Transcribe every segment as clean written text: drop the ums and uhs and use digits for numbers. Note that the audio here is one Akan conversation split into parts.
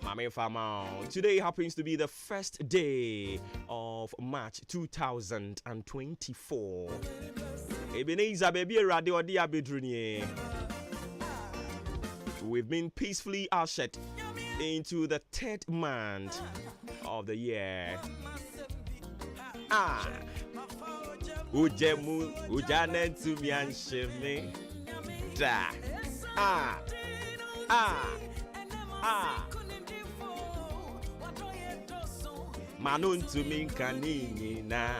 Mame Fama. Today happens to be the first day of March 2024. Ebenezer baby radio dia bedrunye. We've been peacefully ushered into the third month of the year. Ujemu ujane tumi ansheme da Manun tumi kanini na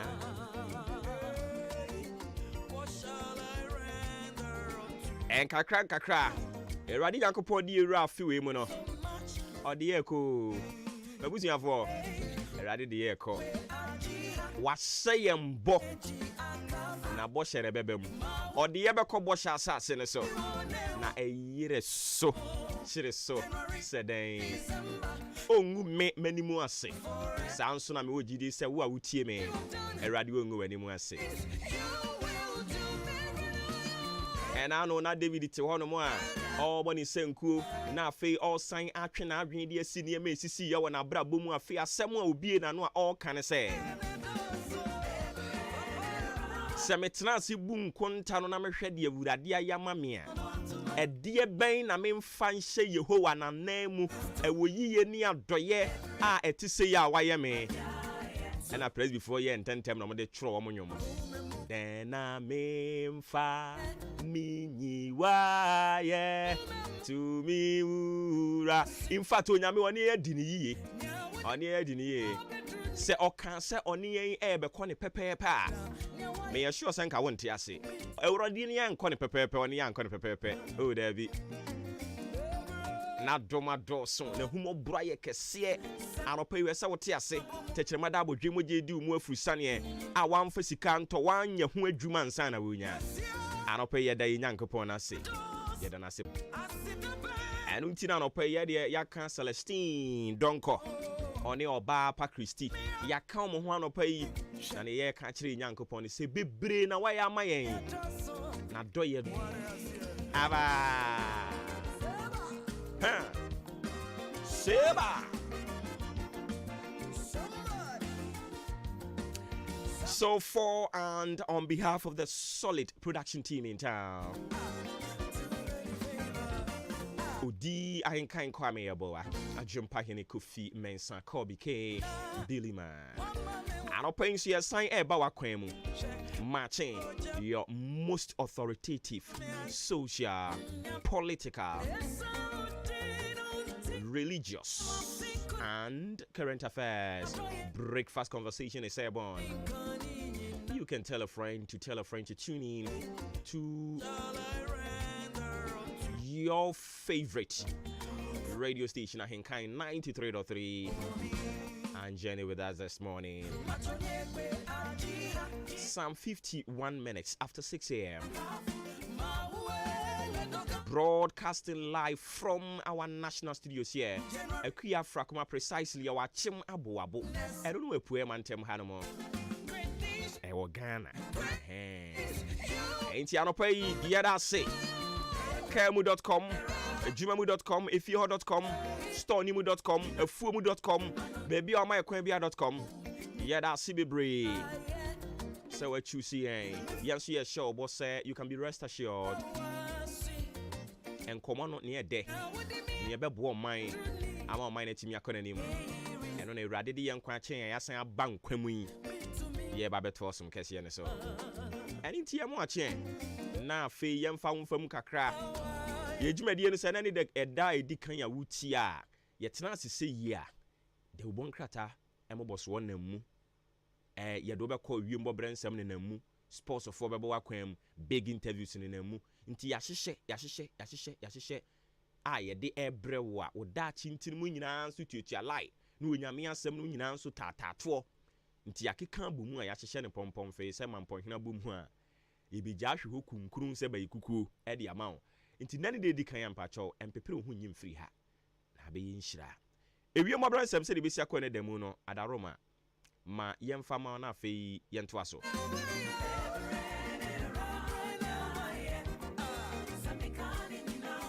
Enkakra Eradi Yankopon di era fiwe mu no Odi eko Babusiafo Eradi di eko Waseyembo na bo hyere bebe mu ode ye beko bo hya asase ne so na eyire so hyire so seden ongu me manimu ase sanso na me wogidi se wo a wutie me erade ongu wanimu ase ena no na David te hono mo a oboni senku na afei osan atwe na adwen de asi ne ma esisi ye wo na brabo mu afei asem a obie na no a okane se Semetna si bun kontano na mehwe de awurade ayama me a ede ben na memfa nhye Yehowa na namu ewoyiye ni adoye a etise ya waye me na praise before ye ententem na mo de tworo wo nyom den na memfa minyiwa ye to mi ura in fact onyame woni edini yiye oni edini yiye se okan se oni yen ebekọ ne pepepe a me ya sure senka wonte ase ewrodi ne yankọ ne pepepe oni yankọ ne pepepe o da bi na doma doso na humo braye kese anopa yesa wote ase techirema da abodwe moje di umu afurusane a wamfa sika nto wanya hu adwuma nsa na wonya anopa yeda yankopon ase yeda na ase anu ntina anopa yede yaka Celestine Donko oni oba pa Christy yaka omo ho anopa yi na ne ye ka kire yankopon se bebre na waya amayen na doye aba Seba. So for and on behalf of the solid production team in town, Odi Ahenkan Kwame Aboa, Ajumpa Hene Kofi Mensa Kobi K Billy Man. And open see a sign Ebawa Kwemu. Matching your most authoritative social, political, religious and current affairs breakfast conversation is airborne. You can tell a friend to tune in to your favorite radio station Ahenkan 93.3 and journey with us this morning. Some 51 minutes after 6 a.m. Broadcasting live from our national studios here. Akuya Frakuma precisely our Chim Abu. I don't know a poem and Tem Hanamo. Ewo Ghana. Ain't Yano Pay, Yada say. Kemu.com, Jumamu.com, Ifio.com, Stonimu.com, Fumu.com, Baby on my Quembia.com. Yada Sibibre. So what you see, yes, yes, sure, boss say you can be rest assured. And come on, near day. Near Bebo mine. I'm on mine at me acronym. And on a radidi and quachain, I say a bank quemui. Yeah, Babet for some Cassian so. And in Tia watching. Now, Fay young found from Kakra. Ye Jumadian send any deck a die dicanya wootia. Yet Nancy say, yeah. The one crater, and was one name. Yadoba call you more brand some in a moo. Sports of Forbabo Aquam, big interviews in a moo. Inti yashishe. Aye, de ebrewa, or that chintin munyan suit your light. No, Yamia sem munyan so tatato. Inti yaki can't boom, yashishe and pom face, and man point na boom. Ibi Jashu who kun seba kuku, Eddie amount. Inti nani de dikayam pacho, and people who yin free ha. Nabe in shra. If you mobile sem said, Bisha Kone de Muno, Adaroma. Ma yen fama na fe yen twaso.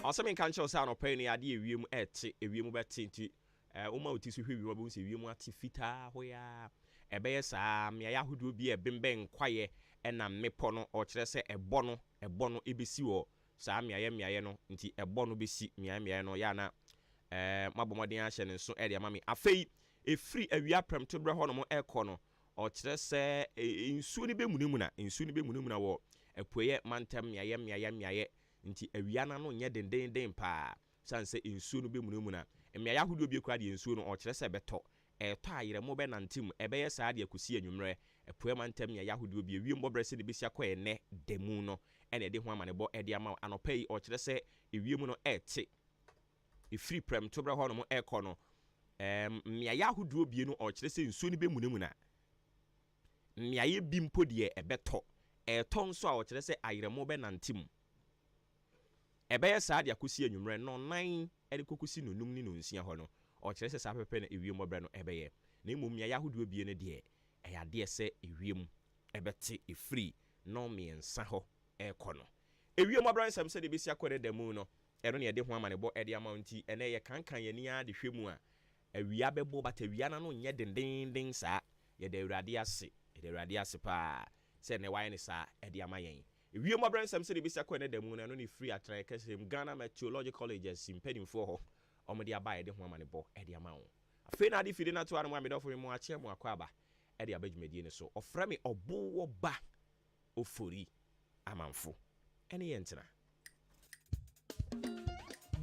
Osame kan show sound opani ade ewiem eti ewiem beti Uma utisu hwi wi obu se wi mu ati fita hoya ebe sa me ya hodo bi ebemben kwaye na mepo no o kire se ebo no ebesi wo sa miaye no nti ebo no besi miaye no ya na mabomodin ahye ne so e de mami afei efri awia premto bre ho no mo ekọ no o kire se nsuo ni bemunimuna wo epoye mantem miaye nti awia na no nye denden pa sanse nsuo no bemunimuna miaye ahodo bi ekura de nsuo no o kire se beto eto ayere mo be nantim ebeye saa de akusi anwumre epoe mantem ya yahodo bi ewiem bobrese de besia kwa ene demu no ene de ho amane bo ede ama anopai o kire se ewiem no ete efri prem to bre ho no mo ekọ no mia yahodo bi no o kire se nsuo ni bemunimuna mia ye bi mpo de ebeto eto nso a o kire se ayere mo be nantim ebeye saa de akusi anwumre no nan ede kokusi no num ni no nsia ho no o kire se sa pepe na ewiem obre no ebeye na emom mia yahodo bie ne de eyade se ewiem ebete efri no me nsa ho ekọ no ewiem obre nsem se de besia kwere demu no ero ne yede ho amane bo ede amounti ene ye kankan ye nia de hwemu a awia bebo bata awia na no nye dendenden sa ye de awurade ase pa se ne waye ne sa ede amayen ewiem obre nsem se de besia kwere demu no eno ne free atra kesem Ghana Meteorological Colleges impedimfo ho omede abaye de ho amane bo ede amawo afi na de fide na to anu amedofo mu ache mu akwaba ede abadwumedie ne so ofra me obo ba ofori amanfo ene ye ntena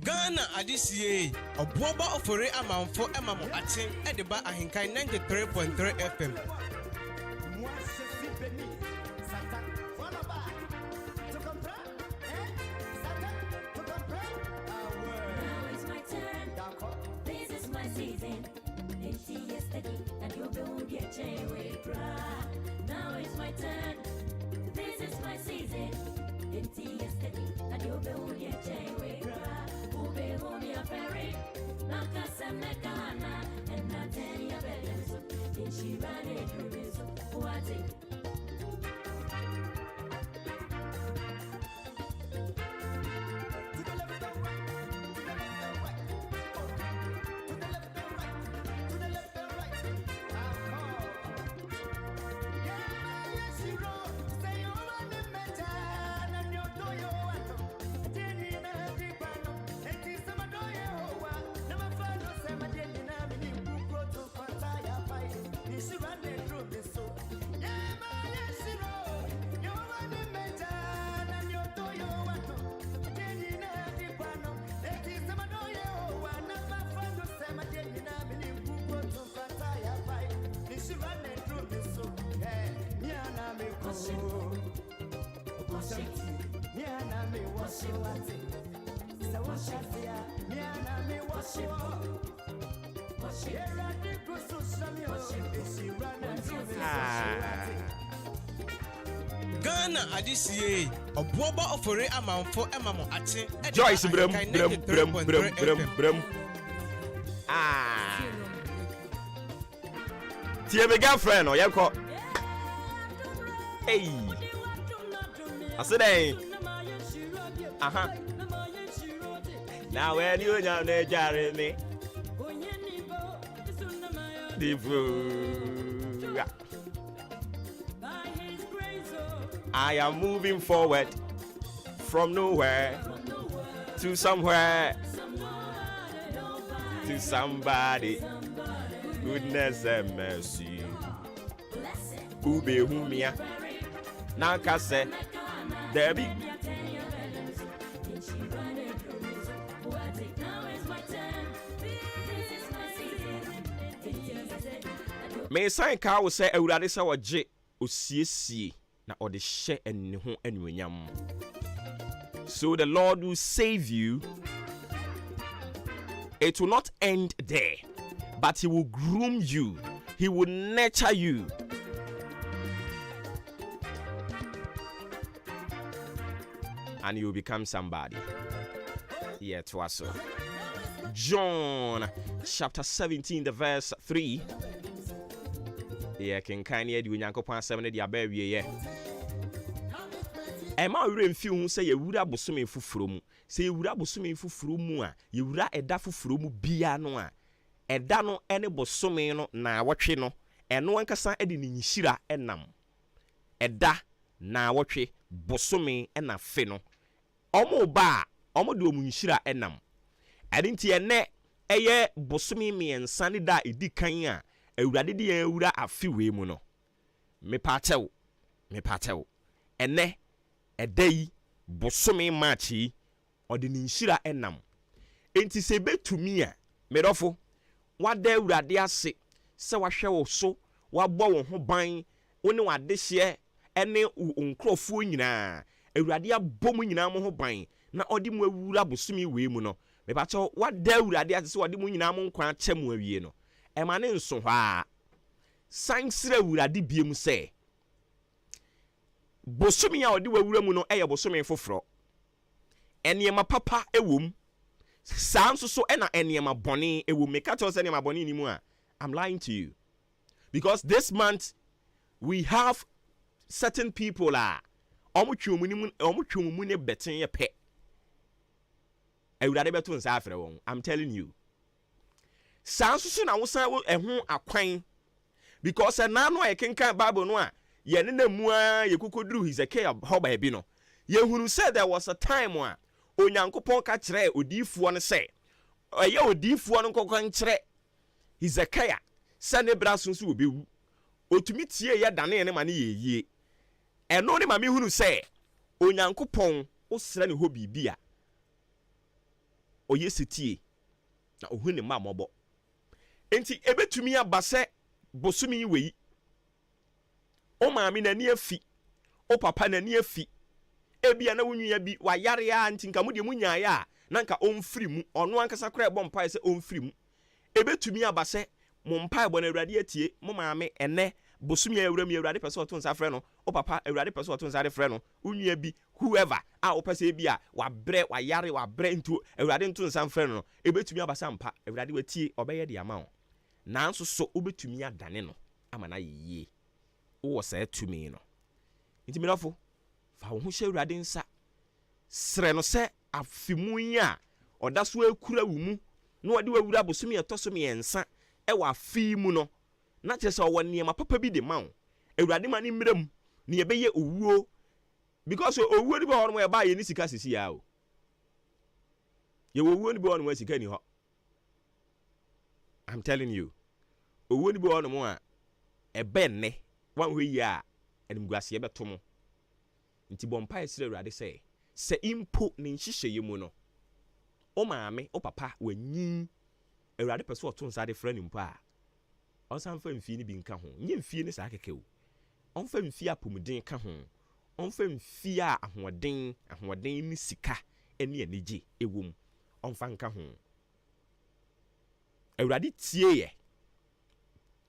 Ghana adisie oboba ofori amanfo emamo ache ede ba ahenkan 93.3 FM. Moi je suis béni, Satan, voilà bas, tu comprends, Satan, tu comprends, Now it's my turn, d'accord, this is my season. It's yesterday, and you're going to get away. Now it's my turn, this is my season. It's yesterday, and you're going to get away. Ube home your ferry, Nakasa Mekana, and Natania Bellenso. In she ran it through so what's it? to the left and right, to the left and right, to the left and right, to the left and right, yeah, yes, she wrote, say you want the meta, and you do your one, Jenny, and the panel, and it's some do your one, never find us, and my Jenny, and me, who go to Pataya fight, this is run it through this so, yeah, yes, she wrote, you want the meta, and you do your one, Jenny, and the panel, and it's some do your one, never find us, and my Jenny, and me, who go to Pataya fight, this is run it through this so, yeah, yeah, me go. Miana me washi wati, sa washi ya. Miana me washi washi. Era di kusu samyo, esi rana washi. Ghana adisie oboba ofori amanfo emamo ache ede Joyce ba brem Ahenkan 93.3 FM. Tie me girlfriend o yeko hey asedai aha now when you nya na jare me I am moving forward from nowhere to somewhere to somebody. Goodness and mercy. Ube humia. Nanka se Debbie. Me sign ka wo say awurade se woje osiesie na ode hye enne ho anuonyam. So the Lord will save you. It will not end there, but he will groom you. He will nurture you. And you will become somebody. Yeah, to us. John chapter 17, the verse 3. Yeah, can kindly do Yankopon 7 the abawi yeah. Emma remfi hu say yewura bosome fufuro mu. Say yewura bosome fufuro mu a, yewura eda fufuro mu bia no a, ɛda no ene bosome no na awɔtwe no ɛno ankasa ɛde ne nyishira ɛnam ɛda na awɔtwe bosome ɛna fe no ɔmo ba ɔmo de ɔmo nyishira ɛnam ɛde nti ɛnɛ ɛyɛ bosome miɛnsa ne da edi kan a awurade de yɛn awura afi wei mu no mepaatew ɛnɛ ɛda yi bosome Maakye ɔde ne nyishira ɛnam enti sɛ betumi a medɔfo wada awurade ase sɛ wahwɛ wo so wabɔ wo ho ban wo ne wadehye ɛne nkrɔfoɔ nyinaa awurade abɔ mu nyinaa mo ho ban na ɔde mu awura bosome wei mu no mepaatew wada awurade ase sɛ ɔde mu nyinaa mo nkwa akyɛ mu awie no ɛma ne nso hɔ a sansere awurade biem sɛ bosome a ɔde wawura mu no ɛyɛ bosome foforɔ ɛnneɛma papa ɛwom saa nso so ɛna ɛnneɛma bɔne ɛwom meka kyerɛ sɛ ɛnneɛma bɔne ni mu a I'm lying to you because this month we have certain people ɔmo twom mu ne bɛten yɛ pɛ awurade bɛto nsa afrɛ wɔn I'm telling you saa nso so na wosan ɛho akwan because ɛna no a yɛkenkan Bible no a yɛne na mu a yɛkokoduru Hezekiah hɔ baabi no yɛhunu sɛ there was a time a onyankopɔn ka kyerɛ odiifoɔ no sɛ ɛyɛ odiifoɔ no nkɔkɔ nkyerɛ Hezekiah sɛ ne bra so nso obewu otumi tie yɛ dane ne ma ne yɛyie ɛno ne ma me hunu sɛ onyankopɔn osrɛ ne hɔ biribi a ɔyɛ setie na ohu ne ma mɔbɔ enti ebetumi aba sɛ bosome yi wei o maame n'ani afi o papa n'ani afi ebia na wunua bi wayare a nti nka mo de munyaaya a na nka onfiri mu ɔno ankasa kora ɛbɔ mpae sɛ onfiri mu ebetumi aba sɛ mo mpae bɔ na awurade atie mo maame ene bosome ya awura mi awurade pɛ sɛ ɔto nsa frɛ no o papa awurade pɛ sɛ ɔto nsa frɛ no wunua bi whoever a o pɛ sɛ bi a wabrɛ wayare wabrɛ nto awurade nto nsa frɛ no ebetumi aba sɛ mpa awurade watie ɔbɛyɛ de ama wo nanso so obetumi adane no ama na yie wo sɛ tumi no nti mirafo fa wo ho hyɛ awurade nsa srɛ no sɛ afimu yi a ɔda so akura wo mu na ɔde wawura bosome ɛtɔ so miɛnsa ɛwɔ afi mu no na kyerɛ sɛ ɔwɔ nneɛma papa bi de ma wo awurade ma ne mmerɛm ne yɛbɛyɛ owuo because owuo ni bi hɔ no yɛba yɛ ni sika sisi ya o yɛwɔ owuo ni bi hɔ no sika ni hɔ I'm telling you owuo ni bi hɔ no a ɛbɛnne wanhwɛ yi a animguase yɛbɛto mo nti bɔ mpae srɛ awurade sɛ impo ne nhyehyɛ mu no o maame o papa wanyin awurade pɛ sɛ ɔto nsa de frɛ ne mpo a ɔnsan fa mfie ne bi nka ho nye mfie ne saa kɛkɛ o ɔnfa mfie apomuden ka ho ɔnfa mfie a ahoɔden ne sika ɛne anigye ɛwom ɔnfa nka ho awurade tie yɛ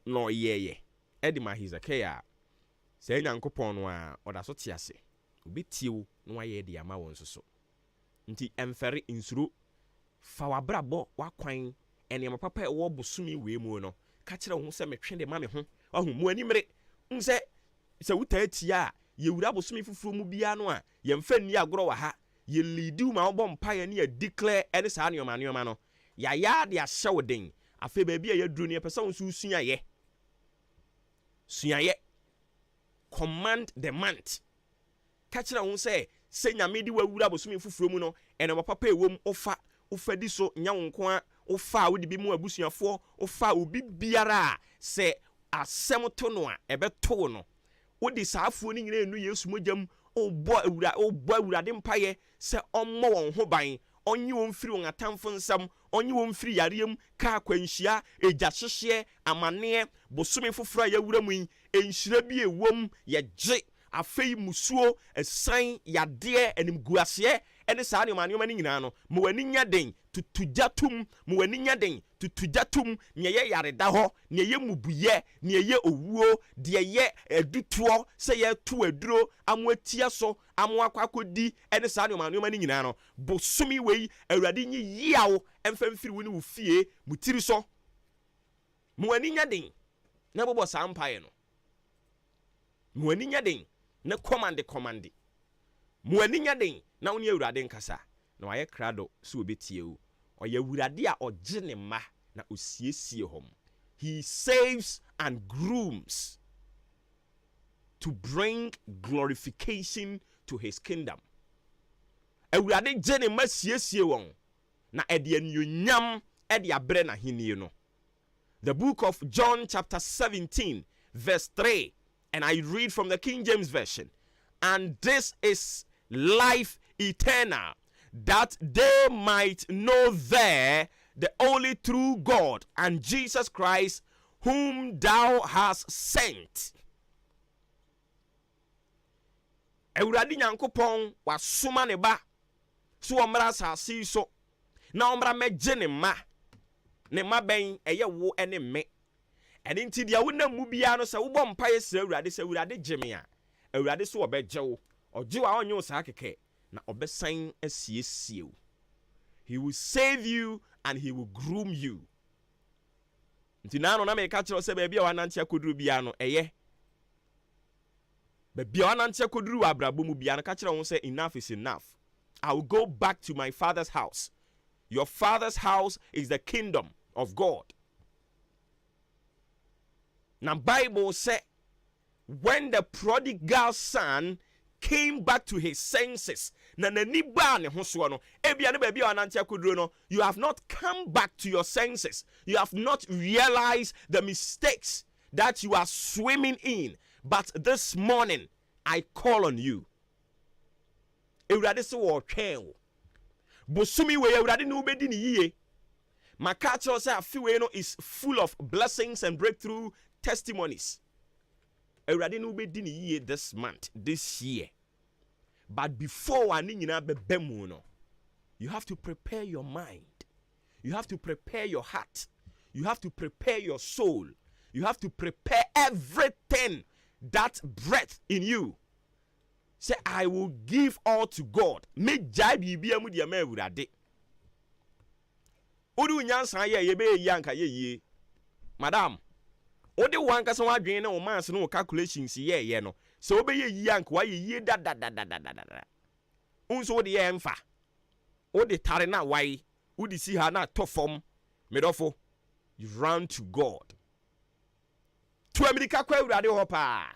na ɔyɛyɛ ɛde ma Hezekiah sɛ nyankopɔn no a ɔda so te ase obetie wo na wayɛ de ama wɔn so nti ɛmfɛre insuro fa wabrabɔ wakwan ɛnneɛma papa ɛwɔ bosome wei mu no ka kyerɛ wo ho sɛ metwe de ma me ho ɔho mu animere sɛ wotaa tia a yɛwura bosome foforo mu bia no a yɛmfa nni agorɔ wɔ ha yɛlidiw ma wobɔ mpaeɛ ne yɛdeclare ɛne saa nneɔma no yɛayɛ de ahyɛ wo den afei baabi a yɛduro no yɛpɛ sɛ wo nso suayɛ command the month ka kyerɛ wo sɛ nyame de wawura bosome foforo mu no ɛnɛma papa ɛwom wofa di so nya wo nko a wofa wode bi mu abusuafoɔ wofa obi biara a sɛ asɛm to no a ɛbɛto no wode saafoɔ no nyina enu Yesu mogyam wobɔ awurade mpaeɛ sɛ ɔmmɔ wɔn ho ban ɔnye wɔn firi wɔn atamfo nsam ɔnye wɔn firi yareɛm ka akwanhyia egya hyehyeɛ amaneɛ bosome foforɔ a yɛwura mu yi enhyira bi ewom yɛgye afei musuo esan yadeɛ animguaseɛ ɛne saa nneɛma no nyinaa no ma w'ani nya den tutugyatum ma w'ani nya den tutugyatum nea yɛ yareda hɔ nea yɛ mubuyɛ nea yɛ owuo deɛ yɛ adutoɔ sɛ yɛto aduro amoatia so amoakɔakɔdi ɛne saa nneɛma no nyinaa no bosome wei awurade nyi yiawo ɛmfa mfiri wo ne wo fie mutiri so ma w'ani nya den na bɔbɔ saa mpaeɛ no ma w'ani nya den na commande ma w'ani nya den na wo ne awurade nkasa na wayɛ krado so obetie wo ɔyɛ awurade a ɔgye ne mma na osiesie hom. He saves and grooms to bring glorification to his kingdom. Awurade gye ne ma siesie wɔn na ɛde anuonyam ɛde abrɛ n'ahenni no. The book of John chapter 17 verse 3, and I read from the King James Version. And this is life eternal, that they might know thee, the only true God, and Jesus Christ, whom thou hast sent. Awurade Nyankopɔn wasoma ne ba so omra asase so na omra megye ne ma ben eye wo ene me ene nti dia wona mu bia no se wo bɔ mpae sɛ Awurade sɛ Awurade gye me a Awurade so obɛgye wo ɔgye wa onye wo saa keke na ɔbɛsan asiesie wo. He will save you and he will groom you. Nti na no na me ka kyerɛ sɛ ba bia wa nante akoduru bia no eye ba bia wa nante akoduru abrabo mu bia no ka kyerɛ wo sɛ enough is enough. I will go back to my father's house. Your father's house is the kingdom of God. Now Bible said when the prodigal son came back to his senses, you have not come back to your senses. You have not realized the mistakes that you are swimming in. But this morning, I call on you. Bosumi we Awurade no bedi ni yie. Makacho say afiwe no is full of blessings and breakthrough testimonies. Awurade no bedi ni yie this month, this year. But before ani nyina bebemu no, you have to prepare your mind. You have to prepare your heart. You have to prepare your soul. You have to prepare everything that breath in you. Say, I will give all to God. Me jai bibia mu dia ma Awurade. Odu nyansa ye be yanka ye. Madam, odi wanka so wadwen na o manse no calculations ye no. So obe ye yanka wa ye da. Unso odi ye emfa. Odi tare na wai. Odi si ha na tofom. Medofo, you run to God. To America kwa Awurade ho pa.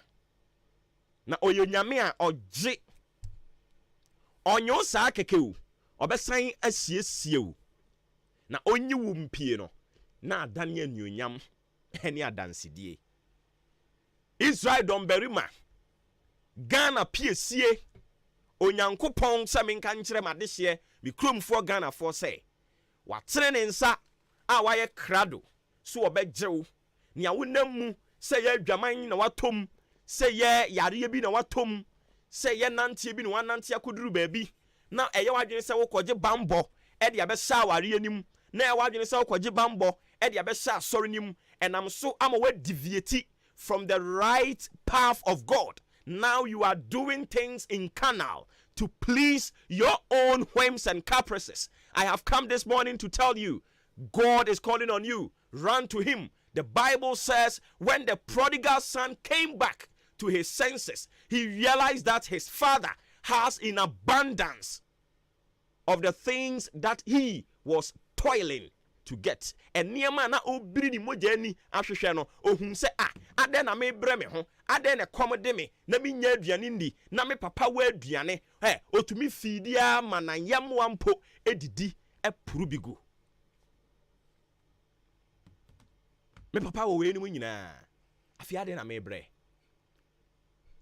Na oyo nyame a ogye onyo saa kekewu obesan asiesiewu na onyi wu mpie no na adane anuonyam ene adansedie. Israel don berima Ghana piesie onyankopon se menka nkyere madehye bi kromfo Ghana fo se watere ne nsa a waye krado so obegyew nia wonamu se ye adwaman na watom se ye yare bi na watom se ye nante bi na wanante akoduru baabi na eye wadwene se wokɔgye bambo e de abɛhya aware anim na eye wadwene se wokɔgye bambo e de abɛhya asɔre nim enam so ama we deviate from the right path of God. Now you are doing things in carnal to please your own whims and caprices. I have come this morning to tell you, God is calling on you. Run to him. The Bible says when the prodigal son came back to his senses, he realized that his father has in abundance of the things that he was toiling to get. And niema na obiri ni moja ni ahwehwe no ohun se ade na me bre me ho ade na komode me na me nya aduane ndi na me papa wa aduane otumi fidia mananyam wampo edidi epuru bigu. Me papa wo we ni mu nyina afi ade na me bre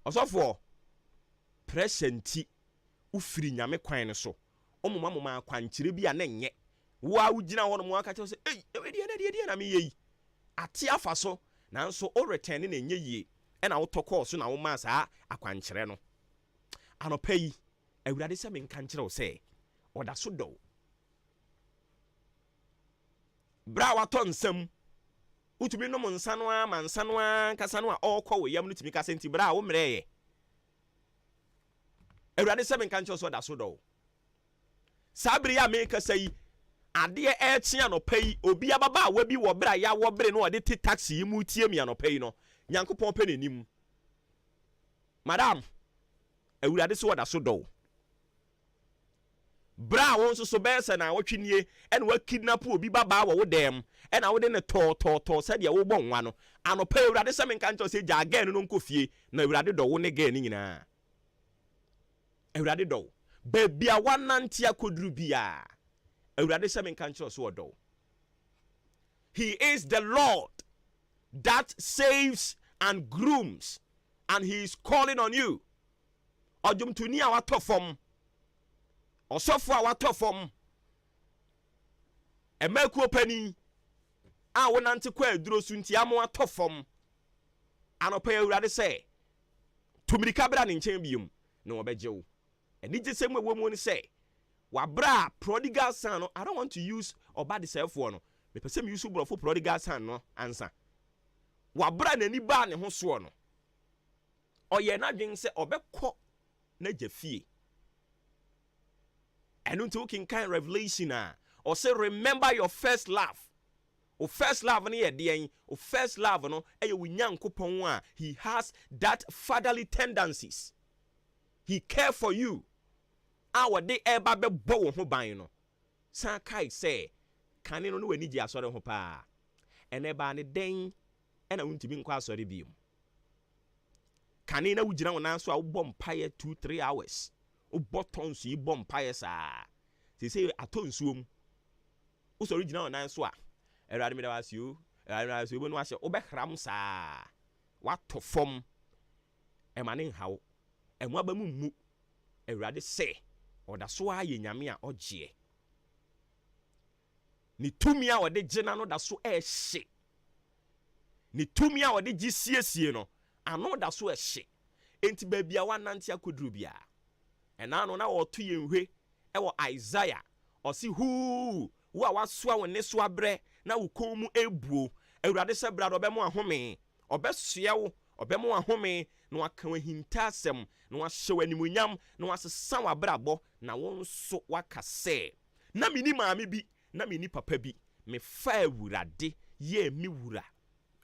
osofo presenti ufiri nyame kwan ne so omoma kwankyere bi a na nye wo a wugina ho no mo aka kyerɛ sɛ ewedi na me yi ate afa so nanso o return na nye yie ɛna wo tɔkɔ so na wo ma saa akwankyere no anopa yi Awurade sɛ me nka nkyerɛ wo sɛ oda so do bra watɔ nsam utumi no nsano a mansano a kasano a ɔkɔ wo yam no tumi kasa nti bra wo mmerɛɛ Awurade sɛ me nka nkyerɛ so oda so do sabri ya me kasa yi ade e echi anopa yi obi ababa wa bi wo bra ya wo bre no ode ti taxi mu tie mi anopa yi no Nyankopɔn pe nanim. Madam Awurade so oda so do bra won so bense na wotwenie ene wa kidnap obi baba wo dem ena wo de ne to said ye wo bonwa no anopa ewurade se menka ncho se ja again no nkofie na ewurade do wo ne again nyina ewurade do ba bia wanante akoduru bia ewurade se menka ncho so do. He is the Lord that saves and grooms, and he is calling on you. Ojumtuni awatofom osofo awatofom emeku pani a wonante kwa aduro sunti amo atofom anopa ewurade se tumirika bra ne nchen biom na obejewo eni gisem ewomu ni se wabra prodigal son no. I don't want to use oba de selfo no me pese me use brofo prodigal son no ansa wabra nani ba ne ho so no oye na dwen se obekọ na jafie enu nti kin kan revelation or say remember your first love. O first love ne ye den o first love no eye wunyankopon a he has that fatherly tendencies. He care for you. Our de eba be bo wo ho ban no san kai say kane no wani gi asore ho pa ene ba ne den ena wuntimi nkwa asore biom kane na wugina wona so a wo mpaye 2-3 hours wo botton so yi mpaye sa se atonsuom wo so wugina wona so a erade me da wasio bo no ahye wo be hram sa wato fom e mane hawo enwa ba mu erade se oda so aye nyame a ogye ni tumi a wode gina no da so ehye ni tumi a wode gi siesie no ano da so ehye enti ba bia wanante akoduru bia ena no na woto yenhwe e wo Isaiah osi hu wo a wasoa wone so abre na wo komu ebuo ewurade se bra do be mo ahome obesoa wo obemo ahome na waka wahinta asem na wahye animunyam na wasesa wabrabo na won so wakase na mini maame bi na mini papa bi me fa awurade ye mi wura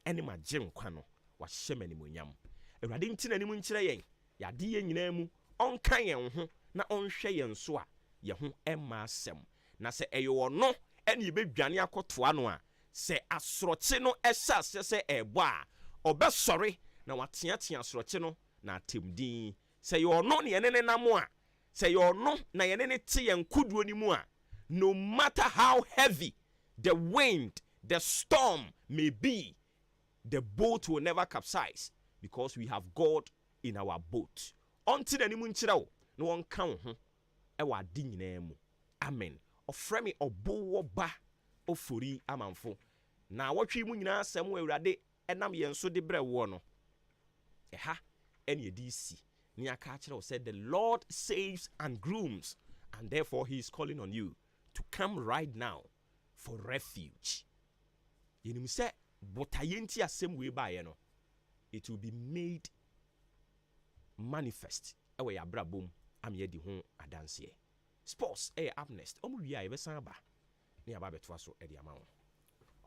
ene magye nkwa no wahye manimunyam awurade ntina ni mu nkyere yen yade ye nyina mu onka yen ho na onhwe yen so a ye ho ema asem na se eyo no ene bedwane akotoa no a se asoroche no ehya se ebo a obesore na wateatea asoroche no na atemdin se yo no ne ene namo a se yo no na ye ne te yen kuduo ni mu a no matter how heavy the wind the storm may be, the boat will never capsize because we have God in our boat. Until the nimu nchirawo no one kan ho e wa adi nyina mu. Amen. Ofre me obo ba ofori amanfo na wotwe mu nyina asem Awurade enam yenso de bre wo no eha ene edi si ni aka akire said the Lord saves and grooms, and therefore he is calling on you to come right now for refuge. Yenim se botayenti asem we ba ye no, it will be made manifest ewe ya brabom am ye di ho adanse. Sports amnest omu wi a yebesan ba na aba beto aso e di ama wo.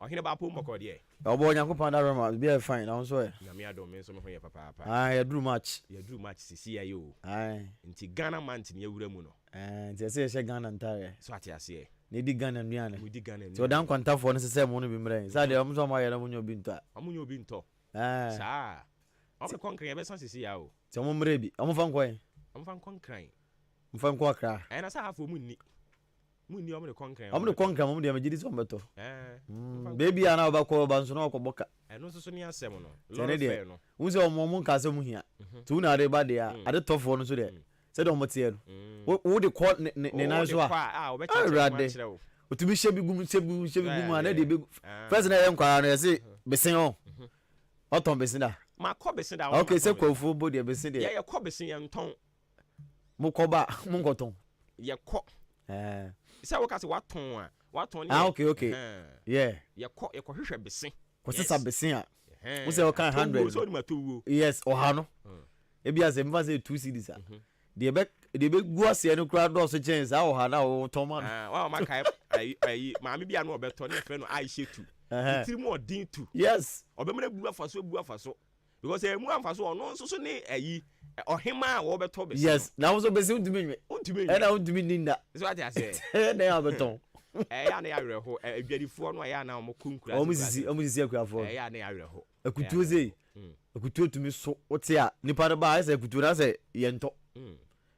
Ohine ba pom moko de e. Obo Nyankopon da rema be fine na so e. Na me adom me so me ho ye papa papa. Ah, ya drew match. Ya drew match sisi ya yo. Ah. Nti Ghana man tin ya wura mu no. Nti se ye Ghana ntare. So ati ase. Ne di Ghana nuane. We di Ghana. So dan kwantafo no se mo no bi mre. Sa de am so ma ye na mo nyo bi nto. Amunyo bi nto. Sa. Obe konkran ye be san sisi ya o. Se mo mre bi. Am fa nkwan. Am fa konkran. Mfa nkwa kra. Na sa hafo munni. Munni omo de konkran. Omo de konkran mo de me gidi so mbeto. Baby ana obakọ ba nso na okọboka. Eno so ni asem no. Lord fair no. Wo se omo mo nka se mu hia. Tu na de ba de a, ade tofo no so de. Se de omo tie no. Wo de call ne na so a. Ah, obe chire wo. Otumi shebi gum ana de be. First na ye nkwa no ye se besen o. Oton besen da. Ma ko besen da. Okay, se kwofo bo de besen de. Ye ko besen ye nton. Mo ko ba, mo ngoton. Ye ko. Say what kasi waton a. Waton ni. Ah, okay. Yeah. Ye ko hwehwe besen. Ko sesa besen a. Wo say o kan 100. So ni matowo. Yes, o ha no. E bia se mfa say 2 cedis a. De be gu ase no kra do so chance a o ha na o toma no. Wa ma kai ayi maami bia no obeto ne fe no Aisha tu. Tiri mu odin tu. Yes. Obemna bu afaso. Because e mu afaso ono so ni ayi ohima wo beto be yes na wo so be se untumi nwe e na untumi ninda so ati ase na ya beton ya na ya werho adwadifo no ya na o kunkura o musisi akuafo ya na ya werho akutuo sei akutuo tumi so wote a nipa de ba ase akutuo na se yento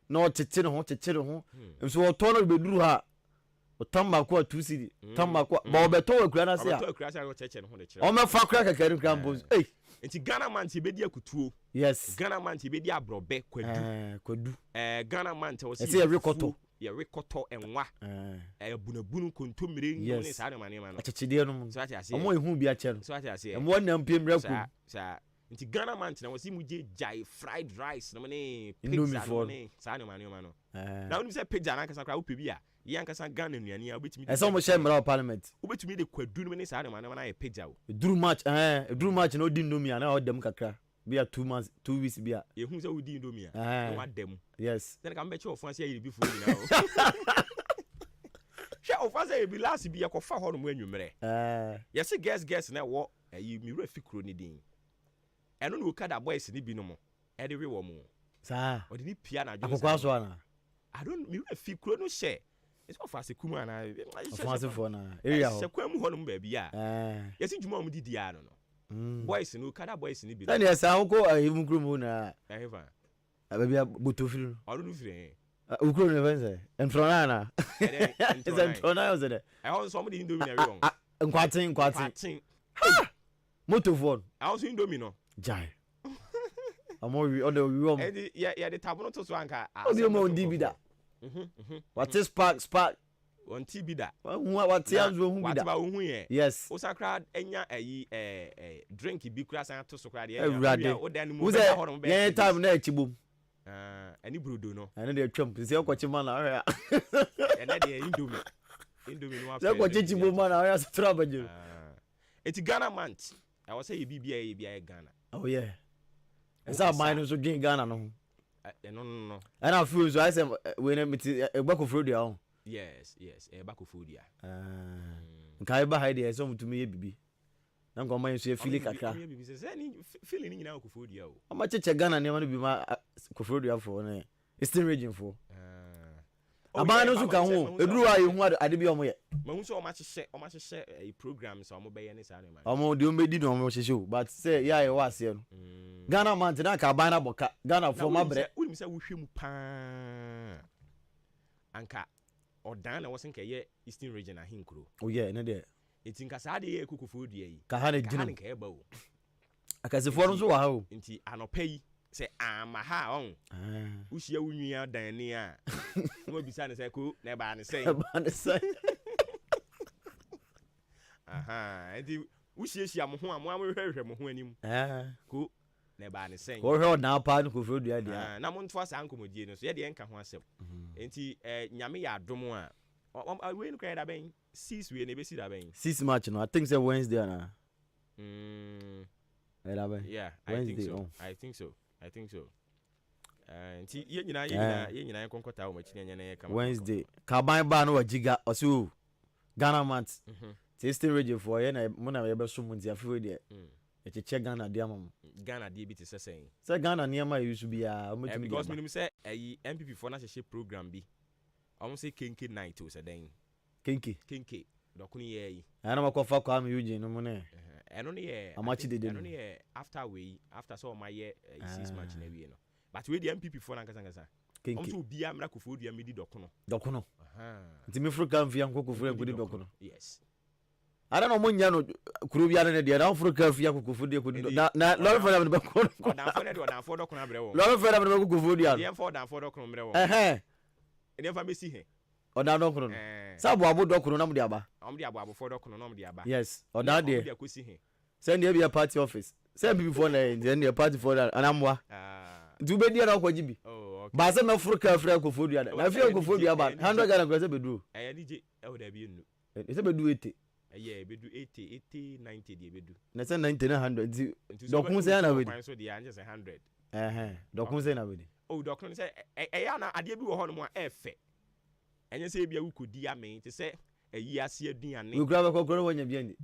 na o tete ne ho nso o to no be duru ha o tamba ko 2 cd tamba ko ba o beto akura na se a akura se o cheche ne ho de kire o me fa kura kakari kura mbos enti Ghana man ti be di akutuo yes Ghana man ti be di abrobe kwadu Ghana man ti o se ye rekoto enwa bunabunu kontomire ne sa ne mane ma no achechide no so ati ase omo ehu bi ache no so ati ase emo na mpiem rakum sa nti Ghana man ti na wasi mu je jai fried rice no ne pizza no ne sa ne mane ma no na woni se pizza na kasa kra wo pebi a yan kasa Ghana nuani a obetimi e so mo share mra parliament obetimi de kwadu no ne sa ne mane ma na ye pizza wo duru match no di ndomi na o dem kakra bia 2 months 2 weeks bia ye hu se wo di ndomi a wa dem yes then ka mbe che ofanse ye bi fo ni na o she ofanse ye bi last bi ye ko fa ho no mu anwumere yes guess na wo yi mi wura fikro ni din eno no Okada boys ni bi no mo e de we wo mo sa o de ni pia na adwo akokwa so ana I don't mi wura fikro no she it's ofanse kuma na ofanse fo na area ho se kwa mu ho no ba bi a yes djuma mu didi a no boys no Okada boys ni bi na ne sa ko ahim krumu na eheva abia botofiri o do no firi ukro ne venze enfrona na enfrona ozede e ho so mo di indomie na we won nkwatin moto phone I also indomie no jai amo wi o de wi o e ya de tabono to so anka o de mo ndi bida what is spark on ti bida what yanzu hu bida what ba hu ye yes o sakra enya drink bi kura san to so kra de o dan mu be ho no be ye time na achibom ani brudo no ene de twam se o kwachi mana o ene de indomie no se kwachi chibom mana o se tra baje eti Ghana month I was say ye bibia Ghana oh yeah esa mine so dwen Ghana no no and I feel so I say we na meti egbako frodia on yes egbako frodia nkai ba haide so mutumi ye bibi na ngo man so ye fili kakra bibi se ni fili ni nyina ko frodia o ama cheche Ghana ne ma no bi ma ko frodia for na eastern region for aba no so ka ho eduru ayi hu ade bi omo ye mahu so o ma hye e program so omo be ye ne sa no ma omo de o medi no omo hye o but say ya ye wase no Ghana man na ka aba na boka Ghana for ma bre unim say wo hwemu pa anka odan na wo sen ka ye eastern region ahinkuro oh yeah ne de enti nka sa de ye kokofo dua yi ka ha ne gina nka e ba o akasefo no so wa ha o enti anopa yi se ama ha on uhia wunua dan ni a no bisa ne se ko na ba ne sen aha enti uhia mo ho a mo amhwehwehwe mo ho anim ko na ba ne sen ko hwe na pa no ko frodua dia na mo ntwa sa nkomodie no so ye de enka ho asem enti nyame ya adom a we no kra da ben 6 we na be si da ben 6 match no I think say Wednesday na yeah Wednesday I think so nti ye nyina konkota o machi nya na ye kama Wednesday ka ban ba no wajiga oso Ghana month tasting region for ye na mo na ye be so munti afwe de e cheche Ghana dia mam Ghana dia bi te sesen say Ghana niam ayi su bia o metumi because minimum say ayi MPP for na hye program bi o say kenke night o say den kenke dokuni ye yi ana makofa kwa am Eugene no mo ne eno ne ye amachi de eno ne ye after so my ye 6 match na wie no but we the MPP for na nkasa kenke o bia mra kofo dua medi dokono nti me Africa mfia nkokofo nkodi dokono yes ara no mo nya no kuro bia ne de na Africa afia kokofo de kodi na lord for na be ko na for ne do na for dokono abre wo lord for na be kokofo dia ye for dan for dokono mre wo ene fa mesi he oda dokono no sabu abo dokono na mo de aba de abo for dokono na mo de aba yes oda de de akosi he send there be a party office send people for na then the party for anamwa du be dia na ko jibi ba se me Africa Africa kokofo dia na afia kokofo dia ba 100 Ghana ko se bedu DJ e would be nu e se bedu 80 yeah bedu 80 90 de bedu na se 90 na 100 dokun se na we so dia anje se 100 dokun se na we dokun se ya na ade bi wo ho no mo efe enye se bia wukodi ame te se ayi ase aduane we grab kokoro wonya bia ndi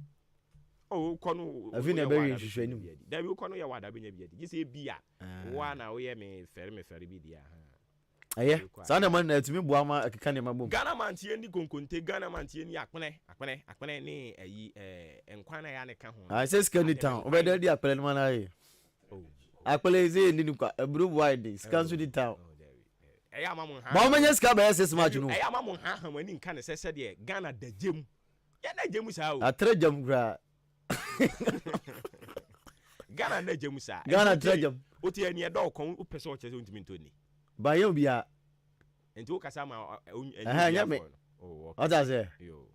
oh kono afi na be wi hwehwe nim da bi kono ye wada benya bi adi gise bia wa na wo ye me fere bi dia aye sana man na tumi bua ma akeka ne mabom Ghana man tie ni konkonte Ghana man tie ni akpene ni ayi enkwan na ya ne ka ho say scan it town obeda di akpele man aye akpele ze ni kwa ebru wide scan so di town eya mamu ha ma menye ska ba SS match no eya mamu ha mani nka ne sese de Ghana da jem ya na jem sa o atre jam gra Ghana na jem sa Ghana atre jam o tie ni e do kon o pese o chese o ntimi ntoni ba ye obia enti o kasa ma nyame oh ota say yo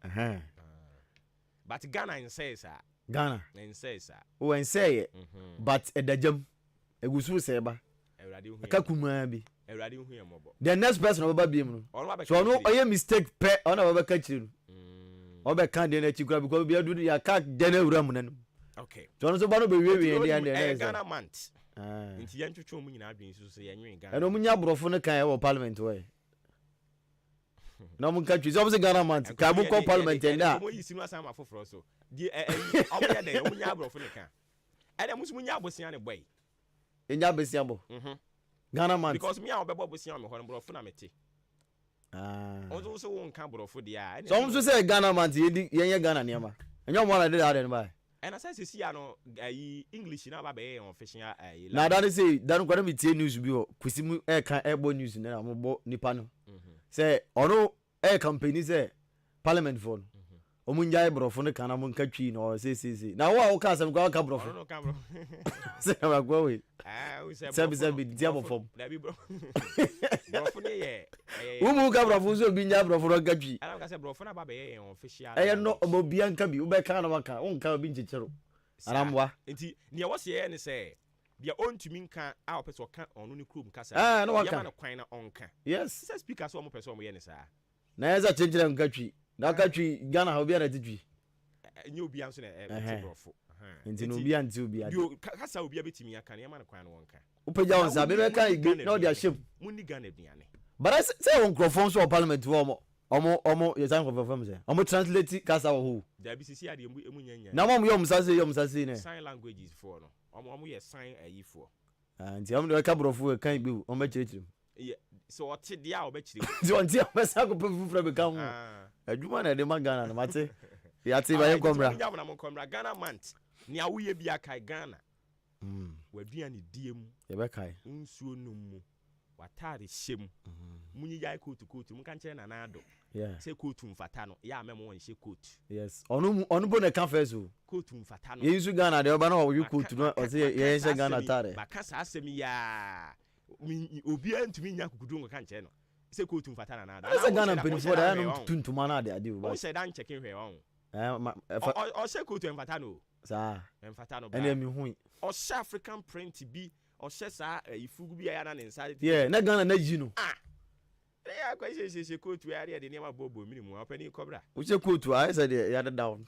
but Ghana says Ghana says o en say but edajam egusu say ba Ewrade hu ka kuma bi Ewrade hu ye mobo the next person oba biem no so no oye mistake pe ona oba ka chiri no oba kan de na chi kura because bia du ya ka de na wura mu nanum okay so no so ba no be wie de Ghana month nti yan twetwe mu nyina adwen so ye nwen Ghana eno munya brofo ne kan e wo parliament we no mun ka twi so be Ghana month ka bu ko parliament nda mo yi sinu asama foforo so di omoya de munya brofo ne kan ene musu munya abosia ne boy enya besia bo Ghana month because me a obebo abosia me ho brofo na mete ozo so won kan brofo dia so mun so say Ghana month ye Ghana niama enya mo na de da ba and as I see no English na ba be official na that say dan kwara me tie news bi o kwisi mu e kan ebo news na mo bo nipa no say ono e company say parliament for no omunja e brofo ne kana mun katwi no say na wo ka asem kwa ka brofo no ka bro say ma gwa we we say bi dia bo fom da bi bro brofo ne ye umu ka brofo so bi nya brofo no katwi ana ka say brofo na ba be official e no obo bia nka bi ube ka na maka won ka bi nchechero aramwa enti ne wo se ye ne say bia ontumi nka a opeso ka onu ne krom kasa no waka ya na kwan na onka yes say speaker so mo peso mo ye ne sa na eza chenjere nkatwi na katwi Ghana ha obi na titwi nyi obi anso na brofo enti no obi anti obi ade kasa obi abetimi aka ne ya na kwan na wonka upeja won sa be ka igbe na odi ashim munni Ghana aduane but I say won crofon so parliament wo omo ye san confirm say omo translate kasa wo ho da bi sisi ade emu nyanya na mom yom sase ne sign languages for no omo ye sign ayifo nti omo de ka brofo kan igbe omo chirichirim so ote dia obechiri ti on ti amasa ko pefufra be kan ho adwuma na de magana na mate ya ti ba yen komra ya na mon komra Ghana month ni awuye bia kai Ghana waduane diem ye be kai nsuo num watare hyem munyi yai kotu mun kan kire na nado say kotu mfata no ya amemo won hye kotu yes onu bo na kan fesu kotu mfata no ye nsu Ghana de oba na wo kotu no o say ye hye Ghana tare ba kasa asem ya obi antumi nya kukudu kan kire no say kotu mfata na nado say Ghana penifo da no tuntuma na ade o say dan checking hwe on o say kotu mfata no sa mfata no ba ene mi hu o say African print bi o say sa ifugu bi ya na inside na Ghana na ji no ya kwa she kotu ya de nema bobo minimu opani kobra o say kotu I said ya down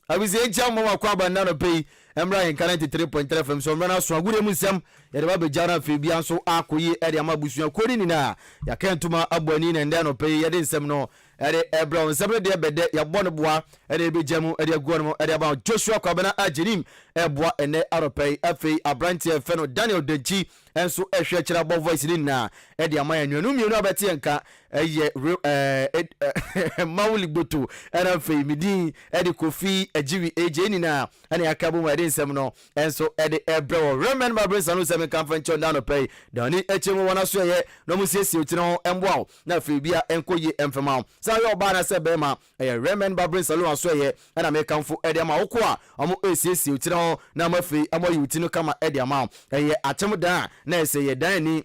abisi echa mama kwa banda no pay emra in 93.3 FM so mra so agure mu sem ya de ba be jara fe bia so akoyi e de amabusu akori ni na ya kentuma aboni na nda no pay ya de nsem no e de ebra nsem de bede ya bɔ no boa e de be jamu e de aguo no e de ba Joshua Kwabena ajirim e boa ene aropay afei abranti e fe no Daniel Denchi enso ehwe kira bo voice ni na e de amaya nwanu mienu abete enka eye mawuli gboto era fe midin e de Kofi ajiwi eje ni na ane akabo ma de nsem no enso e de ebra wo remember babres anu sem kan fancho na no pay dani echemu wona so ye no mu siesie otino emboa na fe bia enkoyi emfema sa yo ba na se be ma e remember babres anu aso ye na me kanfo e de ma woko a omo esiesie otino na ma fe amoyi otino kama e de ma e atem da na ese ye dan ni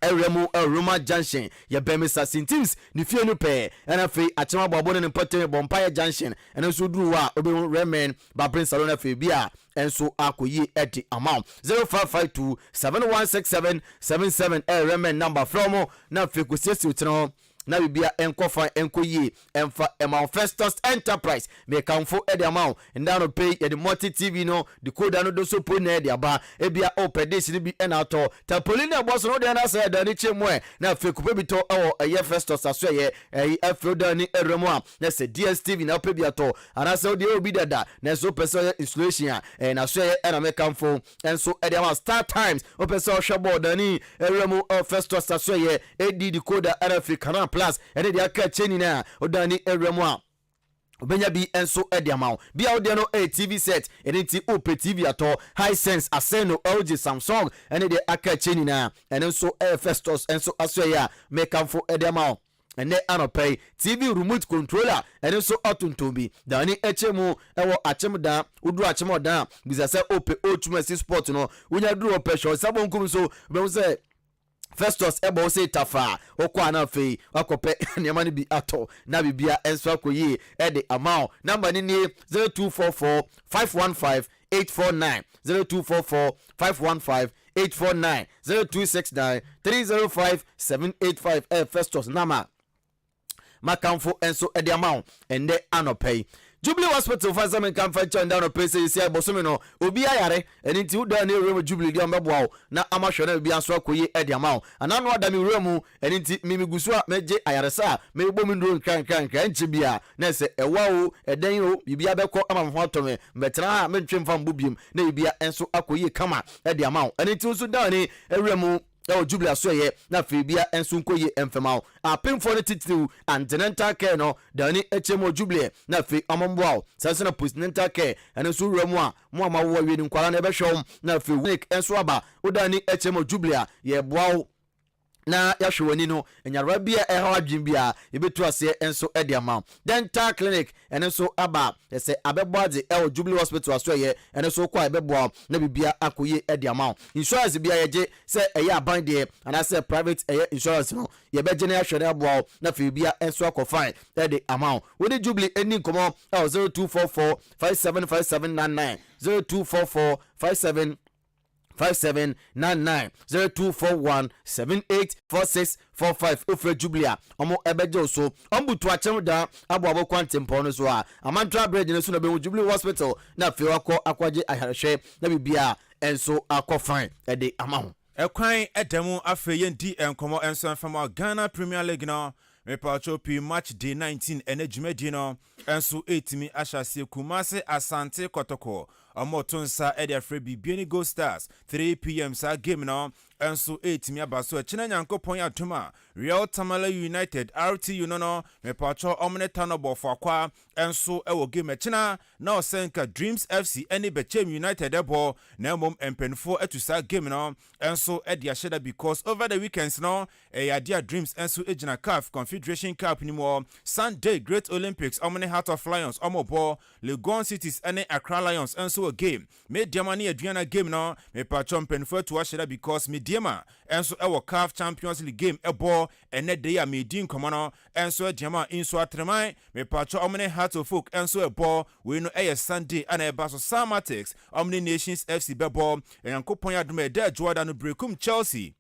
Eremu Roma Junction ye Bemisa Sintims ni fie no pe na fe achema bobo ne mpate Bompire Junction ene so duru wa obe remen ba Prince Salon na fe bia enso akoyi edi amount 0552 716777 remen number from na fe ko sesi utino na bibia enko fan enko yi emfa Festus Enterprise me kanfo e de amount nda no pay e de multi TV no decoder no do so po na e de aba e bia opedish ni bi e na to tapolina boss no de na say da ni chemu e na fe kupe bi to e Festus aso ye e afroda ni eremo a na se DSTV na pe bi ato ana se de obi dada na so person installation a na so ye e na me kanfo enso e de amount Star Times o person shabo da ni eremo Festus aso ye e di decoder RF Canal Plus e de aka cheni na odani eremo a obenya bi enso e de amount bia ode no TV set edenti ope TV ato Hisense Aseno LG Samsung ene de aka cheni na ene nso Festus enso aso ya make am for e de amount ene anopay TV remote controller ene nso otuntombi dani echemu ewo achemda uduru achemda bizase ope otumasi sport no wonya duru ope show sabonkum so be say Festus ebo se tafa okwa na fe akope niamani bi ato na bibia enso akoyi e de amount number ni 0244 515 849 0244 515 849 0269 305 785 Festus nama makamfo enso e de amount ende anopay Jubilee Hospital for some can find down a place you see Bosomino, Obi Ayare, and into down near Jubilee Diamabo, na Amashona be answer Koye Ediamau, and I know Dami Remu, and into Mimi Gusua, Meje Ayarasa, may woman doing can Chibia, Nesse, a wow, a Dano, you be a beco among Hotome, Betra, mention from Bubium, Nabia, and so Akoye Kama, Ediamau, and into Sudani, a Remu. Jubilee asoye na fibia ensunko ye emfemao a pimfo ne titiru antenatal care no dani echemo Jubilee na fi amomboa sase na postnatal care ene so wuramu a mo amawo wi ni nkwala na ebehwom na fi week enso aba odani echemo Jubilee ye boawo na yahwewani no enyarwa bia eha adwin bia ebetu ase enso ediama dental clinic ene so aba ese abeboade Jubilee Hospital aso ye ene so kwa ebeboa na bibia akoye ediama insurance bia yeje se eye aban de ana se private insurance no ye beje na yahwere aboa na fi bia enso akofine edi amount woni Jubilee eni nkomo 0244 575799 0244 5799 0241 784645 ofre Jubilee omo ebeje so ombutu achemda aboabo kwantempo no so a amantra bridge ne so na be Jubilee Hospital na fe wakọ akwaje aharehwe na bibia enso akofan ede amaho ekwan edemu afe yendi enkomo enso enfama Ghana Premier League no Mepacho P match day 19 ene jumedi no enso 8 mi ashase Kumase Asante Kotoko Omotonsa Edia Frebi Bieni Go Stars 3 p.m. sa game no enso 8 mi abaso china nyankopon ya tuma Real Tamale United RTU no mepacho omne tanobo for akwa enso ewo game china na osenka Dreams FC ene bechem United ebo na mom empenfo etusa game no enso edia sheda because over the weekends no eyadia Dreams enso ejina CAF Confederation Cup ni mo Sunday Great Olympics omne Heart of Lions omobo Legon Cities ene Accra Lions enso a game me diamani aduana game no mepacho empenfo etu sheda because me diama enso ewo CAF Champions League game ebo ene de ya medin komono enso diama inso atremai mepacho omne Heart of Folk enso ebo we no Sunday ana eba so Samatics omne Nations FC bebo yankopon ya dum de Jordan brekum Chelsea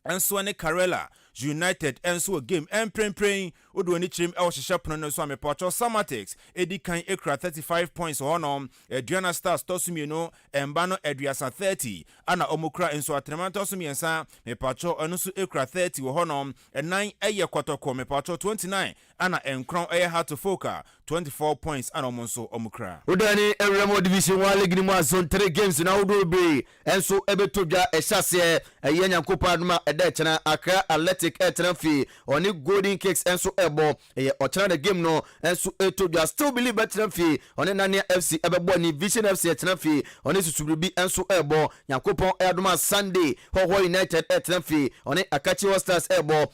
enso ne Karela United enso game emprempren odo ni chim e ohhehye pono no so amepacho Samatics edi kan ekra 35 points hono Aduana Stars tosumienu emba no Aduasa 30 ana omokra enso atremanto tosumiensa mepacho enu so ekra 30 hono enan eye kwatoko mepacho 29 ana enkron eye Heart of Folk 24 points ana omonso omokra odani Remo Division 1 League ni mo zone 3 games na odo be enso ebetodwa ehase eye nyankopa aduma eda chena Accra Athletic Etranfi oni Golden Cakes enso ebo ochana the game no enso etodwa still believe Etranfi oni Nania FC ebebo ni Vision FC Etranfi oni Susubribi enso ebo Yankopon Aduma Sunday Hoho United Etranfi oni Akachi Stars ebo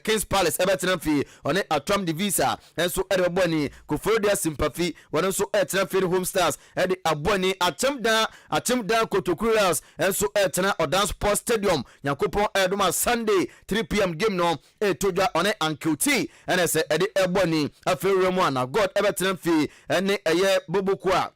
Kings Palace Etranfi oni Atram Divisa enso ebo ni Kofodia Sympathy woni so Etranfi Home Stars edi aboni Achemda Kotokuras enso etna Odan Sports Stadium Yankopon Aduma Sunday 3 p.m. game no etodwa one Ankelti ene se ede eboni afewremu ana God ebetenfi ene eye boboku a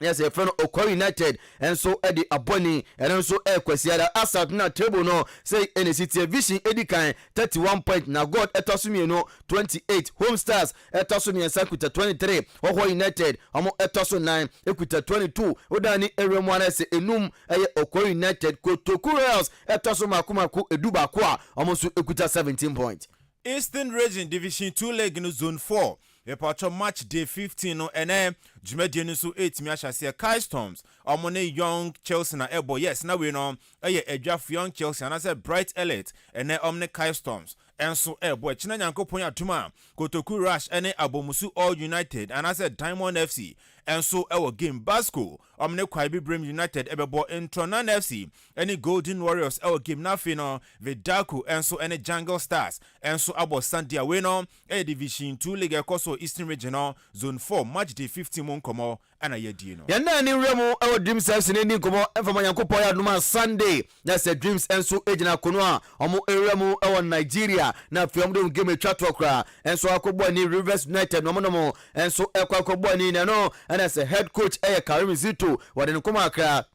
yes a friend Okoro United and so Eddie Aboni and so Kwesiada Asat na table no say NCT Vision Edikan 31 point na God etosumi no 28 Home Stars etosumi Sakuta 23 Oho United omo etoso 9 Equita 22 Odani Eremwana se enum Okoro United Kotoku Royals etoso makumaku eduba kwa omo so Equita 17 point. Eastern Region Division 2 leg in Zone 4. A part of match day 15 no and Jumedian so 8 me ashase Kai Storms. Omone young Chelsea na ebo yes na we no a draft young Chelsea and I said Bright Elite and omne Kai Storms. And so ebo china nyankopon atuma Kotoku Rush and Abomusu All United and I said Diamond FC. And so our game Basco omne Kwaibi Brim United ebebo Intronan FC any Golden Warriors our game na fino Vidaku and so any Jungle Stars and so abo Sandia we no Division 2 league koso Eastern Regional Zone 4 match day 15 mon komo ana yedi no yana ni remo our Dreams FC ni komo enfama yankopon ya numa Sunday that's a Dreams and so ejina kono a omo remo our Nigeria na fiam dem game twatokra and so akobọ ni Rivers United no mo and so akobọ ni no and as a head coach Karim Zito wade no koma akra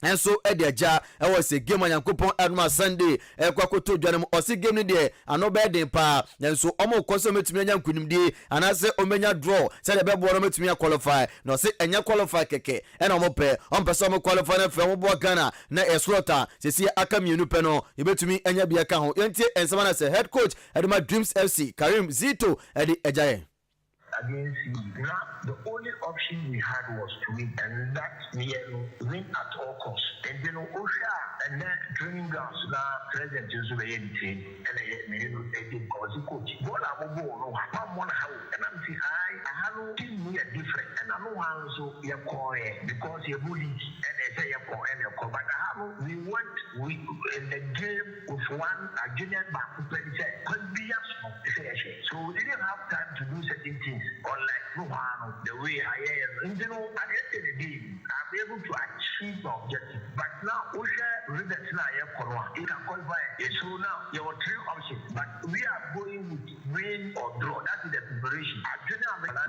and so Ediaja was a game on Yankopon Adma Sunday kwakoto dwanem osi game ni de ano be den pa and so omo koso metumi anya nkunim di and I say omenya draw say the bebo no metumi qualify no say enya qualify keke and omo pe so omo qualify na fe omo bo Ghana na eslota se si aka mienu pe no e betumi anya bia ka ho yenti ensama na say head coach Adma Dreams FC Karim Zito edi ejaye against you. Now, the only option we had was to win, and that we win at all costs. And then Osha and then training grounds now present is very insane, and I did cause coach. What I'm going no, I'm one how, and I'm saying I have no team we are different, and I know how so you're calling because you're bullied, and they say you're calling, but I have we went in the game with one a junior back could be so we didn't have time to do certain things. Unlike the way I am, you know, at the end of the day, I'm able to achieve my objective. But now, Osha Rivers now, you can qualify. So now, there were 3 options, but we are going with win or draw. That is the preparation.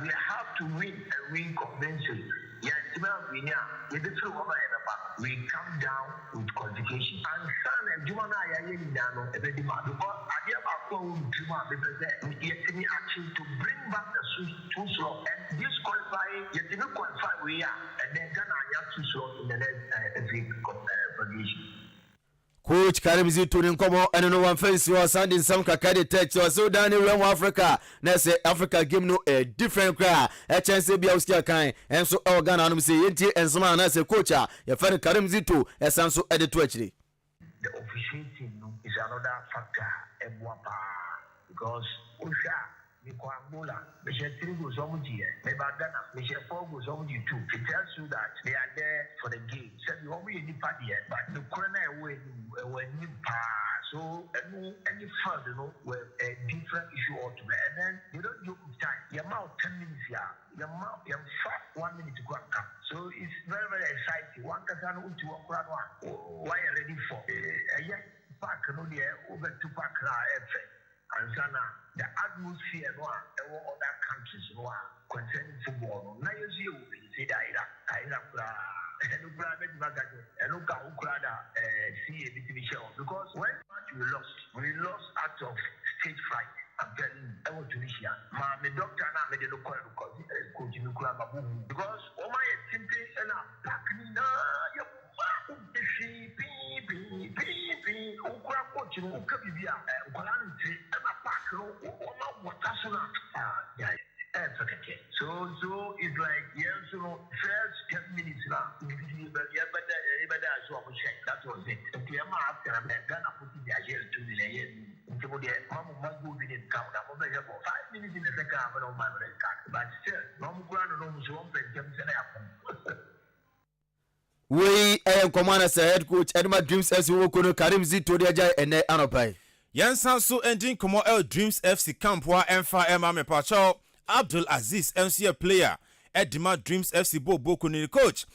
We have to win and win convincingly. Yes, we come down with qualification. And son and Jumana Yayano, a bit because I have a phone to me actually to bring back the too slow and disqualifying, yet you qualify we are, and then Ghana too slow in the next position. Coach Karim Zito nkomo eno no one face was sending some kakade text was so down in Realm Africa na say Africa game no a different cry a chance be auskia kan and so our Ghana no say yenti ensoma na say coach ya fer Karim Zito esanso edito actually the officiating is another factor because Osha Angola, Michelle 3 goes on here, maybe Ghana, Michelle 4 goes on you too. It tells you that they are there for the game. So you won't be any party yet, but the corner when you pass, so any further, were a different issue altogether. And then you don't do time. Your mouth 10 minutes here, your mouth, your fat 1 minute to go and come. So it's very, very exciting. One can to walk around. Why are ready for? Park, no, over to Park, and Sana, the atmosphere no other countries no concerning football. Now you see we say that because when we lost out of stage fright. I'm telling you, I want to reach here. My doctor now made a local coach because all my simply and I'm packing so it's like first 10 minutes now. That was it. After Ghana put in their jail 2 million. Must go in count. I'm 5 minutes in the second half of my red card. But still, no we commander head coach Edma Dreams FC Wokono Karim Zito Diaja ene anopai. Yansan so ending komo El Dreams FC camp wa emfa ema me pacho Abdul Aziz MC player Edma Dreams FC Boko ni coach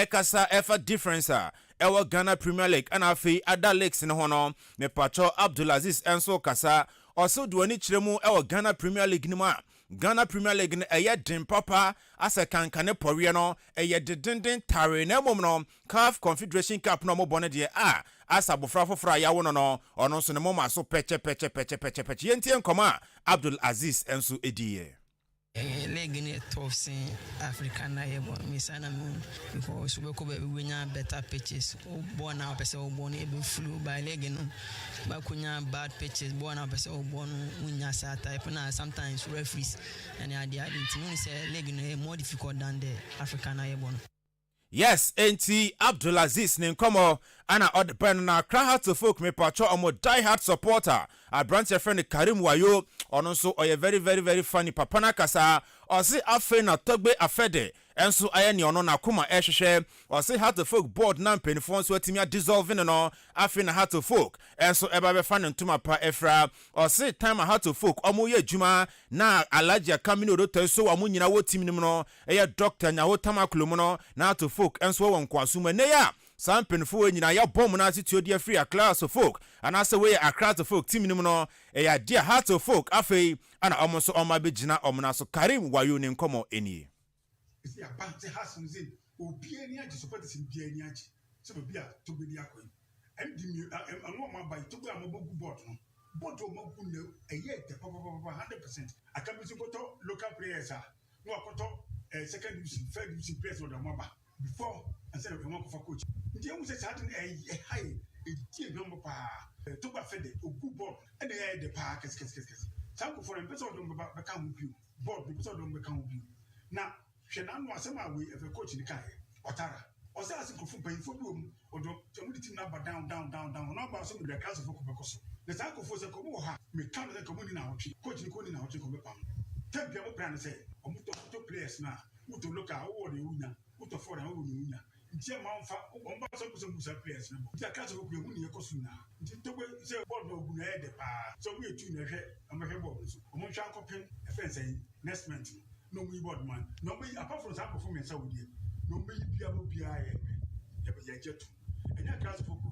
kasa efa differencer ewa Ghana Premier League ana afi ada leagues ne hono me pacho Abdul Aziz enso kasa also do ani kyerɛ mu ɛwɔ Ghana Premier League ni mu a Ghana Premier League no ɛyɛ den papa asɛ kankane pɔreɛ no ɛyɛ dedenden tare na mmom no CAF Confederation Cup no mobɔ no deɛ a asa bofra foforɔ a yawo no no ɔno nso ne moma so pɛkyɛ yɛntie nkɔmɔ a Abdul Aziz enso ediye league in tough scene Africa na yebo misana moon because we ko be wenya better pitches born now person born e be flu by league no ba kunya bad pitches born now person born unya sa type na sometimes referees and the team say league no more difficult than the Africa na yebo. Yes, enti Abdulaziz Ninkomo ana odd pen na Accra to folk me pacho omo die hard supporter. A branch friend Karim Wayo ono so oye very funny papana kasa osi afe na togbe afede enso aye ni ono na kuma ehwehwe osi hard to folk board na mpenifo so atimi dissolve no afe na hard to folk enso eba be fan ntuma pa efra osi time hard to folk omo ye adwuma na alaji akamini odoto so omo nyina wo team nim no eye doctor nya wo tamaklo no na to folk enso won kwaso ne ya Sampenfo nyina ya bom na attitude dia free a class of folk and as way a class of folk team nim no ya dia heart of folk afei ana omo so oma begina omo na so Karim Wayo ne nkomo eni isi abante hasunzin obi ani agi support sim bi ani agi so bi a to bi akon mdm anu ma bai to ga mabogu board no board o magu ne eye te 100% akabi so koto local players a no akoto second division third division players o da maba before and said we want for coach ntia mu se sadin high tie number pa to ba fede ogu board and the pa kes sanko for person do be kan hu board be person do be kan hu na hwe na no asema we e coach ni kai otara o say asin kofu pan fo bi om odo mu team number down no ba so me the class for ko so the sanko for say ko mo ha me kan say ko mo ni na hotwe coach ni ko ni na hotwe ko be pam tempia mo plan say o mu to players na mu to local wo de unya mu to for na wo ni unya ntia manfa o mba so musa players na ntia class for ko hu ni ekosu na ntia to go say board no gu na e de pa so we tu na hwe amahwe board so o mo twa kopin e fe say next month no we board man no we apart from that performance we dey no we bia mo bia ye jetu enya class for ko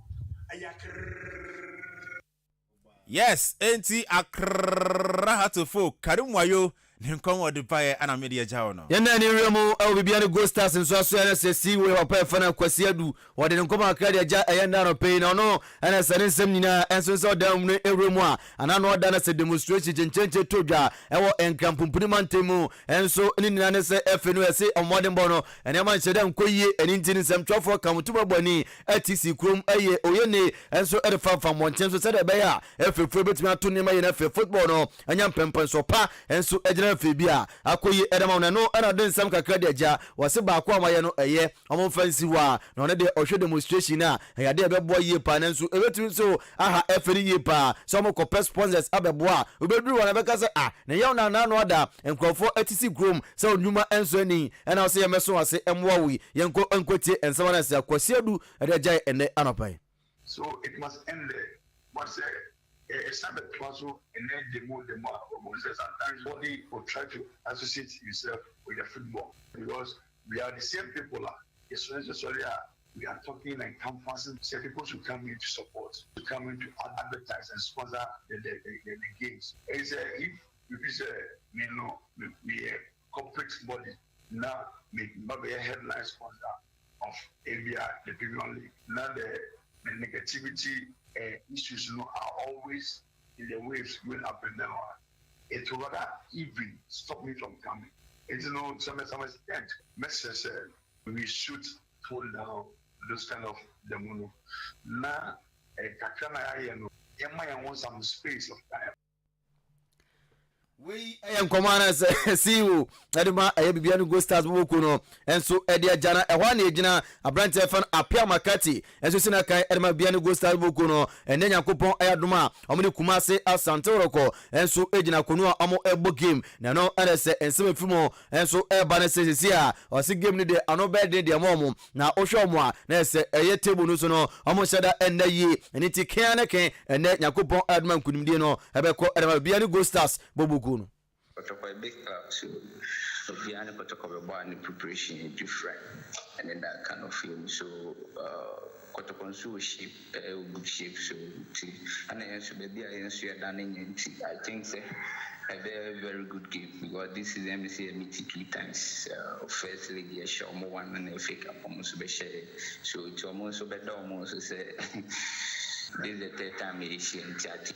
yes enti Accra to folk Karim Wayo Ninkomo de paye ana media jawo no yenda ni remo e bibia ne Go Stars nso aso ya se si we opa fa na kwasi adu wode Ninkomo Accra de ja yenda no pay na no ana sane nsem nyina enso so da mu ne remo a ana no da na se demonstration chenchenche todwa e wo enkampumpuni mantemu enso ni nyina ne se efe no ese omode mbo no ene ma nhyede nkoyie eni ntini nsem twofo kamutuma boni atisi krom eye oyene enso e fa fa monten so se de be ya efefo betumi ato ne ma ye na fe football no anya mpempen so pa enso ejina febia akoyi edama na no ana den sam kakra de aja wase ba akwa maye no eye omo fancy wa na one de ohwe demonstration na ya de bebo ye pa na nso ebetumi so aha eferi ye pa so mo ko sponsors abebo a obeduru wana beka se na ye na na no da enkrofo atisi grom se onwuma enso ani na wase ye meso wase emwa wi yenko enkotie ensama na se akwasi adu de aja ene anopai so it must end there but say it's not a puzzle and then the more sometimes body will try to associate yourself with the football because we are the same people. It's necessarily we are talking like canvassing, say people should come in to support, to come in to advertise and sponsor the games. It's if it's a corporate body now maybe a headline sponsor of ABI, the Premier League. Now the negativity issues are always in the waves going up and down. It will rather even stop me from coming. It's some extent message we should pull down those kind of demono. Now, I want some space of time. We enkomana see you adima bibia no Go Stars boku no enso ede agana ehwa na egina abrante fan apia makati enso sina kai edima bibia no Go Stars boku no ene yakopon ayadoma omni kumase asante roko enso egina konu a omo ebo game na no ene se ensem fimo enso eba na sesi a o se game ni de ano be de momo na ohwe omo a na se eye table no so no omo sheda enne yi eni ti kan na kan ene yakopon aduma nkunimdie no ebeko edima bibia no Go Stars bobu. But of a big club, so Viana Kotokoba and preparation is different, and then that kind of film. So, Kotokonsu shape, good shape. So, and then so maybe I answer done in I think a very, very good game because this is MCA meeting 2 times. First league, yes, show more one and a fake up almost be shared. So, it's almost better almost say this is the 3rd time Asian chat.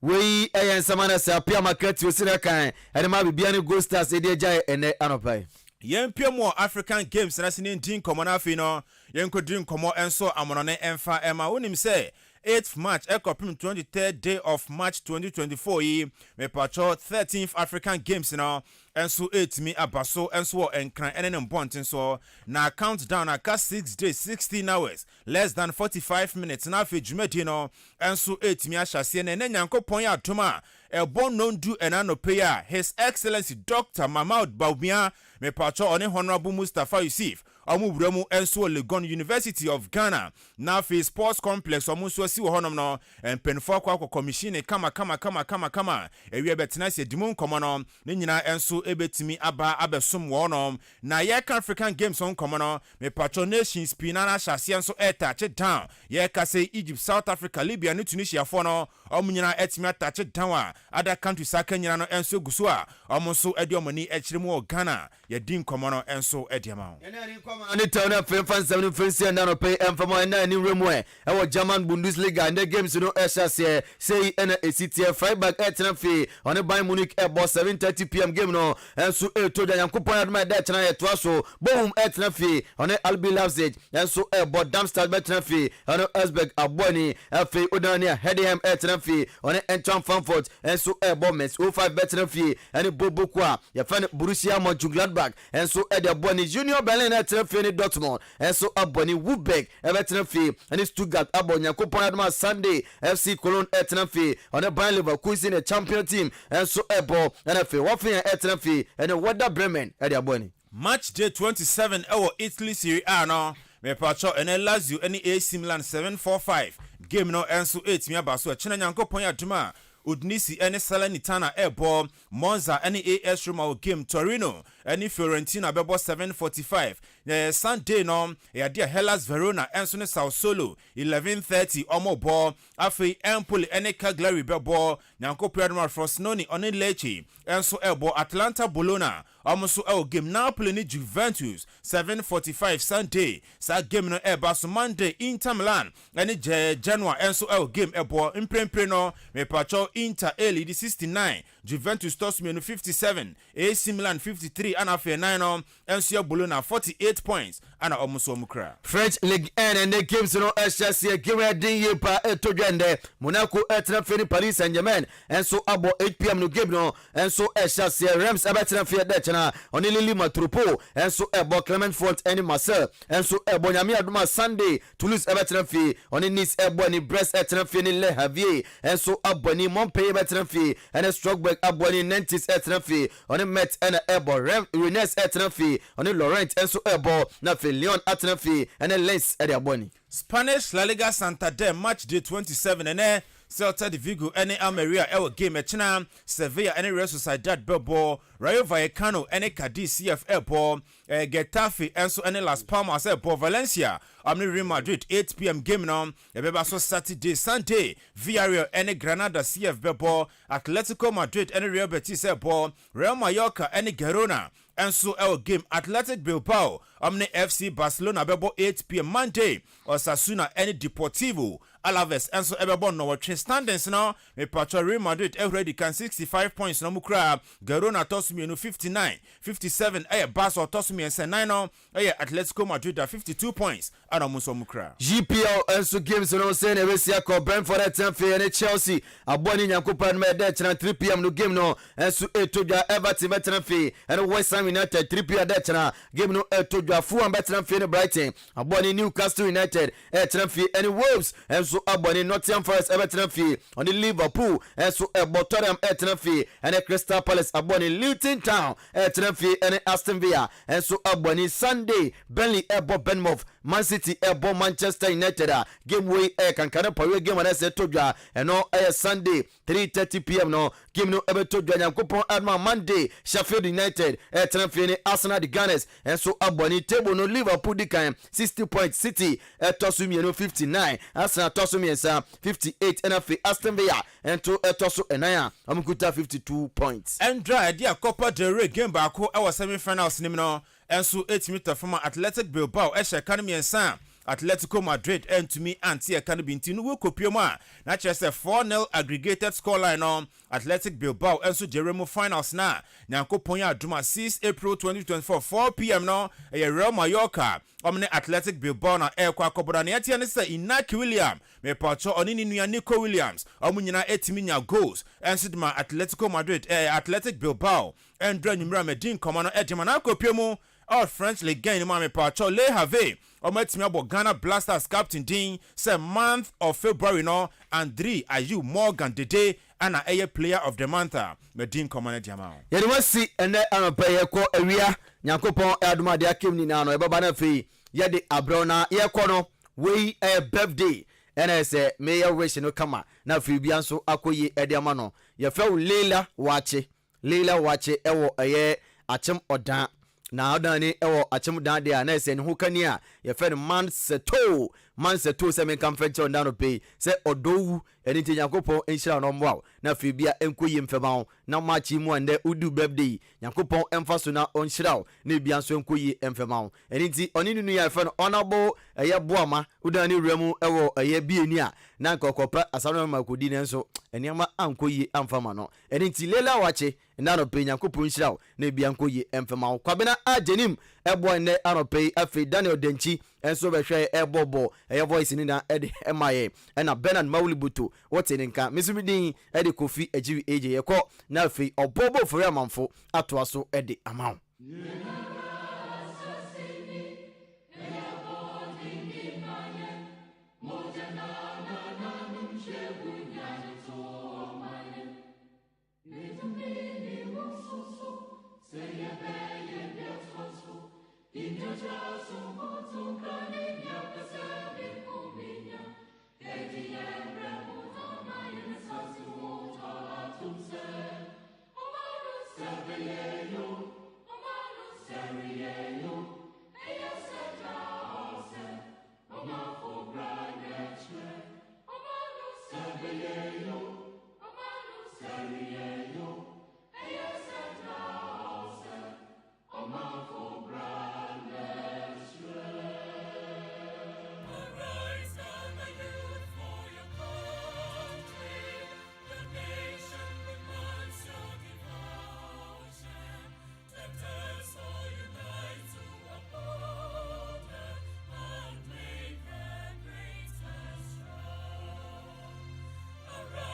We ayan samana sa pia market we sina kan ene ma bibia ne Gold Stars e dey jai ene anopai yen pia mo African Games na sinin din komo na afi no yen ko din komo enso amono ne emfa ema wonim say 8th March ekopim 23rd day of March 2024 yi me pacho 13th African Games no enso 8 mi abaso enso enkran ene mbonten so na countdown aka 6 days 16 hours less than 45 minutes na afi jumedi no enso 8 mi ahase ne nyankopon ya atoma ebon nondu enanope ya His Excellency Dr. Mahmoud Bawumia me pacho one Honorable Mustafa Yusuf Amubremu enso Legon University of Ghana na fi sports complex omunso si wo honom no empenfo akwa commission kama ewie betina se dimun komo no ne nyina enso ebetimi aba abesom wo nom na ye African Games on komo no me patro nations pinana hyase enso touch down ye ka say Egypt, South Africa, Libya ne Tunisia fo no omunyina etimi touch down a other countries aka nyina no enso guso a omonso edi omani echiremu o Ghana ye din komo no enso ediama ani tawna fan 7 fancy and no pay emfamo na ni remwe e wo German Bundesliga and the games no esase say na ECT Freiburg etnafi on Bayern Munich e bo 7:30 p.m. game no enso to da yankopon adma da tena ye toaso bohum etnafi on RB Leipzig enso e bo Darmstadt betnafi on Esbjerg aboni fa odania Heidenheim etnafi on Eintracht Frankfurt enso e bo Metz 05 betnafi and Bobokwa ya fan Borussia Mönchengladbach enso e de boni Junior Berlin etnafi ni Dortmund enso aboni Wolfsburg etnafi and Stuttgart aboni yankopon adma Sunday FC Cologne etnafi on Bayern Leverkusen a champion team enso e bo NFA Wofin etnafi and Werder Bremen e de aboni Match day 27 ewo Italy Serie A no me pacho ene Lazio ene AC Milan 745 game no enso 8 mi abaso chena nyankopon aduma Udinese ene Salernitana ebo Monza ene AS Roma game Torino ene Fiorentina bebo 745 Sunday no ya dia Hellas Verona enso ne Sassuolo 11:30 omo ball afi Empoli ene Cagliari bebo nyankopon aduma Frosinone one Lecce enso ebo Atalanta Bologna almost game Napoli ni Juventus 7:45 Sunday sa game no so Monday Inter Milan and Genoa enso game ebo imprempre no me pacho Inter early the 69 Juventus toss me no 57 AC Milan 53 and after 9 enso Bologna 48 points and almost omukra French Ligue 1 and the games no SSC game din ye pa etodwende Monaco etna Paris Saint-Germain enso abo 8 p.m. no game no enso SSC Reims abetra fe de on Lili Matropo enso ebo Clement Font and Marseille enso ebo Nyame aduma Sunday Toulouse ebetra fe on Nice ebo ni Brest etra fe ni Le Havre enso abo ni Montpellier ebetra fe and Strasbourg abo ni Nantes etra fe on Metz and ebo Rennes etra fe on Laurent enso ebo na fe Lyon etra fe and Lens e de aboni Spanish La Liga Santander match day 27 and Celta de Vigo ene Almeria ewo game echina Sevilla ene Real Sociedad bebo Rayo Vallecano ene Cadiz CF ebo Getafe enso ene Las Palmas ebo Valencia Real Madrid 8 p.m. game no ebeba so Saturday Sunday Villarreal ene Granada CF bebo Atletico Madrid ene Real Betis ebo Real Mallorca ene Girona enso ewo game Athletic Bilbao FC Barcelona bebo 8 p.m. Monday Osasuna ene Deportivo Alaves enso ebebo no watch standings no me patro Real Madrid already can 65 points no mukra Girona toss me no 59 57 Barca toss me 9 no Atletico Madrid 52 points and almost mukra GPL enso games no say na wesia ko Brentford etenfe ne Chelsea aboni nyakopa no de 3 p.m. no game no enso etodwa Everton betenfe and West Ham United 3 p.m. de game no etodwa Fulham betenfe ne Brighton aboni Newcastle United etenfe and Wolves enso aboni Nottingham Forest ebetenfe on the Liverpool enso Tottenham etenfe and Crystal Palace aboni Luton Town etenfe and Aston Villa enso aboni Sunday Burnley ebo Bournemouth Man City ebo Manchester United game way kankana pawe game na se todwa eno Sunday 3:30 p.m. no game no ebe todwa Nyankopon adma Monday Sheffield United tenafie Arsenal the Gunners enso aboni table no Liverpool dikan 60 points, City tosu mienu 59, Arsenal tosu miensa 58, NFA Aston Villa ento tosu enaya amukuta 52 points. Endra dia Copa del Rey game baako e semi-finals nim no enso 8 meter from Athletic Bilbao e sheka miensa Atletico Madrid and to me anti can be intinu wo kopioma na chese 4-0 aggregated scoreline no Athletic Bilbao and so Jeremo finals na Nyankopon ya aduma 6 April 2024 4 p.m. no Real Mallorca omne Athletic Bilbao na kwa koboda na yati anisa Inaki William me pacho onini nua Nico Williams omunyina etiminya goals and sidma Atletico Madrid Athletic Bilbao and dra nyumra medin komano edema na kopiemu all French League game ma me pacho Le Havre ometimi abo Ghana Blasters captain Dean say month of February no and 3 Ayu Morgan Dede ana a player of the month medin komano diama yeri wasi ene anopaye ko awia Nyankopon aduma de akem ni na no ebaba na fi ye de abrona ye ko no we birthday ene se me ye wish no kama na fi bia nso akoyi ede ama no ye fe Leila wache ewo eye achem odan na odani ewo achem dan de na se ne ho kani a ye fe man seto se men kan fenche on no pay se odowu eni ti Nyankopon enhira no mboa na fi bia enkoyi mfema na machi mu ande udu birthday Nyankopon emfaso na onhira na bia nso enkoyi mfema eni ti oni nunu ya fe no onabo eye boama udani remu ewo eye bieni a na nkokopa asano makodi ne nso eniama ankoyi amfama no eni ti Leila wache na no pay Nyankopon nhira na bia enkoyi mfema kwabena ajenim ebo ne anope afi Daniel Denchi enso be hwe ebobo eye voice ni na ede emaye na Bernard Maulibuto wote nka mesumidin ede Kofi Ejiwi eje yeko na afi obobo fori amanfo atoaso ede amawo Arise.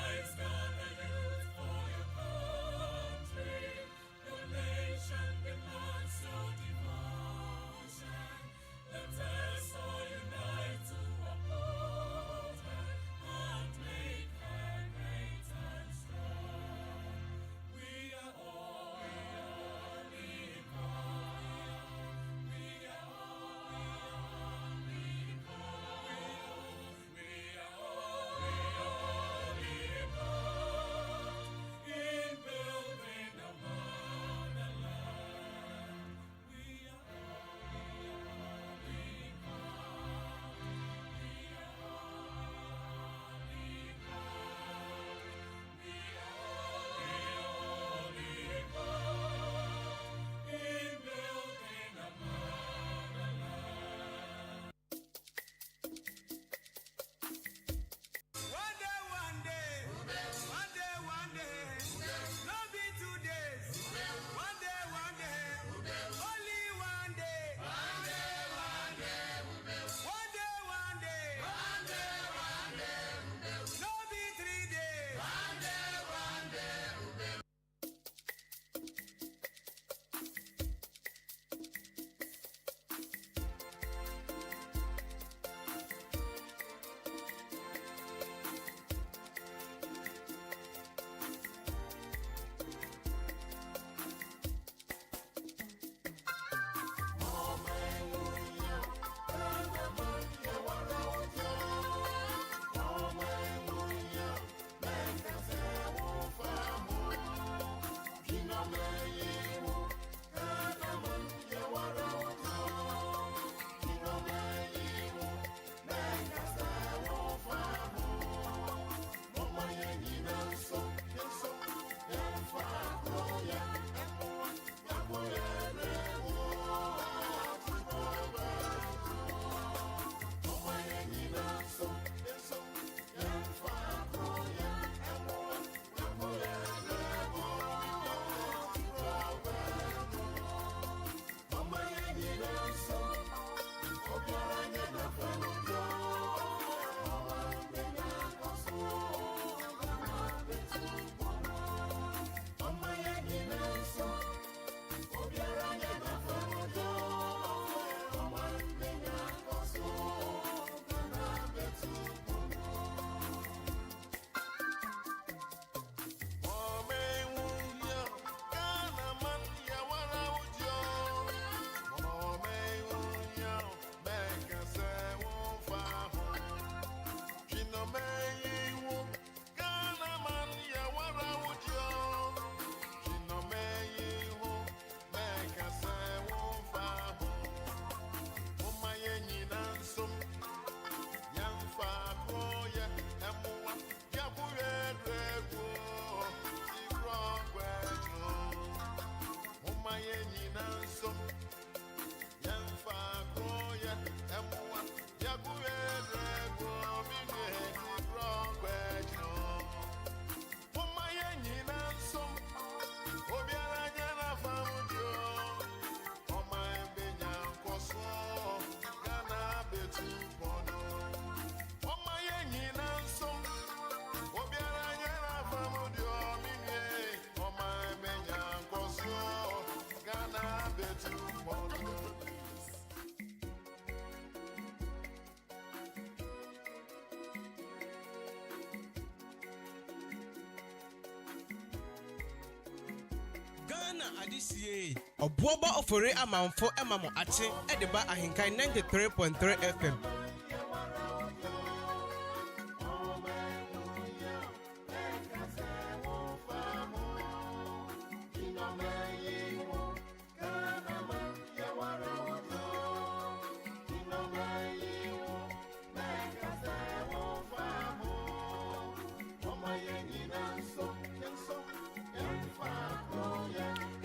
Ghana adisiye obuoba ofore amanfo emamo ache edeba ahenkan 93.3 FM.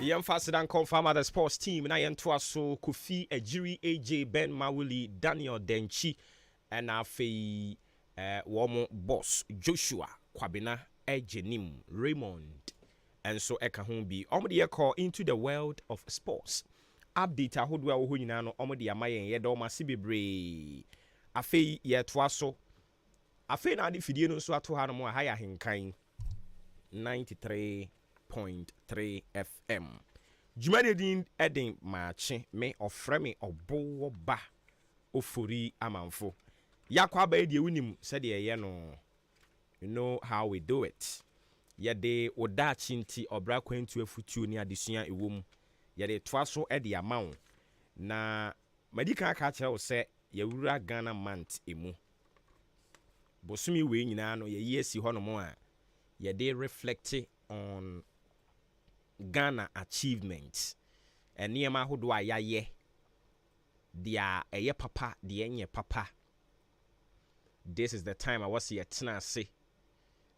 Yemfa Sedan confirm the sports team na yentoa so Kofi Ejiri AJ Ben Mawuli Daniel Denchi and afei womo boss Joshua Kwabena Ejenim Raymond and so eka ho bi omde call into the world of sports update ahodwa wo nyina no omde amayen ye do mase bebre afei ye toa so afei na ade fidie no so ato ha no mo ha ya henkan 93.3 FM. Jumadedin Edin Maakye me ofre me obo ba ofori amanfo. Yakwa ba de wunim said ye no. You know how we do it. Yede oda chinti obra kwentu afutuo ni adesua ewom. Yede toa so e de amawo. Na madika aka kire wo se yewura Ghana month emu. Bosumi we nyina no ye yesi hono a yede reflect on Ghana achievements and niema hodo ayaye dia eye papa dia enye papa. This is the time I was here tena se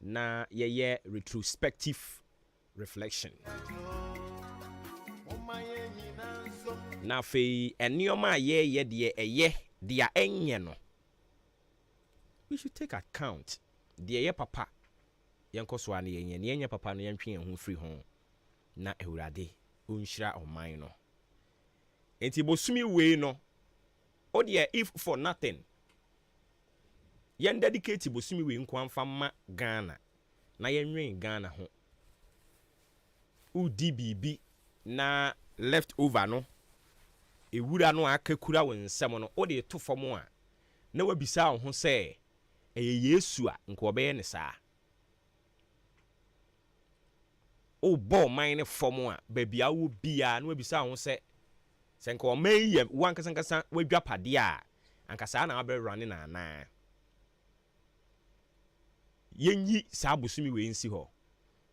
na ye retrospective reflection na fe enioma ye dia eye dia enye no we should take account dia eye papa yenkoso ane yenye papa no yentwe hu free ho na ewurade onhyira oman no enti bosumi we no odie if for nothing yen dedicate bosumi we nko amfa ma Ghana na yenwen Ghana ho udi bibi na left over no ewura no akakura wonsem no odie to fom a na wabisa ho se eye Yesu a nko obeye ne saa o bo mine form baby awo bia na wabisa ho se nka o mayem wankasa wadwa pade a ankasa na abe run na yenyi saa bosumi we nsi ho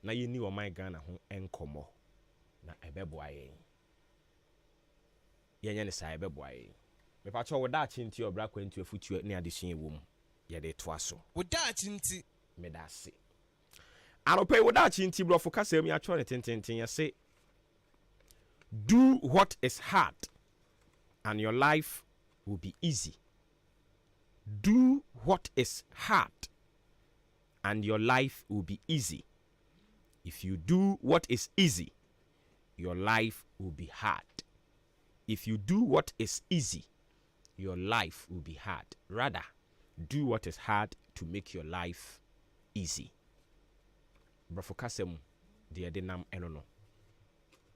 na yenni o man Ghana ho enkomo na ebeboa yenye ne saa ebeboa me pa cho woda chinti obra kwantu afutuo ne adesua ewom ye de toa so Woda chinti me da se anope woda chinti bro focus am ya cho ne tenten ya say do what is hard and your life will be easy. Do what is hard and your life will be easy. If you do what is easy, your life will be hard. If you do what is easy, your life will be hard. Rather, do what is hard to make your life easy. Brofo kasem de denam enono.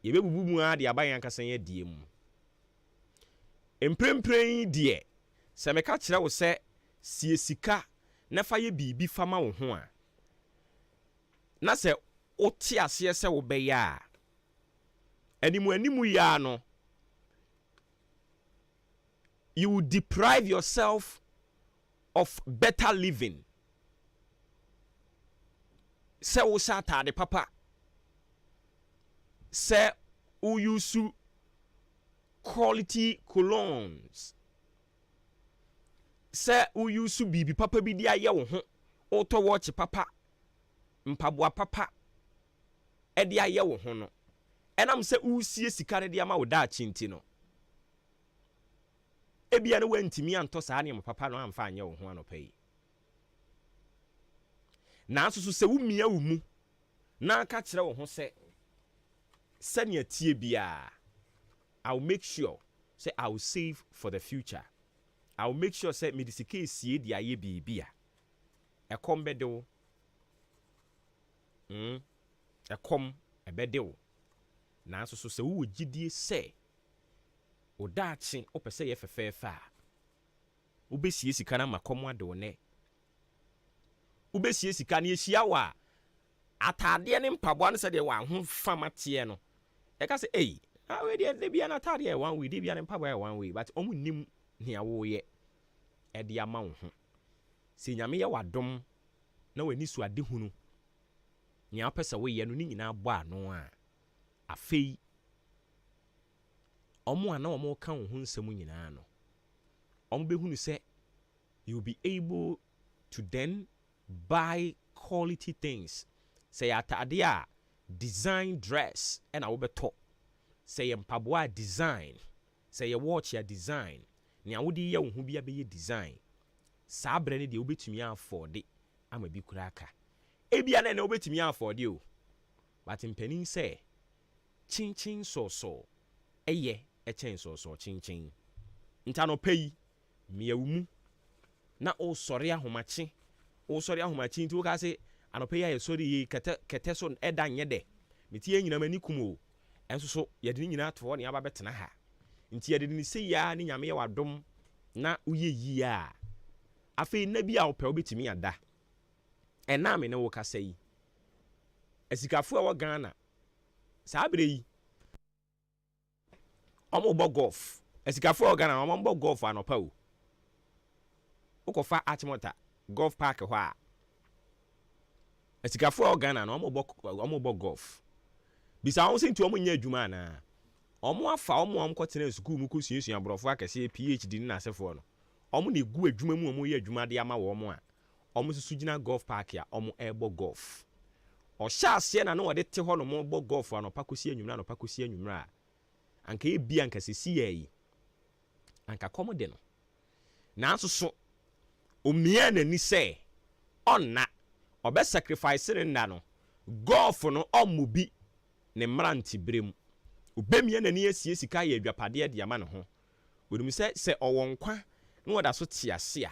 Yebe bubu mu a de aban yankasan ye die mu. Emprempren die se meka kire wo se sie sika na fa ye bibi fama wo ho a. Na se oti ase se wo be ya. Animu ya no. You will deprive yourself of better living. Se wo sata de papa. Se uyusu quality colognes. Se uyusu bibi papa bi dia ye wo ho. Auto watch papa. Mpabua papa. E dia ye wo ho no. Enam se usie sika ne dia ma wo da chinti no. Ebia ne wantimi anto saa ne papa no amfa anye wo ho anopai. Na so se wumia wo mu na aka kire wo ho se sanya tie bia I'll make sure say I'll save for the future. I'll make sure say medicine esie dia ye bibia ekom bedewo ekom ebede wo na so se wo gidie se Odachi opese ye fefefa. Ubesie sika na makomo ade one. Ubesie sika na yehia wa atade ne mpaboa no se de wa ho fama tie no. E ka se we de bia na atade e one way, de bia ne mpaboa e one way, but omu nim hia wo ye. E de ama wo ho. Se nyame ye wadom na wani su ade hunu. Nya pese wo ye no ni nyina bɔ ano a. Afei omo ana omo ka wo ho nsɛm nyina no. Omo be hunu se you'll be able to then buy quality things. Say atade a design dress and wo beto. Say mpaboa design. Say your watch ya design. Nya wo di ye wo ho bia be ye design. Saa bre ne de obetumi afford ama bi kura aka. Ebia na obetumi afford o. But mpanin say chin so eye chen so chin. Nta no pay miawumu na o sori ahomachi. O sori ahomachi nti wo ka se anope ya sori yi kete so eda nye de. Metie nyina mani kumo. Enso so ye de nyina to ne aba betena ha. Nti ye de ni se ya ni nyame ye wadom na uye yi a. Afei na bi a opɛ obetimi ada. Ɛna me ne wo ka sei. Esikafo a wo Ghana. Saa bre yi. Omo bo golf. Esikafo a wo Ghana omo bo golf anopa o. Ukofa Achimota golf park hɔ a. Esikafo a wo Ghana no omo bo golf. Bisa wo senti omo nya adwuma na. Omo afa omo kɔtena school mu kɔsuasua abrɔfo akɛse PhD ni na asefo no. Omo ne gu adwuma mu omo yɛ adwuma de ama wo omo a. Omo susu gina golf park a omo ebo golf. O sha ase na no de te hɔ no mo bo golf anopa kosi anwumra anka e bi anka sesi yi. Anka komo de no. Na so omia na ni sɛ onna obe sacrifice nda no golf no omubi ne mranti brem obemia na ni asie sika ya adwapade de ama ne ho wodum sɛ ɔwɔ nkwa na wɔda so te ase a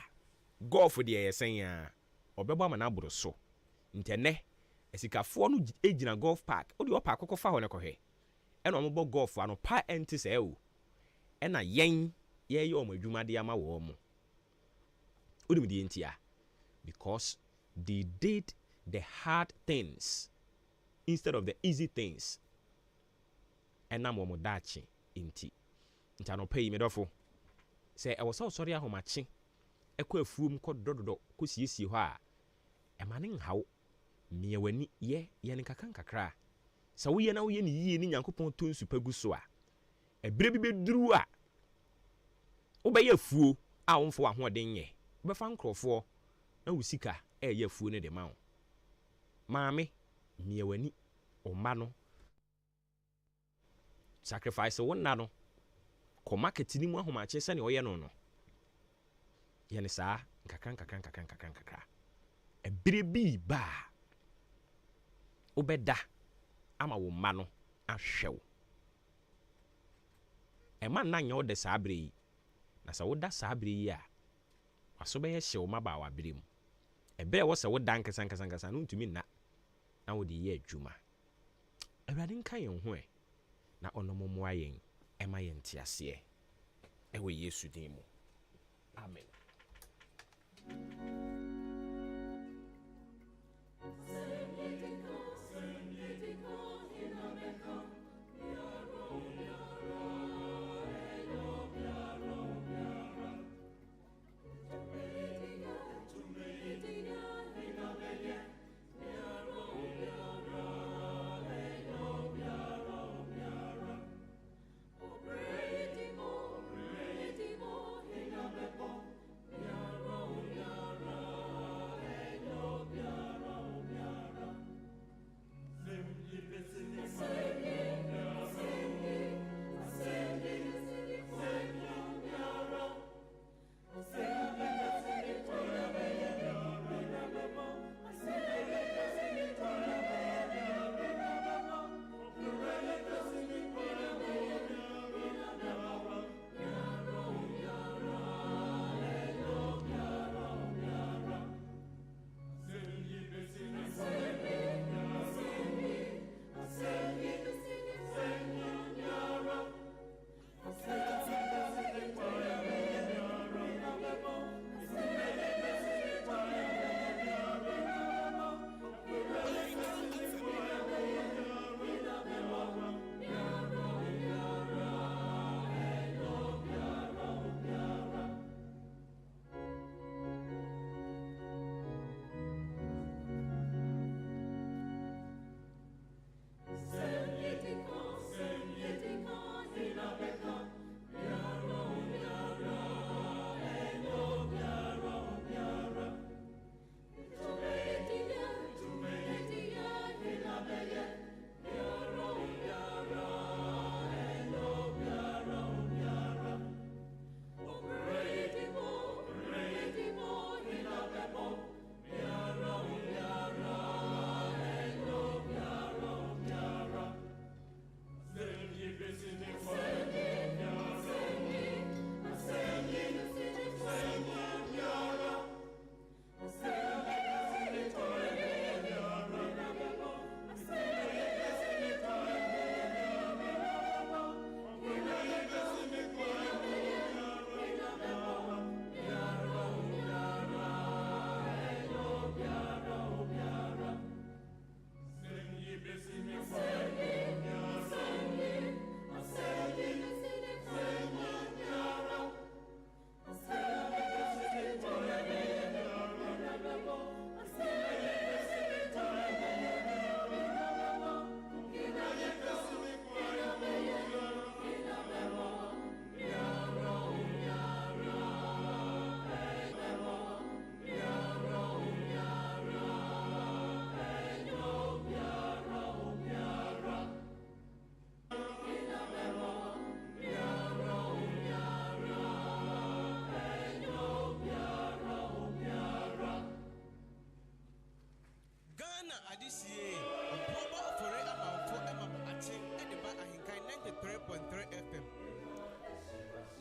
golf de yɛsen ya obɛbɔ ama na aboro so ntɛnɛ esikafo no egina golf park odi opa akɔkɔfa hɔ ne kɔhɛ ɛna ɔmobɔ golf ano pa enti sɛ o ɛna yɛn yɛyɛ ɔmo adwuma de ama wɔ ɔmo odum de entia because they did the hard things instead of the easy things. And I'm mo dachi inti. Nta no pay me dofo. Say e wo so sori ahomache. Ekɔ afuom kɔ dododo kɔ siesie hɔ a. E ma ne nhaw. Mie wani ye ne kakra. Sa wo ye na wo ye ne yie ne Nyankopɔn to nsu pagu so a. Ebre bi beduru a. Wo be ye afuo a wo mfo ahoɔden ye. Wo be fa nkrɔfo na wo sika ye afuo ne de ma wo. Maame mie wani o ma no sacrifice wo na no ko market ni mu ahomache se ne oye no no ye ne saa nkakra ebire bi ba obeda ama wo ma no ahwew e ma na nya wo de saa bire yi na sa wo da saa bire yi a aso be ye hyew ma ba wa bire mu ebere wo se wo da nkasa no ntumi na wo de ye adwuma awurade nka yen ho na onomomo ayen ema yen tiase ewe Yesu din mu amen.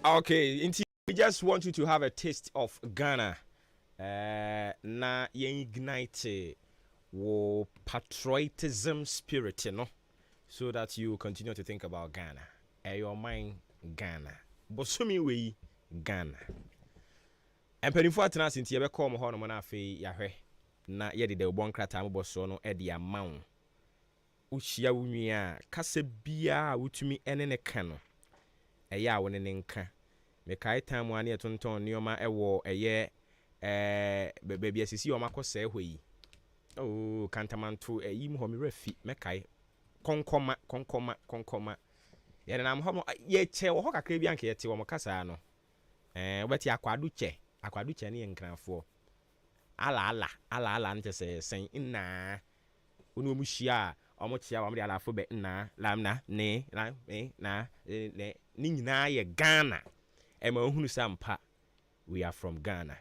Okay, we just want you to have a taste of Ghana. Na ignite wo patriotism spirit, you know, so that you continue to think about Ghana. Your mind, Ghana. Bosumi we Ghana. And penifo atena sinti ebe call mo ho no mo na afi yahwe na ye de bon krata mo boso no e de amawo. Uchia wunua kasa bia wutumi ene ne ka no. Eya wone ne nka. Me kai time ane tonton nioma ewo eye baby asisi o makose hweyi. Oh, kantamanto yim ho me refi me kai konkoma. Ye na am ho ye che wo ho kakra bi anke ye te wo makasa no. Wobeti akwadu che ne nkranfo. Ala nte se sen na onu mu hia omo chia wa me ala fo be na lamna ne na na ne ni nyina ye Ghana. Ema ohunu sampa we are from Ghana.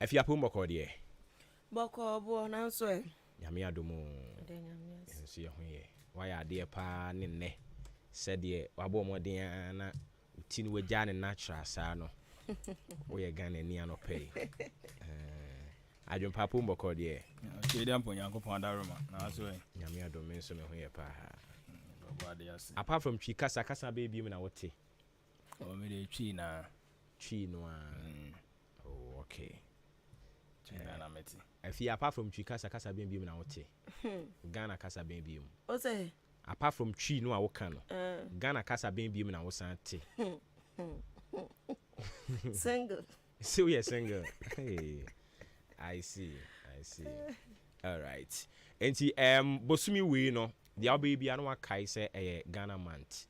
If you are Pumboko de Boko bo na so e nyame adomo enso ye hoye why are there pa ne ne said ye wabo moden na utini wagya ne natural sa no wo ye Ghana ni anope adwon pa Pumboko de okay dem po Yankopon adaroma na so e nyame adomo enso me hoye pa apart from Chikasa kasa baby me na wote o me de twi no oh okay Ghana meti. If you apart from Chikasa kasa baby na wote Ghana kasa baby mu o say apart from Chi no a woka no Ghana kasa baby mu na wo san te single so we are single. Hey, I see all right enti bosumi we no the baby anu akai say Ghana month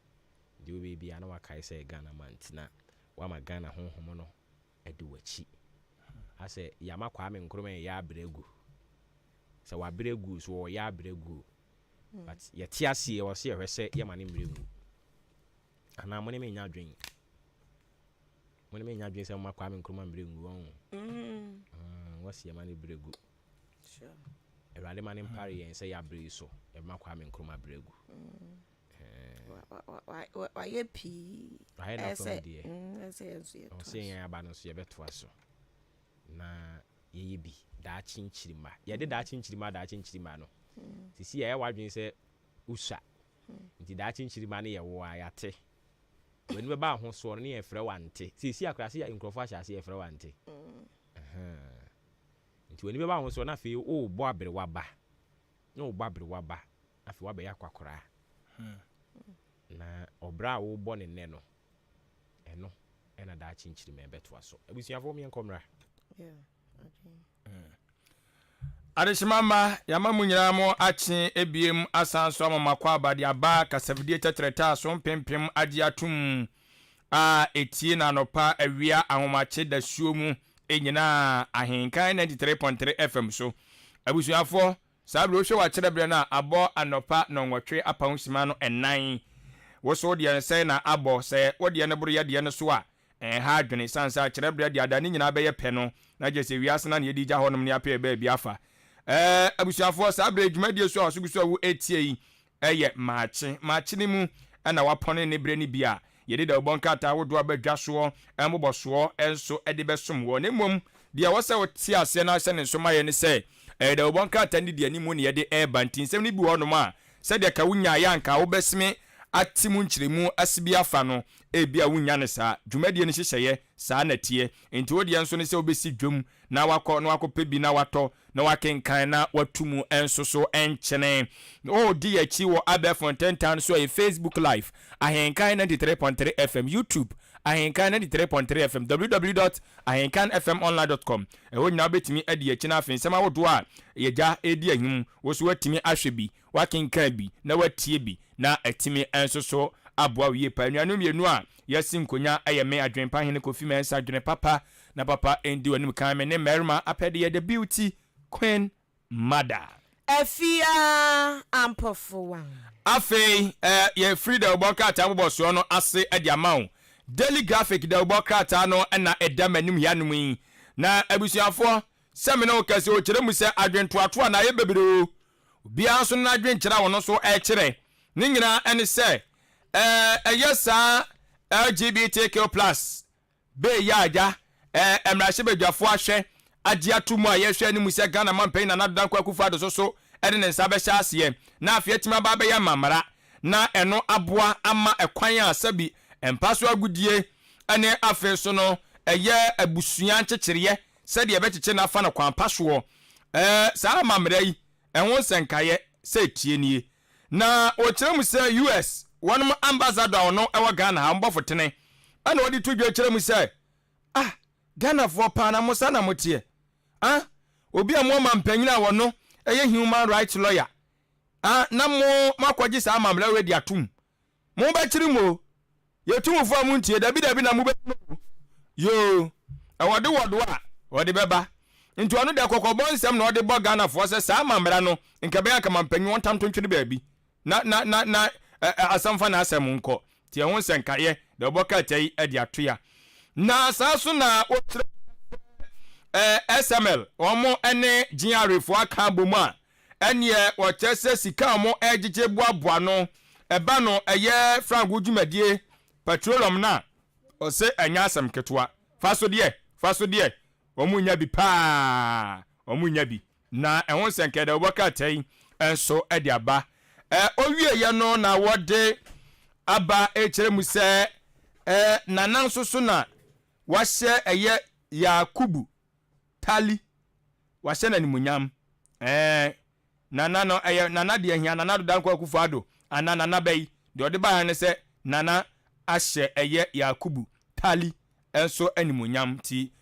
the baby anu akai say Ghana month na wa ma Ghana honhom no eduwachi ase yama kwame nkrome ya bregu so wa bregu so ya bregu but ye tiase wo se hwese ye mane bregu ana mo ne me nya dwen se ma kwame nkroma bregu won wo se ye mane bregu sure erade mane mpare yen se ya bregu so ye ma kwame nkroma bregu wa ye pi ese o se yan aba no so ye beto aso na yeye bi da chinchirima ye de da chinchirima no sisi ye wadwen se usa nti da chinchirima ne ye wo ayate weni be ba ho so ne ye frɛ wante sisi akrase ya nkrofo ahyase ye frɛ wante nti weni be ba ho so na fe o bo abere waba afi waba ya kwakora na obra wo bo ne ne no eno ena da chinchirima e beto aso abusuafo mi enkomra. Yeah, okay. Adeshimama yamamu nyina mo achi ebiem asanso amamakwa abade aba kasavide tetreta so pempem ade atum a etie na nopa awia ahomache da suomu enyina ahenkan 93.3 FM so abusuafo sabro hwe wa kyerɛbrɛ na abɔ anopa no nwɔtwe apahusima no enan wo so de say na abɔ sɛ wo de ne boro ya de ne so a ha adwene sansa kyerɛbrɛ de ada ne nyina bɛyɛ pɛ no na jese wiase na ne yedi gya honom ne apɛ ba bia fa abusuafo sabro adwumadie so a so guso wo etie yi ɛyɛ maakye ne mu ɛna wapɔne ne brɛ ne bia yɛde da ubon kata wodo abadwa soɔ ɛmobɔ soɔ ɛnso ɛde bɛsom wɔ ne mmom deɛ wɔsɛ wote ase na sɛ ne nsoma yɛ ne sɛ da ubon kata ne deɛ ne mu ne yɛde ɛba ntinsɛm ne bi wɔ no ma sɛdeɛ ka wonya yɛ anka wobɛseme ati mu nkyeremu asibi afa no ebia wonya ne saa dwumadie no hyehyɛyɛ saa natie nti wodie nso ne sɛ wobɛsi dwom na wakɔ pɛ bi na watɔ na wakenkan na watumu enso so enkyene di yachi wɔ abɛfon 10 times so Facebook live Ahenkan 93.3 FM YouTube Ahenkan 93.3 FM www.ahenkanfmonline.com ɛhɔ nyina betimi adi yachi na afin sɛma wodo a yɛgya edi ahim wo so watimi ahwɛ bi wakenkan bi na watie bi na etimi enso so aboa wie pa nuanom yenu a yɛsi nkonya ɛyɛ me adwenpa hene Kofi Mensa adwene papa na papa endi wanim kan me ne merma apɛde yɛ the beauty Queen Mother Afia ampofowa afei ye free the ubokata mboso no ase ade amount daily graphic the ubokata no na edam anim yanom yi na abusuafo semi na okase o kire mu se adwentoato na ye bebiro bia so na adwenkyera wono so kyere ne nyina ene se yesa LGBTQ+ be yaja emrahye badwafo ahwe agye atomu a yɛhwɛ ne mu sɛ Ghana mampan na nadan kwa kufa do so ɛde ne nsa bɛhyɛ aseɛ na afia tima ba bɛyɛ mamara na ɛno aboa ama ɛkwan a sabi empaso agudie ɛne afi so no ɛyɛ abusua nkyekyereɛ sɛde ɛbɛkyekye na afa na kwan pasoɔ saa mamara yi ɛho sɛnkaeɛ sɛ tie nie na ɔkyerɛ mu sɛ US wɔnom ambassador no ɛwɔ Ghana ha mbɔfotene ɛna ɔde to dwa kyerɛ mu sɛ Ghana for pana musa na motie obi a mo mampanyina wɔ no ɛyɛ human rights lawyer na mo makwaji sa amamla we di atum mo ba kyiri mo yetumfo amu ntie dabi na mo ba yo awode wodo a wode beba nti ɔno de kokobɔ nsɛm na ɔde bɔ Ghana for sɛ sa amamra no nka bɛya ka mampanyi wɔn tam tontwene baabi na asamfa na asɛm nkɔ tie ho sɛnkaye de ɔbɔka tai ade atoya na saso na otre SML omo ene GRF aka bomu a ene o chese sika mo ejije boaboa no eba no eye frank dwumadie petroleum na o se anya asem ketwa faso de omu nya bi pa omu nya bi na ehon senkede obaka tai enso ede aba owie ye no na wode aba echere mu se nanan so na wahye eye Yakubu Tali wahye na nimunyam nana no eye nana de ahia nana do danko akufado ana nana bai de ode ba ne se nana ahye eye Yakubu Tali enso animunyam ti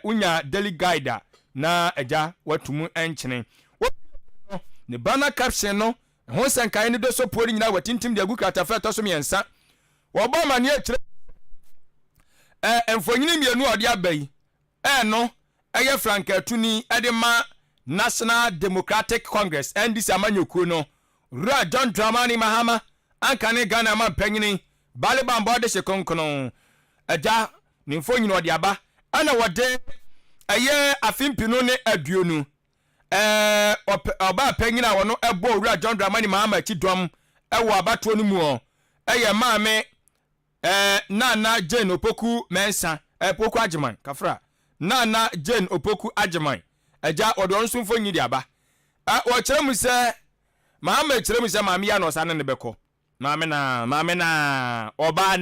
unya daily guide na eja watumu enkyene ne bana caption no ho sankai ne do so pori nyina watintim de agukata fa to so miensa wo ba mane akire enfonyini mienu ode abai no eye Frank Atuni edema National Democratic Congress NDC amanyokuo no Ra John Dramani Mahama ankane Ghana mampanyini balibamba de hyekonkono eja ne mfonyini ode aba ana wode eye afimpinu ne aduonu oba panyina wono ebo Ra John Dramani Mahama chidom ewo abatuo no mu eye maame Nana Jane Opoku Mensa Opoku Ajiman kafra Nana Jane Opoku Ajiman eja odo nso mfonyi di aba o kire mu se Mahama kire mu se maame ya no sa ne beko maame na oba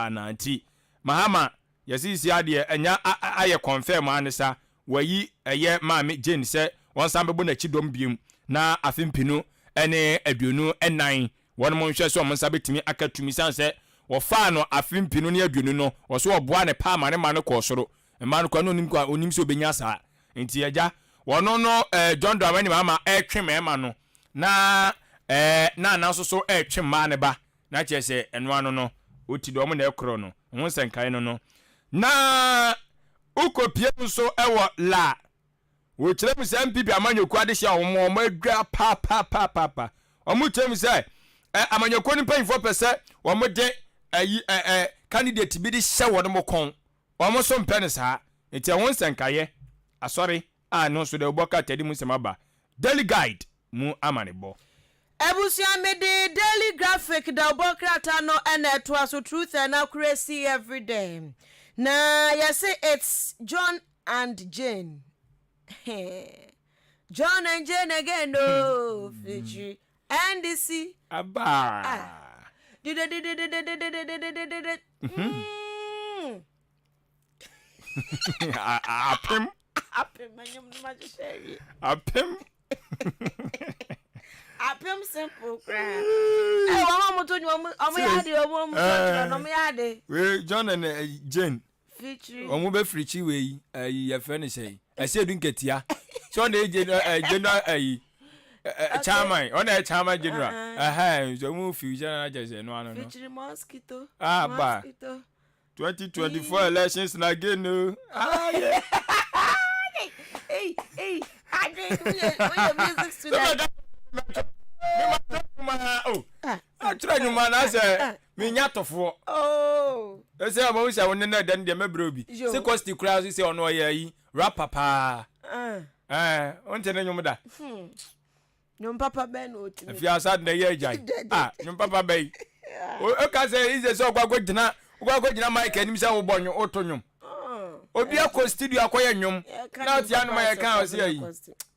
na nti Mahama yasisi ade enya aye confirm anisa wayi eye maame Jane se won san bebo na chidom biem na afimpinu ene aduonu enan won mo nhwe so mo nsa betimi akatumi sanse wo fa no afimpinu ne aduonu no wo so oboa ne pa mane mane ko soro ma no kwa no onim se obenya sa nti eja wono no John Dramani Mahama etwe mema no na na so etwe ma ne ba na che se eno ano no oti do mo na ekro no ho senkan no na ukopie so ewo la wo kire mu se MPP amanyoku ade hia wo mo adwa pa omu kire mu se amanyoku ni pay 4% wo mo de candidate bi de hye wo no kon wo mo so mpene saa enti ho nsenkaye asori no so de oboka tedi mu semaba daily guide mu amanebo Ebusia me the daily graphic da obokrata no and it was truth and accuracy every day. Now you say it's John and Jane. John and Jane again, no, Fiji and the sea. Abba. Apim. Apim. Apim simple crap. Hey, mama told you, we John and Jane. Feature. Omo frichi we your friend say. I said don't get ya. So they general chairman on a chairman general. So move future just no. Feature mosquito. Ah ba. 2024 elections na again no. Ah yeah. Hey, I did music today. Oh, I try you man. I say, me nyatofo. Oh, I say, I'm always saying that then the mebrobi. Say, cause the crowd is on way. Rap papa. On tell you mother. No papa Ben. If you are sad, the year jai. No papa bay. O can say, is so go jina. Go jina Mike and himself born your autonyum. Obi a studio akoye nyum. Now the my account here.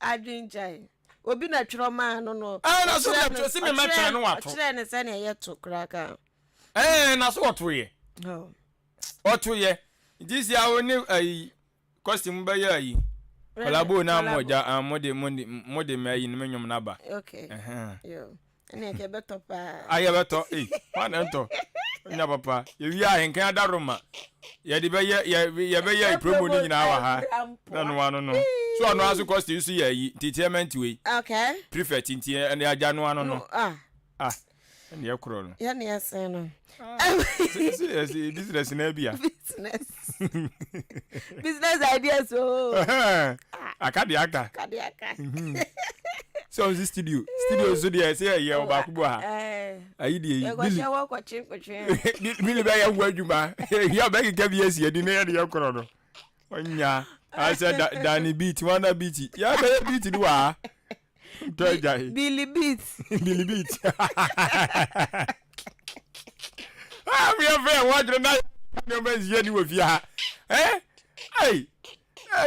I drink jai. Obi na twroma no. Na so na see me match no wato. Kire ne se na ye to kraka. Na so wato ye. Oh. Wato ye. This year only costume ba ye yi. Kolabo na moja mode me yi no menwom na ba. Okay. Yo. Ene ke beto pa. Aye beto one ento. Nya papa. Ye wi ahenkan adaroma. Ye de be ye promo ni nyina wa ha. Na no ano no. So no aso cost you see yi entertainment we. Okay. Prefect inti and aja no ano no. And ye kro no. Ya ne ase no. Business na bia. Business ideas so. Akadiaka. So this studio so there say ye oba kubo ha. Ayi die yi. Billy wa kwa chin. Billy ba ya gwa djuma. Ya ba ke bi esi edi na ye kro no. Onya. I said Danny beat, one beat. Yeah, beat it wa. Billy beat. Billy beat. We are very wondering now. No man's yet with ya. Eh? Hey.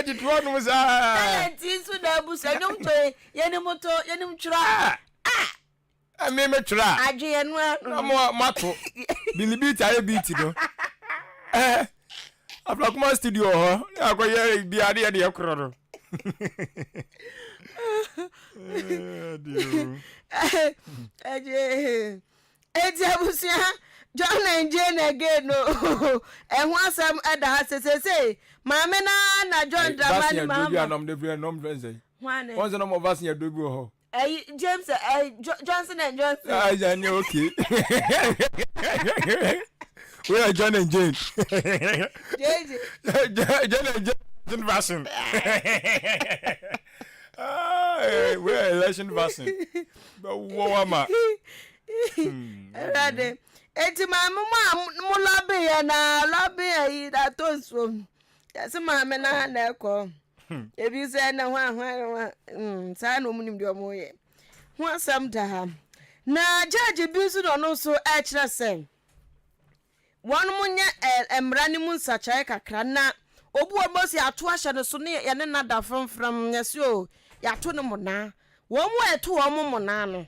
The one was Tinsu da busa nyum to yenim chura. I may me try. Aje enwa. No more mato. Billy beat I beat no. After come studio ho na ko ye bia de de ekro no aje abusia John and Jane again no ehun asam eda ha sesese maame na John Dramani mama ya nom de free nom friends wane once no more vasin ya dobi ho James Johnson and Johnson ja ni okay. We are John and Jane. John and Jane version. We are election version. But wama. Ready. Eti mama mo labe ya na labe yi da tonso. Ya se mama na ko. Ebi se na hwa sa no munim de omo ye. Ho asam da ha. Na judge bi su no so e kire sen. One munya emrani mun sachae kakra na obu obosi ato ahye no so ne ye ne nada from yesio ya to ne mona wo mu eto wo mu mona no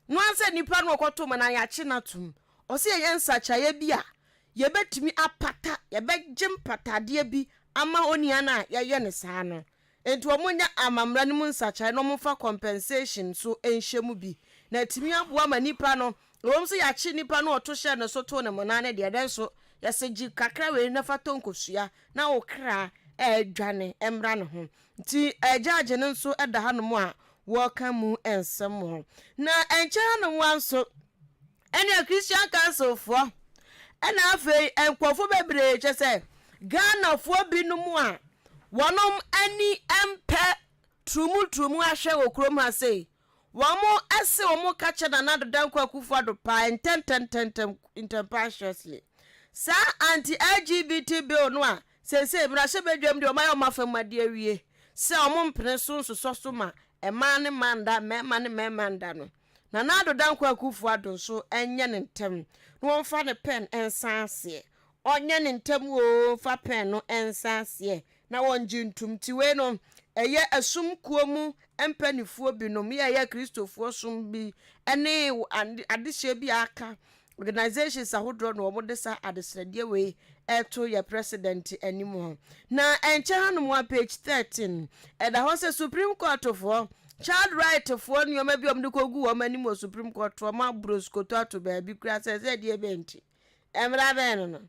no anse nipa no kwoto mona ya chi na tum o se ye nsachae bia ye betimi apata ye begim patade bi ama onia na ye ne saa no enti wo munya amamrani mun sachae no mu fa compensation so enhyemu bi na timi aboa ma nipa no Wom so ya chi nipa no oto hye no so to ne mona ne de den so ya se ji kakra we na fato nkosua na wo kra dwane emra ne ho nti judge ne nso eda ha no mu a wo ka mu ensem ho na enche no wanso ene Christian Council fo ena afei enkofo bebre che se Ghana fo binumu a wonom ani empe trumu ahwe wo krom ha sei Wamo ese wamo kacha na nado dankwa kufuado pa intemptuously. Sa anti-LGBT bill no a se brashe bedwam de omaye omafam ade awie. Se omo mpene so ma e man ne manda me man ne me manda no. na nado danko akufu ado so enye ne ntem no wonfa ne pen ensa ase onye ne ntem o fa pen no ensa ase na wonji ntum tiwe no eye asum kuomu empanifuo binom ye kristofuo sum bi ene adehye bi aka organizations ahodro no omo de sa adesrade we eto ye president animo na enche hanom wa page 13 e da hose Supreme Court for child right for nyoma bi omde kogu o manimo Supreme Court o ma broskoto ato ba bi kura se de benti emra ben no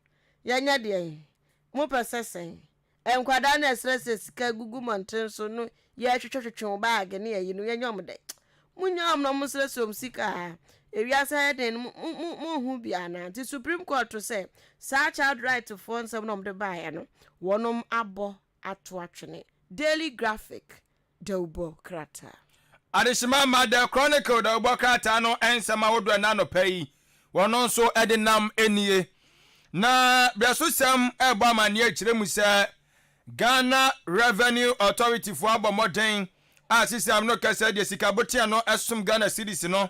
yanya de mo pesesen enkwada na esrese sika gugu mountain so no ye twetwetwe bag ne ye no yanyom de munyom no musrese omsika ewiasa den mo hu bia na the Supreme Court say such child right for nsem no de bae no wonom abo ato atwene Daily Graphic Dobo Krata Adishima ma the Chronicle Dobo Krata no ensema wodo na no pay wono so edinam enie na biasusem eba mane akire mu se Ghana Revenue Authority for abomoden asisam no kase de sikabotia no esum Ghana cedis no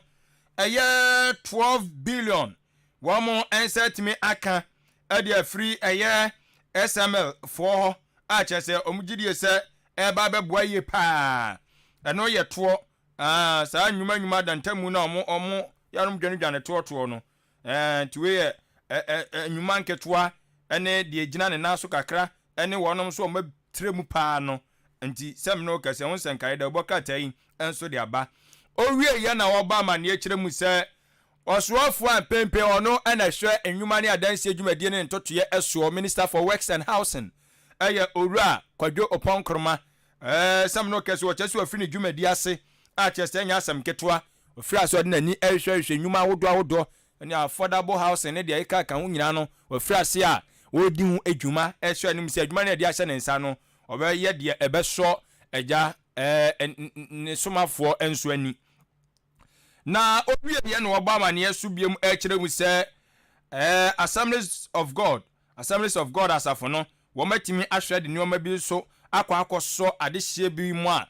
eye 12 billion womo ensetimi aka ade afri eye SML for achese omugidie se eba beboa ye pa eno ye to saa nyuma dantamu na omo yarum dwane to no tiwe ye nyuma nketoa ene de gina ne naso kakra ene wonom so omatremu pa no nti sem no kase won senkae da bokatai enso de aba owie ye na woba ma ne akire mu se osuofo a pempe ono ena hwe enwuma ne adansi adwumadie ne ntotoye esuo Minister for Works and Housing eye owura kwadwo oponkroma sem no kase wo chese afini dwumadi ase a chese nya asem ketwa ofira so de nani ehwehwe enwuma ahodo ne affordable housing ne de ika kan ho nyina no ofira se a wodi hu adwuma ehwe anim se adwuma ne de ahye ne nsa no obeye de ebeso eja ne somafo enso ani na owie ye no obama ne asubiem akire mu se Assemblies of God asafo no wo matimi ahwe de ne bi so akwakoso adehye bi mu a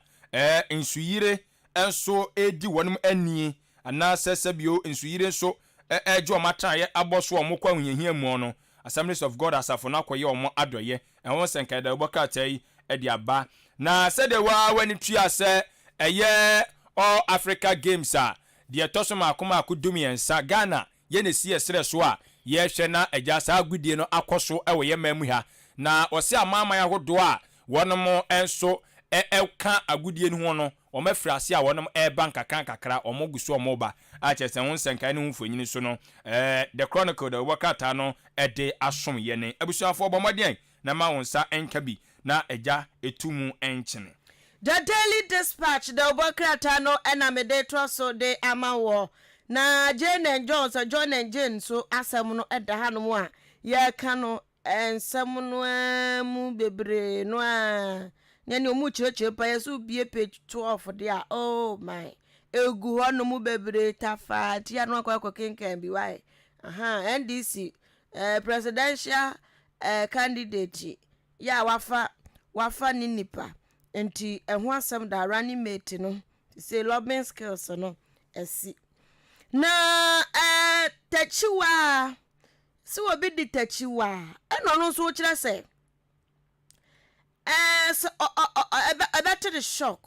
nsuyire enso edi wonum ani ana sesebio nsuyire so ejo mataye aboso omokwa hunyehia mu no Assemblies of God asafo no akoye omo adoye enwo senka da bokatai edi aba na sede wa wani tua se eye all Africa Games a de tosoma akoma akudumi ensa Ghana ye ne sie sere so a ye hwe na ejasa agudie no akoso ewo ye mamu ha na ose amama ya hodo a wonom enso ka agudie no ho no omafrase a wonom bank kakra omoguso omoba a chese won senka ne humfonyini so no the Chronicle the wakata no ede asom ye ne abusuafo obomoden na ma wonsa enka bi na eja etumu enchene The Daily Dispatch the obokrata no enamede to so de amawo na Jane and John and Jane so asem no eda hanom a ye ka no ensem no mu bebre no a nyane omu chireche pa yeso bie page 12 there oh my egu hono mu bebre tafa tia no akwa kenkan bi why NDC presidential candidate ya wafa ni nipa enti eho asem da running mate no say lobbying skills no esi na tachiwa si obi di tachiwa eno no so kire say so better the shock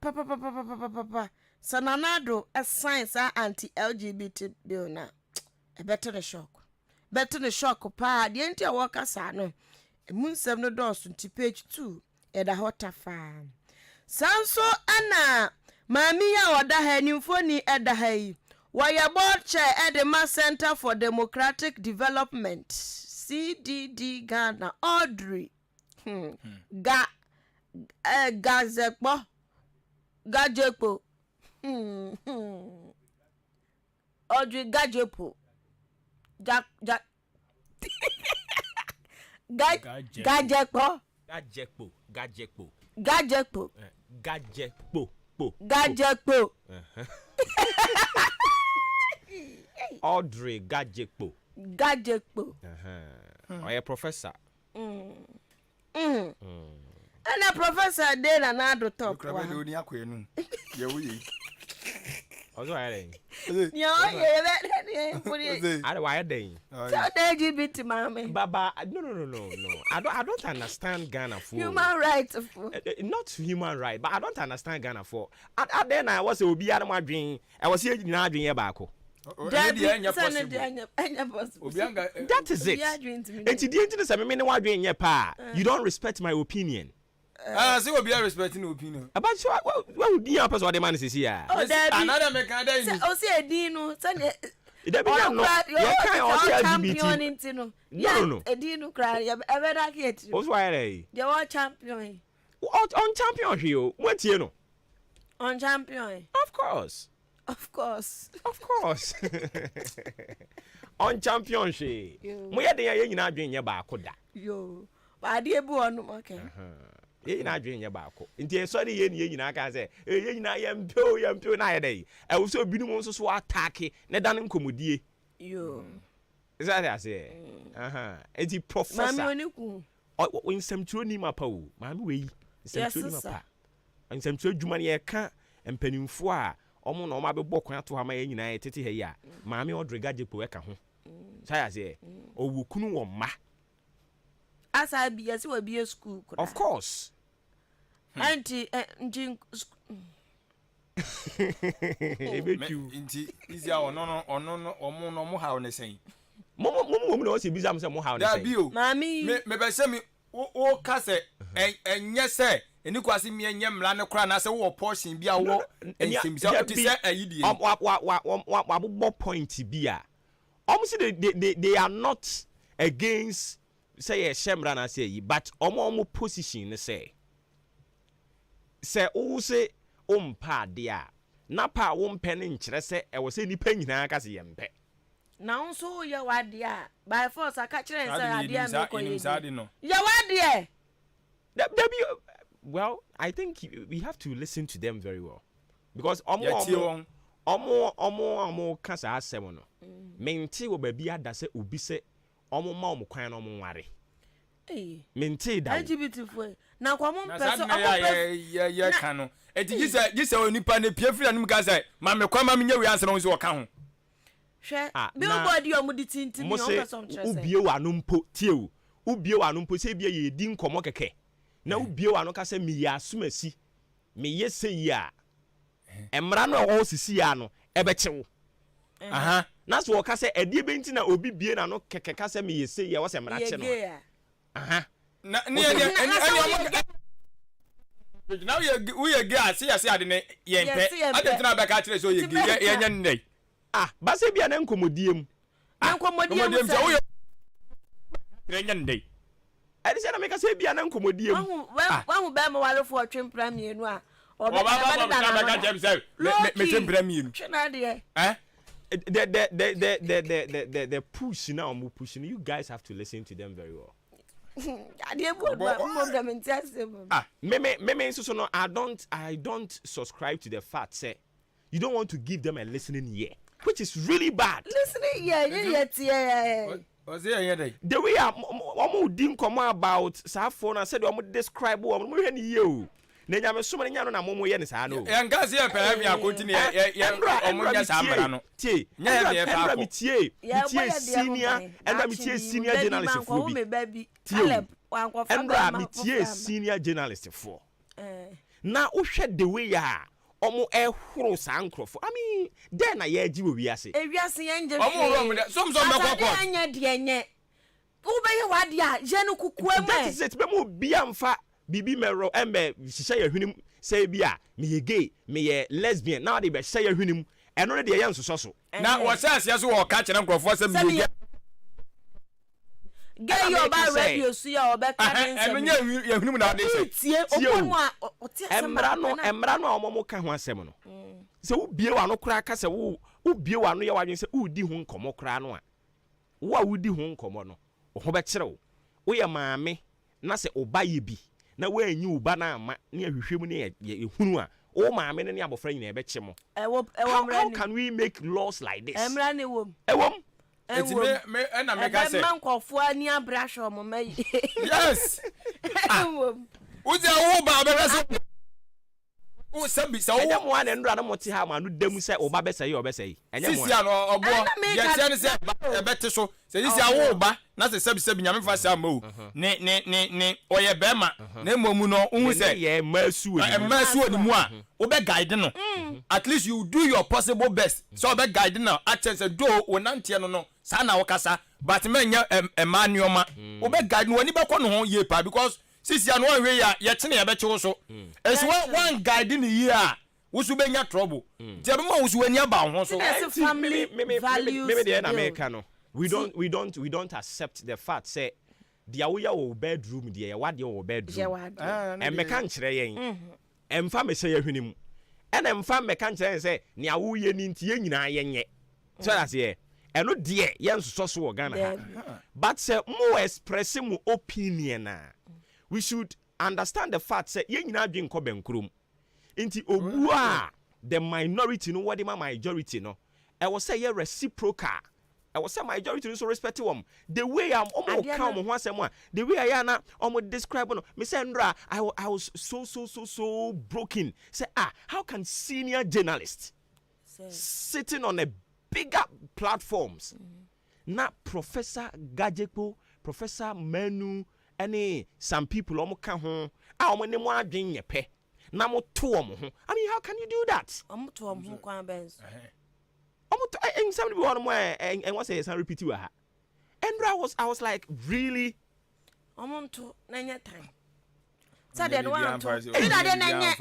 papa sananado a science anti LGBT bill na better the shock pa the enti worker sa no emunsem no dos nti page 2 eda hota fa sanso ana mami ya oda ha nimfoni eda ha yi waya board chair Edema Center for Democratic Development CDD Ghana Audrey gajepo Audrey gajepo gajepo Audrey Gajepo oye professor ana professor de na do top wa ni akwenu ye wuyi Also, I why they? LGBT, mommy. Baba, no. I don't understand Ghana for Human rights. Not human right, but I don't understand Ghana for. Then I was a be out of my dream. I was here now dream about. That is it. And to the internet, I mean, what dream your pa? You don't respect my opinion. See what be respecting opinion. About what would be your person? The man is here. Another mechanic. Oh, say Dino, Sunday. That be not champion. No. A Dino cry. You ever like it? What's why they? They are champion. On champion here. What you know? On champion. Of course. On championship. We are there. You not doing your back. Yo, but dear boy, no okay. You not doing your back. Until sorry, you know, I can say, you know, I am pure nowadays. I also be the so attacky. Nedan commodity. Yo, is that I say? It's the professor. Mammy, when some true name up, mammy, we some true name up. And some true Jumania can't and penny for. Omo no ma be bokwan to ha ma nyina etete ha ya maame odrega jepo eka ho sai say owukunu wo ma asa bi yesi wa bi school of course anti ebetu inti isi a ono omo no mo ha ne sen mo no se bizam se mo ha ne sen da bio maami me be se mi o ka se enye se eni kwase mi enye mra ne kra na se wo portion bi a wo ensimisa ti se ayidie wa bo point bi a say they are not against say shemra na say but omo position ne say o say ompa de a na pa wo mpe ne nkire se e wo se nipa nyina ka se yempe na nso ye wade a by force aka kire say ade a me ko ye no ye wade well, I think we have to listen to them very well because omo kasa asem no menti wo ba bia da se obi se omo ma omo kwan no omo ware menti da LGBT fo na kwa mo mpeso ya ka no eti gise onipa ne pie firi anum ka say ma me kwa ma me nya wi anse no so ka ho hwe billboard yo mo di tinti mi on person chese ubie wa no mpo tie o ubie wa no mpo se bia ye di nkomo keke na ubie wa no ka se me ya asumasi me ye se ya emra no wo sisi ya no ebe chewo na so ka se edi be nti na obi bie na no keke ka se me ye se ya wo se mra che no na ni now we ye gas ya se ade ne ye mpe ade tena be ka kire so ye gi ye nya ndai ba se bia na nkomodiem nkomodiem se wo ye nya ndai ade se na me ka se bia na nkomodiem wahu be mo wale fo twempra mienu a oba ka jem se me twempra mienu twena de the push now mo pushing you guys have to listen to them very well. Me so no I don't subscribe to the fact say you don't want to give them a listening ear, which is really bad. Listening ear, was there the way I'm didn't come about phone and said I'm describe what we you. Nenya me so many nyano na momo ye ne sa no. Ya ngase ya pa mi akonti ya omonya samra no. Tie. Nya me fa ko. Tie senior and me tie senior journalist for bi. Tie. And me tie senior journalist for. Na wo hwe the way ya omo ehoro sa nkrofo. I mean, then na ye agi wo wiase. Ewiase ye nje. Omo ro mo de. Som me kokko. Anya de nye. Wo be ye wade a je no kukuwa me. That is it. Be mo bia mfa bibi mero embe hihye ya hwenim say bia me ye gay me ye lesbian now they be hye ya hwenim eno ne de ye nsoso so na wo say asia so wo ka kire nkrofo say me ye gay yo ba radio so ya obeka den say eno nya ya hwenim na de say tie opomu a otie emra no omomo ka ho asem no se wo bie wa no kra ka se wo bie wa no ye wadwen se wo di ho nkomo kra no a wo di ho nkomo no ho be kire wo ye maame na se oba ye bi na we anyi uba na ama ne ahwehwem ne ehunu a o maame ne abofra nyina ebeche mo how can we make laws like this emra ne wom eti me na me ka say man kofo ani abrasho mo mai yes uja wo ba be so wo sabi sa ɛnyɛ wo mo ana ndra na mo te ha ma no dem sɛ oba bɛsɛ yi obɛsɛ yi ɛnyɛ mo sisi ano obo ye tie ne se ebete so se sisi awo ba na se sabi nyame fa sa ma o ne oye bema na emomu no hu se ye masu ni mu a wo be guide no at least you do your possible best so be guide no at say do wo nante no sa na wo kasa but menya emanioma wo be guide no wani be kɔ no ho ye pa because sisi ano hwe ya ye tene ye be kyewo so es one guide ni ye a wusu benya trouble jebe ma wusu wani aba ho so family values maybe the America no we don't accept the fact say dia wo ya wo bedroom dia ya wade wo bedroom and me kan kire yen emfa me say ahwenim and emfa me kan kire say ne awo ye ni ntie nyina yenye so that's here eno de yen so so wo Ghana but say mo express mo opinion we should understand the fact say yen nyina adwen ko benkrom inti obu a the minority no what the majority no I was say ye reciprocal I was say majority no so respect them the way I'm almost calm ho asem the way I na almost describe no me say Ndra I was so broken say how can senior journalists sitting on a bigger platforms na Professor Gajepo Professor Manu any some people almost ka ho almost ne mo adwen ye pe na mo to mo ho I mean how can you do that am to mo kwan benz and somebody one more and what say some repeat you ha and I was like really to nanya time Saturday no want to e da de nanya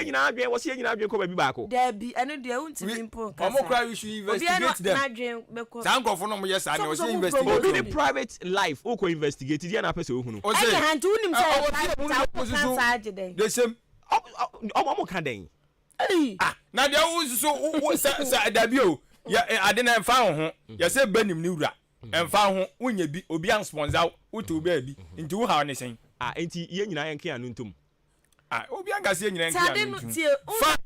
you know adwen was you know adwen ko ba bi ba ko there be eno de untimi mpo ka omo cry we should investigate them sankofo no mo yes and we should investigate the private life o ko investigate dia na pese ohunu o say e hantu unim say the same omo kan den na dia wo so sa dabi o ya ade na emfa ho ya say banim ni wura emfa ho wonya bi obi an sponsor wo to obi abi nti wo ha ne sen enti ye nyina yen kan anuntum obi an gase nyina yen kan anuntum fa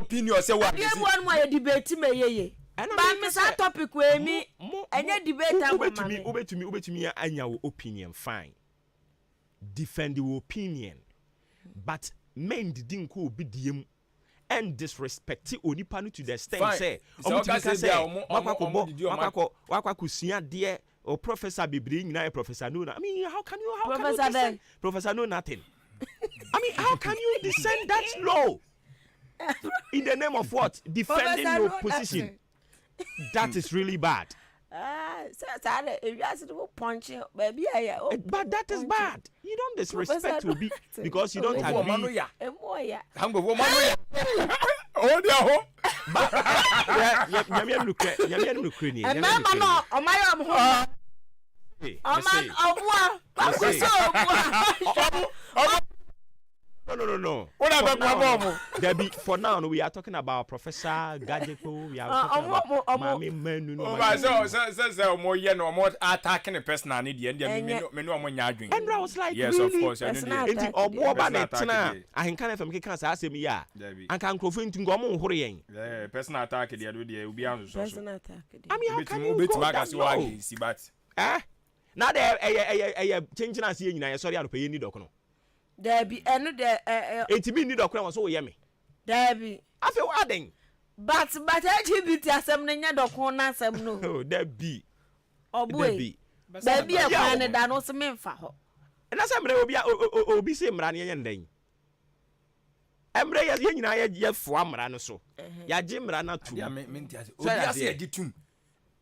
opinion say wa ye bo an mo ye debate me yeye ba me sa topic we mi enye debate am ma obetumi anya wo opinion fine defend your opinion but men didn't ko obi diem and disrespect onipa no to the extent say wakwakusia de o professor bibiri nyina professor no I mean how can you professor no nothing I mean how can you descend that low in the name of what defending your position that is really bad but that is bad you don't disrespect Obi because you don't agree oh dia ho nyame no kreni No. Debbie, for now, we are talking about Professor Gajepo. We are talking about Mami Menu. So more yen or more attacking a person. I need the menu on your drink. And I was like, yes, really? Of course. It's or more about it. I can kind of make cancer. I say me, yeah. And can confirm to go on hurrying. Personal attack, the other day will be answered. Personal attack. I mean, how can you go that low? See, but now they changing us here. I sorry, I pay any document. There be eno de enti mi ni dokura so ye me there be afi waden but LGBT asem no nya dokun na asem no oh there be oboy there be e kwan ne da no se me mfa ho na se mre obi se mra ne ye ndan emre ye nyina ye fo amra no so ya je mra na tu ya me ntia obi ase edi tum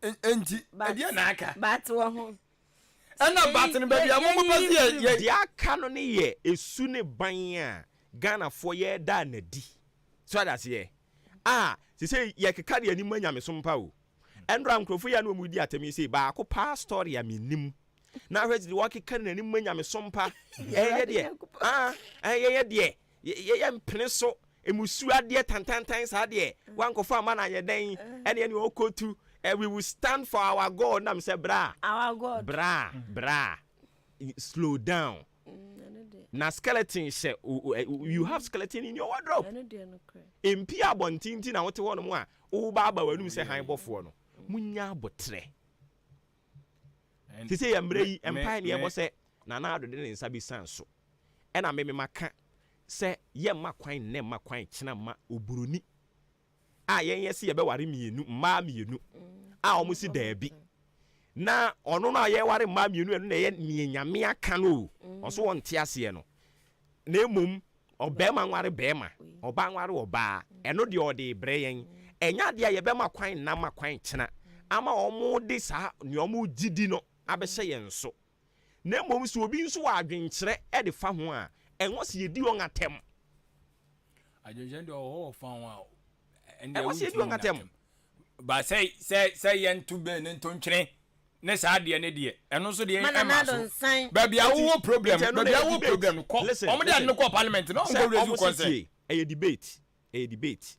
enti edi na aka but wo ho ana batten baby amomo pase ye dia aka no ne ye esu ne ban a Ghana fo ye da na di so that's here se say ye keka de ani manya me so mpa o endra nkrofo ya no mu di atemi say ba ko pa story ya me nim na hwezi de wakeka na ani manya me so mpa ye de ye de ye mpene so emusu ade tantantan sa de wankofo ama na ye den ene ne okotu we will stand for our God. Nam say bra. Our God. Bra. Slow down. Na skeleton say you have skeleton in your wardrobe. Impia bontinti na wote wono mu a wo ba ba wanum say han bofo no. Munya botre. Ti say emre yi empire ne ebo say na ado de nsa bi san so. E na me maka sɛ yɛ ma kwan ne ma kwan kyena ma oburuni a yɛn yɛ se yɛ bɛ ware mienu mmaa mienu a ɔmo si daabi na ɔno no a yɛ ware mmaa mienu ɛno na yɛ nyame aka no ɔso wɔn te aseɛ no na emom ɔbɛɛma nware bɛɛma ɔbaa nware ɔbaa ɛno deɛ ɔde brɛ yɛn ɛnya deɛ yɛ bɛ ma kwan na ma kwan kyena ama ɔmo de saa ne ɔmo gidi no abɛhyɛ yɛn so na emom so obi nso wɔ adwenkyerɛ ɛde fa ho a ɛnwɔ se yɛdi wɔn atɛm adwenkyerɛ deɛ ɔwɔ fa ho a ɛnwɔ se yɛdi wɔn atɛm ba sɛ yɛn to bɛn ne ntontwene ne saa deɛ ne deɛ ɛno nso deɛ ɛma so baabi a wowɔ problem kɔ ɔmo de ade no kɔ parliament na ɔmo kɔ resu kɔnsɛn ɛyɛ debate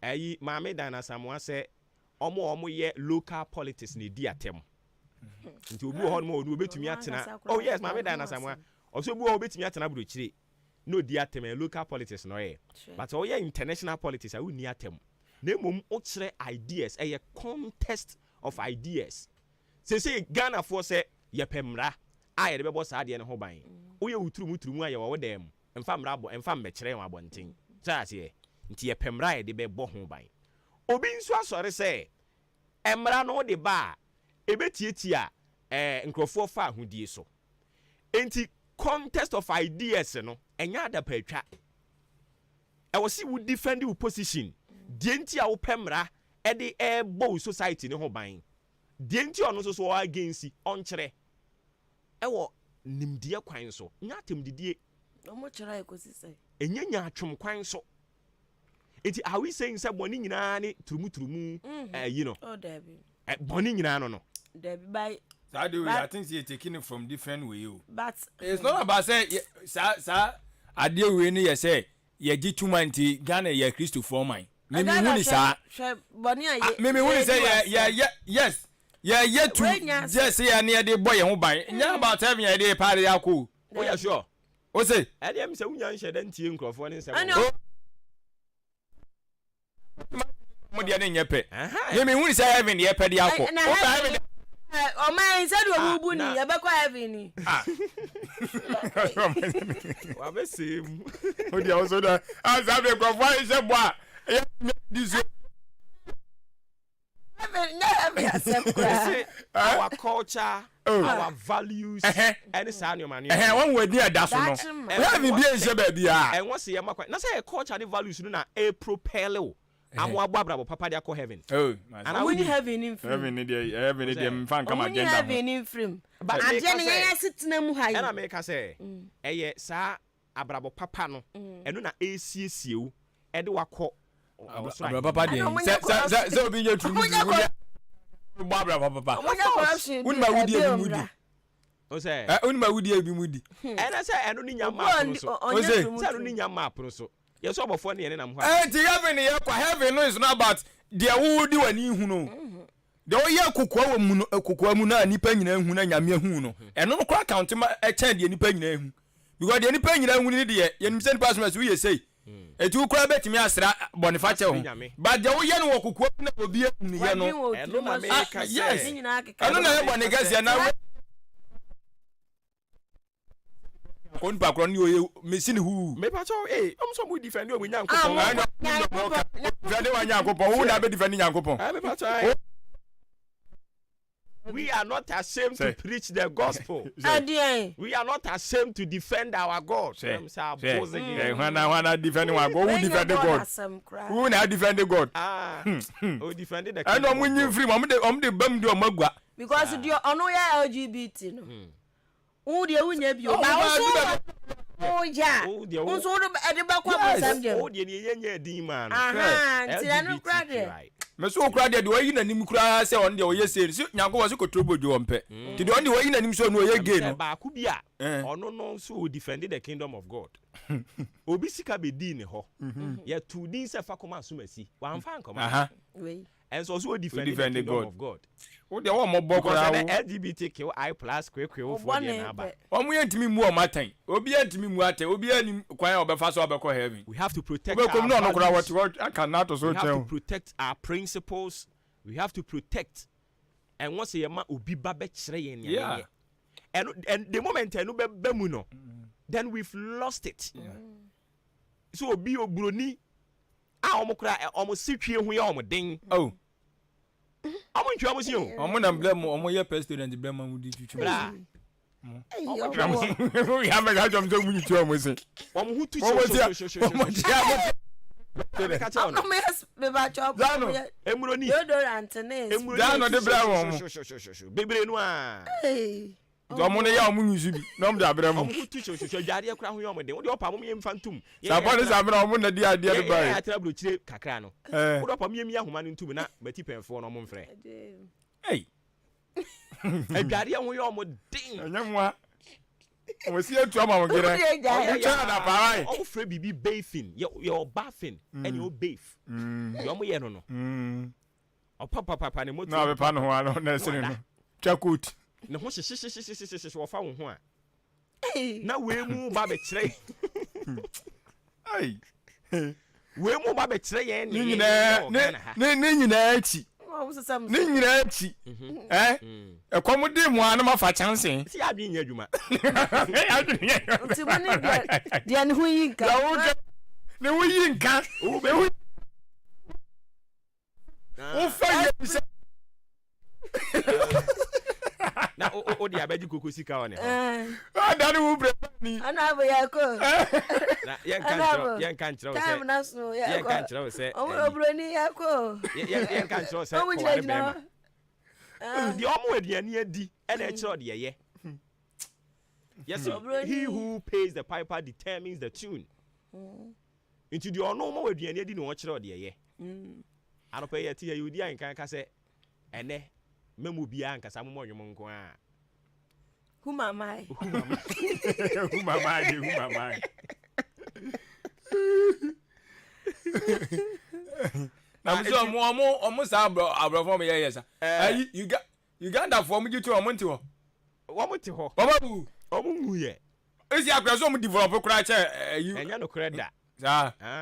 ɛyi maame dan asamoa sɛ ɔmo yɛ local politics na edi atɛm nti obi wɔ hɔ no ma obetumi atena oh yes maame dan asamoa ɔso obi wɔ hɔ obetumi atena burokyire na odi atɛm ɛyɛ local politics na ɔyɛ but ɔyɛ international politics a wonni atɛm na emom ɔkyerɛ ideas ɛyɛ contest of ideas sese Ghana for say ye pemra a ye de bebo saa de ne ho ban woye wuturumu a ye wo dem emfa mra bo emfa mbekere wa bonten saa se nti ye pemra ye de bebo ho ban obi nso asore se emra no de ba ebetietia nkrofo fa ahodie so enti contest of ideas no enya da patwa e wo si wo defend your position die nti a wo pemra e de bo society ne ho ban deɛ nti ɔno nso so wɔ against ɔnkyerɛ ɛwɔ nimdeɛ kwan so nya atemdidie ɔmo kyerɛ ekosi sɛ ɛnya nya atwom kwan so enti are we saying sɛ bɔne nyinaa ne turumu you know bɔne nyinaa no Debbie by I think you're taking it from different way. But it's not about say sa adeɛ we ne yɛ sɛ yɛgye tuma nti Ghana yɛ Christo for mine me wuni saa me wuni sɛ yes yeah yet to just say any day boy who buy nya about having a day party ako oh yeah sure o say e dem say wunya nhye dan tie nkrofo ne nsem mo dia ne nyepe me wuni say heaven ye pɛ de ako o man said we bu ni ye be kwa heaven ni wa be sim o dia o so da as have nkrofo say boa this our culture, our values, and the sound of money. One way near that, and what's the Yamaka? Not say a culture and values, no, a propello. I'm what Barbara, Papa, they call heaven. Oh, and I wouldn't have any in heaven in fan come again. Heaven in frame. But I sit in a high. And I make her say, eh, sir, Abrabo Papa, no, and no, ACSU, Edward. Papa dey so be your true Barbara papa unma wudi e bi mudi o say unma wudi e bi mudi and I say eno ni nyama apro so o say eno ni nyama apro so ye so obofo ne nam ho ti heaven ye kwa heaven no is not about there wudi wani hu no de o ye kokwa mu no kokwa mu na nipa nyina hu na nyame hu no eno no kwa account ma e chen de nipa nyina hu because de nipa nyina hu ni de ye nimse nipa so we say etu kura betimi asra boniface ho but de wo ye no wokukuo na obi ni ye no eno na me ka yes eno na ye boniface na on pa kro ni oye mesini hu me pa cho am so mu defend o nyankopon defend wa nyankopon hu na be defend nyankopon me pa cho we are not ashamed to preach the gospel. We are not ashamed to defend our God. When defending our God, who defended God? Who now defended God? Who defended the kingdom? I know when you free, I'm the bum do magua. Because you are no LGBT. Who the unya be? Oh yeah. Who so at the back of the oh the demon. Right. Me so kura de wo yi nanim kura se on de wo ye seri so nyanko wo so kotrobo jo ompe ti de on de wo yi nanim so no ye gay no ba ku bia ono no so defend the kingdom of God obi sika be di ne ho ye to din se fa koma asumasi wan fa nkoma we and so defend the kingdom of God wo de wo mo bokora wo LGBTQI+ kwekwe for de na ba o mu yentimi mu o matan obi yentimi mu atan obi anim kwan obefa so obekọ heaven we have to protect we come no kura what I cannot so we have to protect our principles we have to protect and once ye ma obi ba be kire yen and the moment enu be mu no then we've lost it so obi obroni a omo kura omo sitwe hu ya omo den oh omo ntwe omo si o omo na blame omo ye president blame mu di twitwi bra ya me ga jom so mu twitwi omo si omo hu tu no me has be ba chop emuroni deodorant ne Dano de bra omo bebre no a omo ne ya omo nyusu bi no mo da bra mu omo hu tu jare kura hu ya omo den wo de opa mo yem fantum sabone sabra omo na di ade de ba ya tra bro chire kakra no wo de opa mo yem ahoma no ntum na mati penfo no mo mfre hey adware hu ya omo den anyamwa we see to am gere cha na pa o free bibi bathing your bathing and your bath your mo ye no no o papa ne moto na be pa no ho ano na sene no chakut ne ho hye wo fa wo ho a na we mu ba be kire ai we mu ba be kire ye ni nyina achi ni nyina achi ekom de mu anu ma fa chance si adwen nya adwuma ti bani dia ne hu yinka ne hu yinka o fa ye na o dia baji koko sika one dani wu bre ni ana bo yako na yen kan tro se time na so yen kan tro se o broni yako yen kan tro se o ware bema di omo aduane adi e na kiro de ye yes he who pays the piper determines the tune into the ono mo aduane adi no kiro de ye anopa ye ti ye odi an kan ka se ene memu bia nkasa mo nwom nko a who mamai na so omo sa abro form ye yesa Uganda for mu gitu omo nti ho wo ti ho omo mu ye esi akwa so omo develop kura che enya no kura da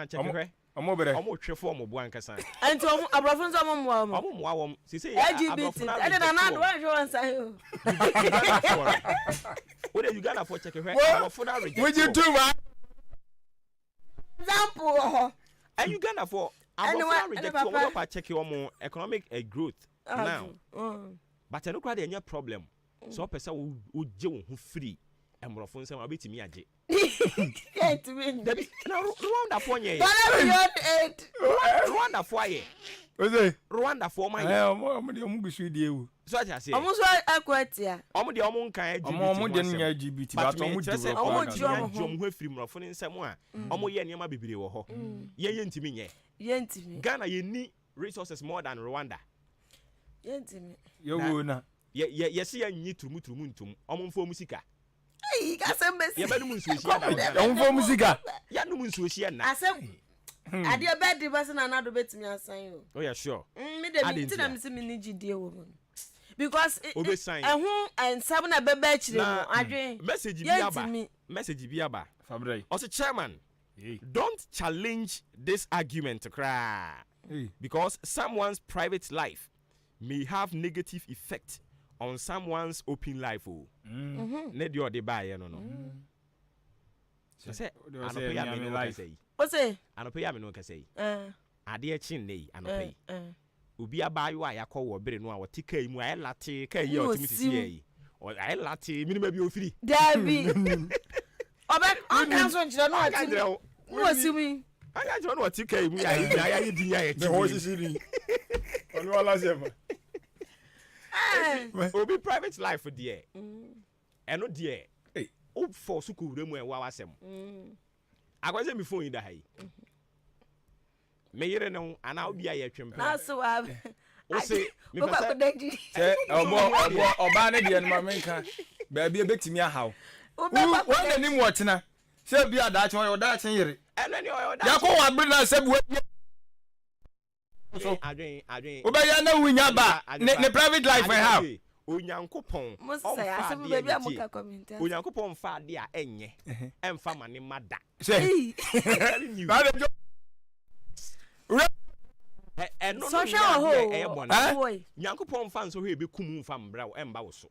check kwe omo bere omo twe form bu ankasa anti omo abrofo so omo mu awom sisi LGBT ade na na do anjo wansa yo wo de Uganda for check kwe abrofo na reject we gitu ma example and Uganda for abrofo na reject omo pa check omo economic growth now but no crowd any problem so person wo je wo hu free emrofo nsem abetimi age get win Rwanda for nye Rwanda for ye oze Rwanda for my omo de omo gusu die ewu so I say omo so akwatia omo de omo nkan LGBT omo de nya LGBT but omo de omo jom hu free mrofo nsem a omo ye niam bebere wo ho ye ntimi nye ye ntimi Ghana ye ni resources more than Rwanda ye ntimi ye wo na ye se ya nyi turumu ntum omo mfo musika ai ka sembesi ye badu munsuohia da omo mfo musika ya no munsuohia na asem ade bed bas na na do betimi asan o oh yeah sure me de mi tina mi se mi ni gidie wo mo because ehun ensam na bebe akire mo adwen message bi aba Fabre also chairman don't challenge this argument cry because someone's private life may have negative effect on someone's open life oh ne di ode bae no so say anope ya me no ka say o say anope ya me no ka say ade chin nei anope obi abayo a yakọ wo bere no a wote kai mu aye late kai ye otimi sisi yi o aye late minima bi ofiri Davi obe on cancel njira no ati no asimi anga jo no wote kai mu ya ye di ya ye the horse is in on wala sema obi private life there eno there o for su ko wure mu e wa wasem agwaze mi phone yi da hai me yere no ana obi aye twempe na so wa o se me pasa se oba ne de no ma menka ba bia betimi ahaw wo na nim wotena se bia da achen o da achen yere eno ni o da yakọ wa gbe na se bu so adwen obeya na wunya ba ne private life I have onyankopon musa asem baby amuka comment onyankopon fa ade a enye emfa mane mada say no social ho nyankopon fa nso he be kum mfa mbra emba wo so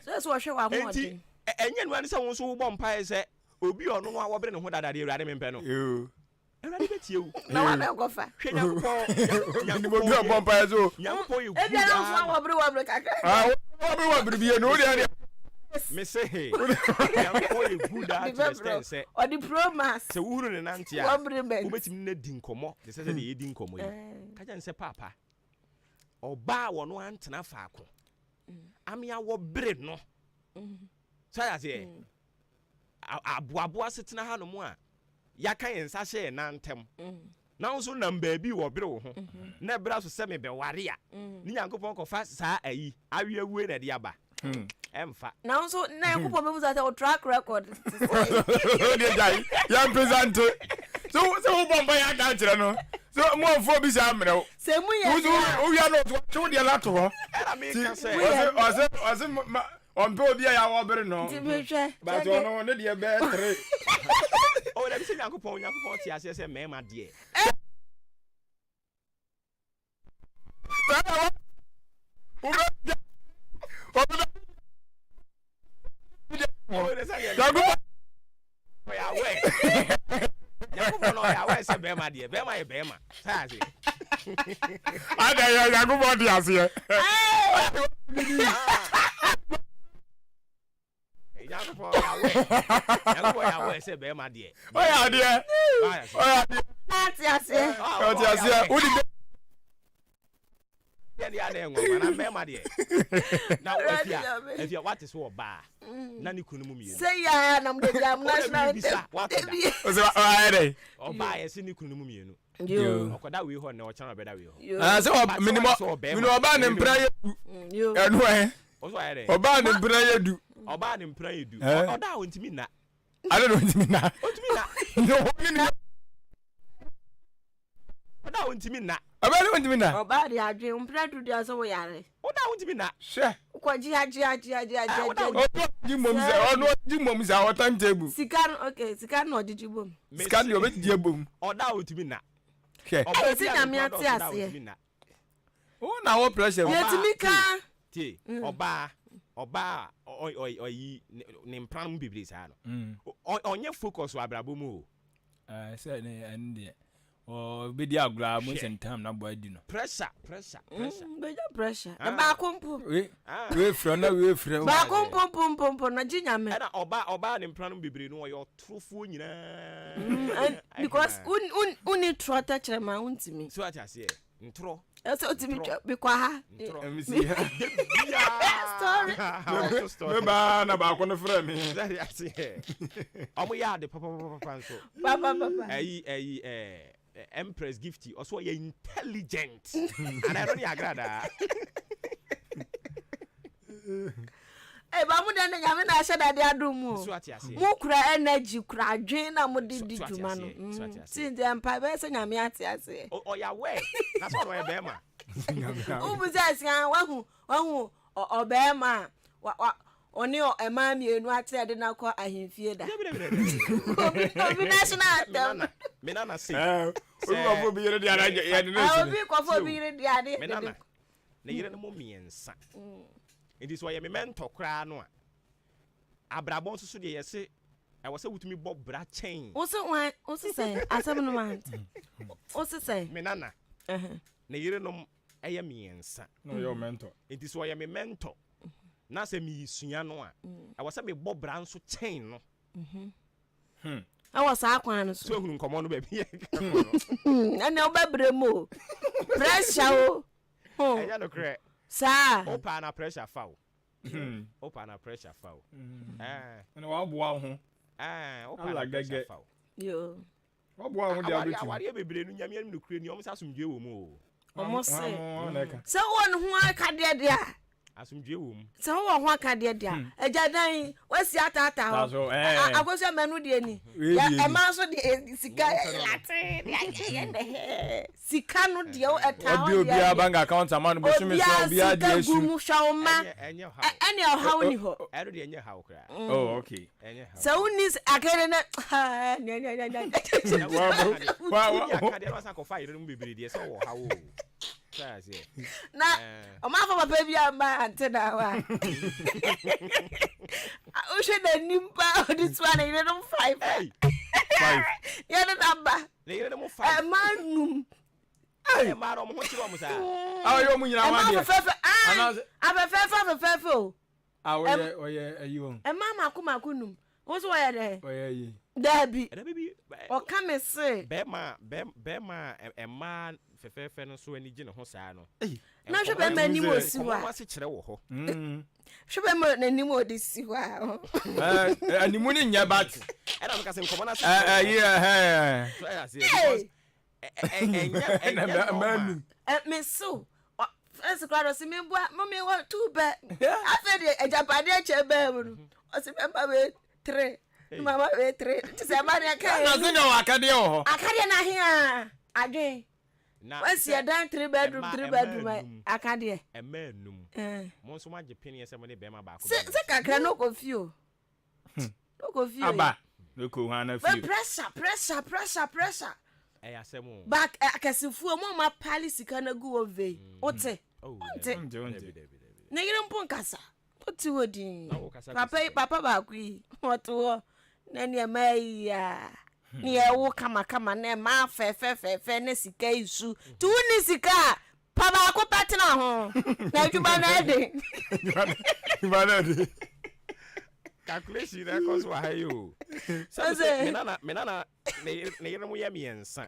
so so hwe wa ho ode enye no an se won so wo bompa se obi ono wa wo bere ne ho dada de Awurade mempe no Awurade betie wo na wa na kofa hwe Nyankopɔn ni mo bi obon pa so Nyankopɔn ye e bia na fo wa bere kakra wa bere bi no de me say Nyankopɔn ye good at extent say or the promise se wo huru ne nante a wo betimi na di nkomo de se de ye di nkomo yi ka ja nse papa oba wo no antena faako amia wo bere no so ya say aboabo asetena ha no mu a yaka yensa hye nantem na nso nam baabi wo bere wo ho na bra so se me be ware a ni Nyankopɔn ko fa saa ayi awie awie na de aba emfa na nso na Nyankopɔn be buza say o track record de dai ya present so wo bomba ya da kire no so mo fo bi sa amre wo se mu ye wo ya no to de la to ho era me ka say o on pe obi ya wo bere no but ono ne de be 3 o da bi se Nyankopɔn ti ase se mema de Nyankopɔn no ya we se bema de bema ye bema sa ase ada ya Nyankopɔn de ase Nyankopɔn ya we se bema de o ya de ati ase wo di ya de ngwa na bema de na if you what is oba na ni kunu mu mienu say ya na mde jam national o se o dey oba ye se ni kunu mu mienu okoda we ho na o chana beda we ho se minimo oba ne mpra ye enu o so ya dey oba ne mpra ye du oba ne mpra ye du oda o ntimi na ale no ntimi na no ni oda o ntimi na oba ne ntimi na oba de adwe mpra du dia so wo yare oda o ntimi na she ko ji ji mom za o time table sika no ojiji bom sika no obeti bom oda o ntimi na ke o si na mi ati ase o na wo pressure yetimi ka ti oba oyi ne mpran mu bibiri sa no onye focus wa abrabo mu o say ne ande o be di agura mo sentam na boy di no pressure be ja pressure na ba kompo we frɛ ba kompo na jinyame na oba ne mpran mu bibiri no yo trofuo nyina because uni trota chrema untimi so ati ase ntro so utimi bikwa ha story me ba na ba ko no frɛ me omo ya de papa nso papa ayi Empress Gifty also you intelligent and I don't agrada ba mu de nyame na ahye dade adomu mu kura energy kura adwen na mu de di dwuma no tin de ampa be se nyame ate ase o ya we na so no e be ma u bu se asia wahu obema oni ema mienu ate de na kwa ahemfie da obi national anthem me na say obi kwafo bi yere de ara ya de na obi kwafo bi yere de ade me na yere no mo miensa it is why me mentor kra no a abrabon so de yese I was wutumi bob bra chain o se say asem no man o se say me na na yere no eye miensa no your mentor it is why me mentor na se mi sua no a I was me bob bra nso chain no I was akwan no so ehunu nkomo no ba bi na obabre mo pressure o eya no kre sa opa na pressure foul opa na pressure foul na wa boa ho opa na pressure foul yo wa boa ho dia betu awari bebre no nyame no kure ni omo asomdwe wo mu omo se se won ho akade dia asomdwe wo mu se wo ho akade dia ejadan wasi atata ho akoso menu die ni ya e ma so de sika late dia sika no de eta obi bank account amount bo so me so obi a de esu gumu shauma ene how ni ho ero de enye how kra oh okay enye how so unis akere na wa akade wa sa ko fa ire no bibiri de so wo how na ọma fa papa bi ama ante na wa o she na nimpa o this one you know 5 ya na number manum ma ro mo ho chiro mo sa Ayo mu nyina ma de. Afefe o. Oye ayo. Mama akumakunum. Wo so ya de. Oye yi. Dabi. Dabi o ka me se. Be ma ema fefefe no so ani gi ne ho saa no. Na hwe be ma nim osi wa. Wa se kire wo ho. Hwe be ma na nim odi si wa. Animu ni nya bat. Era mo ka se nkomo na se. Yeah. So ya se because manu. Me so. Ese kwaro si me bua mo me wa 2 be. Afa de ejapade ache be mu. O si me ba we 3. Mama we 3. Ti se ma de kai. Na se no akade ho. Akade na hia. Adwen. Na wasi dan 3 bedroom akade. Emanum. Mo so ma je peni ese mo ne be ma ba ko. Se kakra no ko fio. No ko fio. Aba. No ko hana fio. Pressure. Asemo. Back akasifu mo ma pali sika na gu ove. Ote. Ote. Na yire mpo nkasa. Oti wodi. Papa ba ku yi. Oto na ne mai ya. Ni ewo kama na ma fe na sika isu. Tu ni sika. Papa ko patina ho. Na djuma na de. Calculation na cause wa hayo. So menana ne yere mu ya miensa.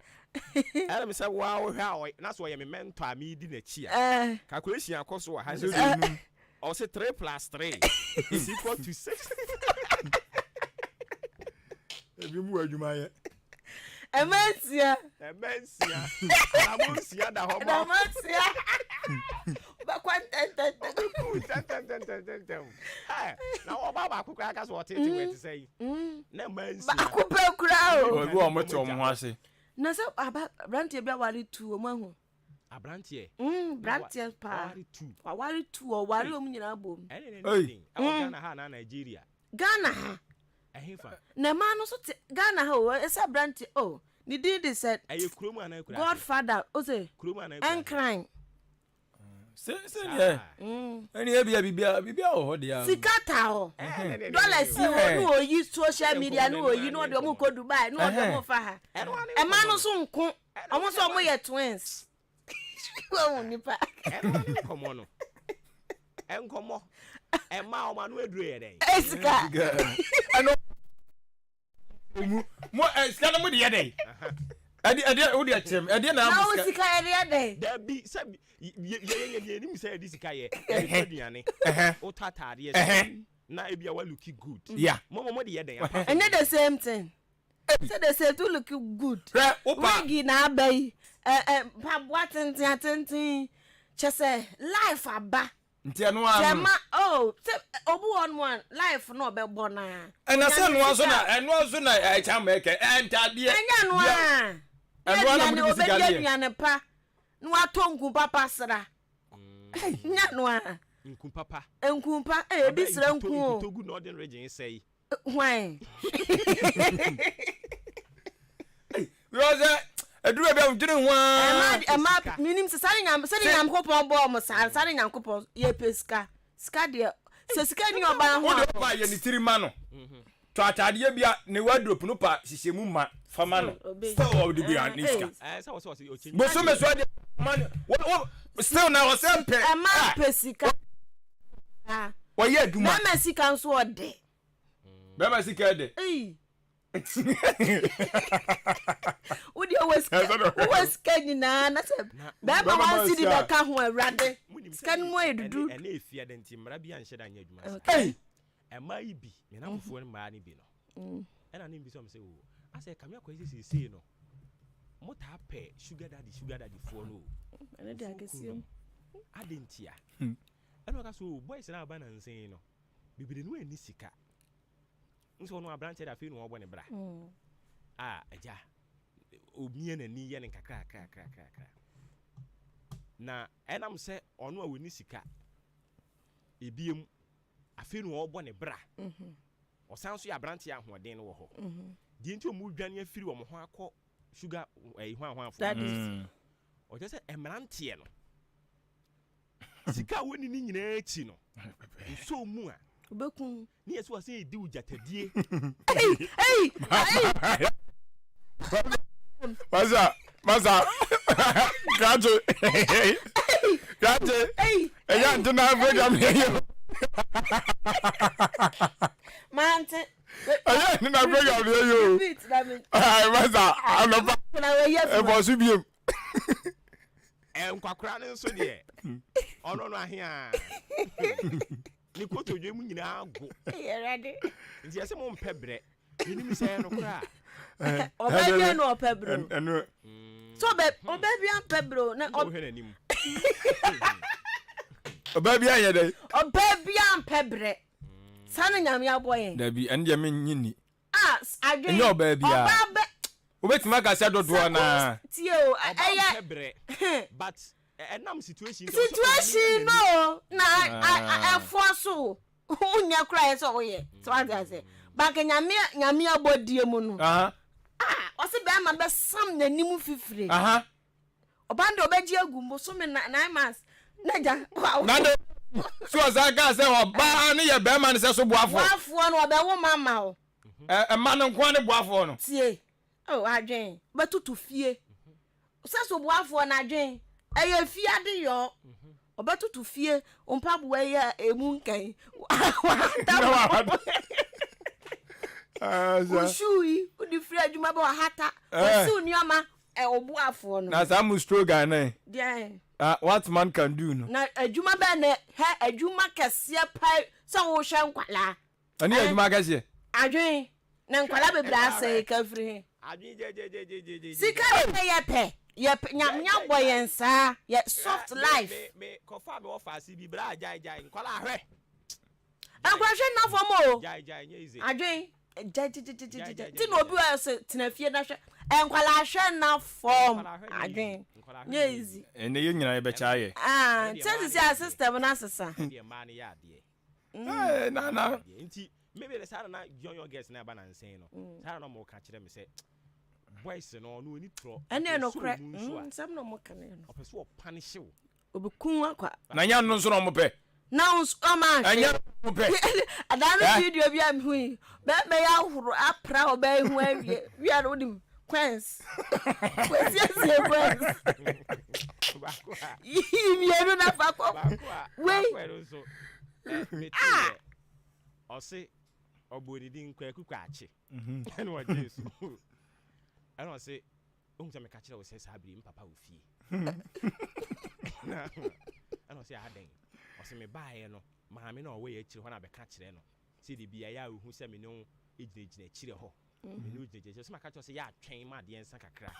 Ala me say wow how na so ya me mentor me di na chi a. Calculation cause wa hayo. O say 3 + 3 is equal to 6. Ebi mu adwuma ye. Emansia. Amonsia da ho ba. Emansia. Ba kwantente. Na o baba akukura aka so otete we ti say. Na emansia. Ba akupa kura o. Obi o moto o mo ho ase. Na so abrantie bia wari 2 o mahu. Abrantie. Brantie pa. Wari 2 o wari o nyina bom. Hey. Ghana ha na Nigeria. Ghana ha. Ehefa. Na ma no so Ghana ha o esa brantie o. Ni did said. Aye kromu ana kura. Godfather o say. Kromu ana kura. Encrying. Se ye. Eni bibia o ho dia. Sikata o. Dollar si o no oyi social media no oyi no de o ko Dubai no de mo fa ha. E ma no so nko. Omo so omo ye twins. Wo nipa. Enkomo no. Enkomo. E ma o ma no eduru ye den. Esika. Ano mo sika no mo de ye den. Adi o de akyem. Adi na am sika. Na sika ye den. Da bi se ye ni mi say adi sika ye. Aduane. O tatade ye. Na e bia wa look good. Yeah. Mo de ye den. And the same thing. So they say to look good. Wigi na abai. Pa tintin. Chese life aba. Nti anu am. Jema se obu one life no be bona. Na se anu so na cham eke entade. Enya no a. Anu na obedia nuane pa. No atonku papa sra. Nya no a. Nkumpa. Ebi sra nku o. Togu Northern region say. Why? Rosa, aduru bia mdwene ho a. Ema minim se sare nyam kopon bo mo sare nyam kopon ye pesika. Sika de se sika ni oba ho. O de ba ye ni tiri ma no. To atade bia ne wardrobe no pa hyehyemu ma fama no. Still o de bia ni sika. So o change. Bo so me so de man. Still na o se pe. Ema pesika. Ah. Wo ye aduma. Mama sika nso o de. Bema sika de. Udi always kenyina na se beba wan see the beka ho awrade sika no edudu e na efia de nti mra bia nhye da nya adwuma e ma ibi me na mfo no ma ni bi no e na nimbi so me se o ase kamia kwa sisi no mota pe sugar daddy fo no ene de agesiem adentia e no ka so boys na aba na nsen no bibiri no ani sika nso no abranche da fe no obo ne bra aja obie na ni ye ne kakra na enam se ono a woni sika ebiem afe no obo ne bra osan so ya abranche ahoden no wo ho di nti o mu dwane afiri wo mo ho akọ sugar hwan afọ o je se emrantie no sika woni ni nyina chi no so mu a obekun ni yeso ase di ujatadie hey Masa gajo eya ntuna program here mante eya ntuna program here yo masa anopa e bosu biem nkwakora ne nso de ono no ahia ni koto dwe mu nyina ago yerade nti yese mo mpebre ni mi se no kra obebia no opebro eno so obebia pebro na ohwe nanim obebia ye dey obebia pebre sanu nyame aboye dabi ende me nyini adwe enyo obebia obetima ka se dodo na tie o pebre but enam situation no na afoso unya kra so oye so what say back nyame abodie mu no ose be ma be sam nanim fifire obando obeji agumbo so me 9 months naja nando so azaga se oba ne ye be ma ne se so boafo no obe wo mama o ma ne nko ne boafo no tie adwen betutu fie se so boafo na adwen eye fie ade yo obetutu fie ompabo ye emu nkan ushui udi free adwuma ba hata osi unioma obuafo no na samu stroga na dey what man can do no na adwuma ba na he adwuma kese pai so wo hwe nkwala ani adwuma kese adwen na nkwala bebra ase ka free adwen je sika ye pe nyamnya boyensa ye soft life me kofa me offer bi bra jai nkwala ahwe akwahwe na fomo jai nyezi adwen ti no obi wa se tinafie na hwe enkwala hwe na form adwen nyezi ene ye nyina be chaye tell system na sesa de ma ne ya de na nti maybe the sana na young girls na ba na nsen no sana no mo ka kire me se boys no no ni tro ene no kre sam no mo ka ne no opeso o punish wo obekun akwa na nya no nso no mo pe na uns ama anya mo pe adana video bi am hui be ya huru apra oba hu awie wi ara odim queens kwesi queens mienu na fakọ we osi obodidi nkwa akukwa achi ene wa jesu ene osi onja me ka kire wo se sabiri mpapa wo fie ene osi aden osi me baaye no maame na owe ye kire ho na be ka kire no si de bia ya ohu se me no ejina kire ho me no ejina so maka kire ya atwen ma de ensa kakra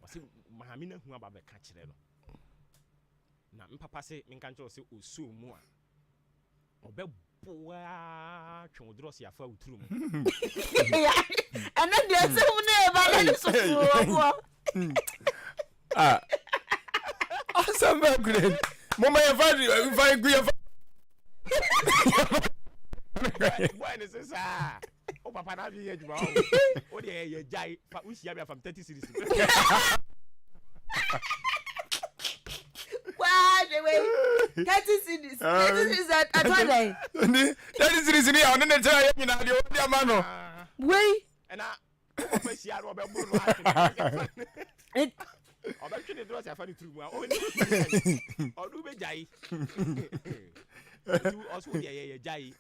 osi maame na hu aba be ka kire no na mpapa se menka kire osi osu mu a obe boa twodros ya fa uturu mu ana de se mu na ba na so asamba great mama ya fa gu ya fa why ne say o papa na bi ye juma o de ye jai fa usia bi from 30 series wow the way 30 series at what day ni 30 series ni ya ne tell ye nyina de o de ama no wey na o fa sia ro be buru no ati oba twene dros ya fa ni turu mu o ni o du be jai tu oso ye jai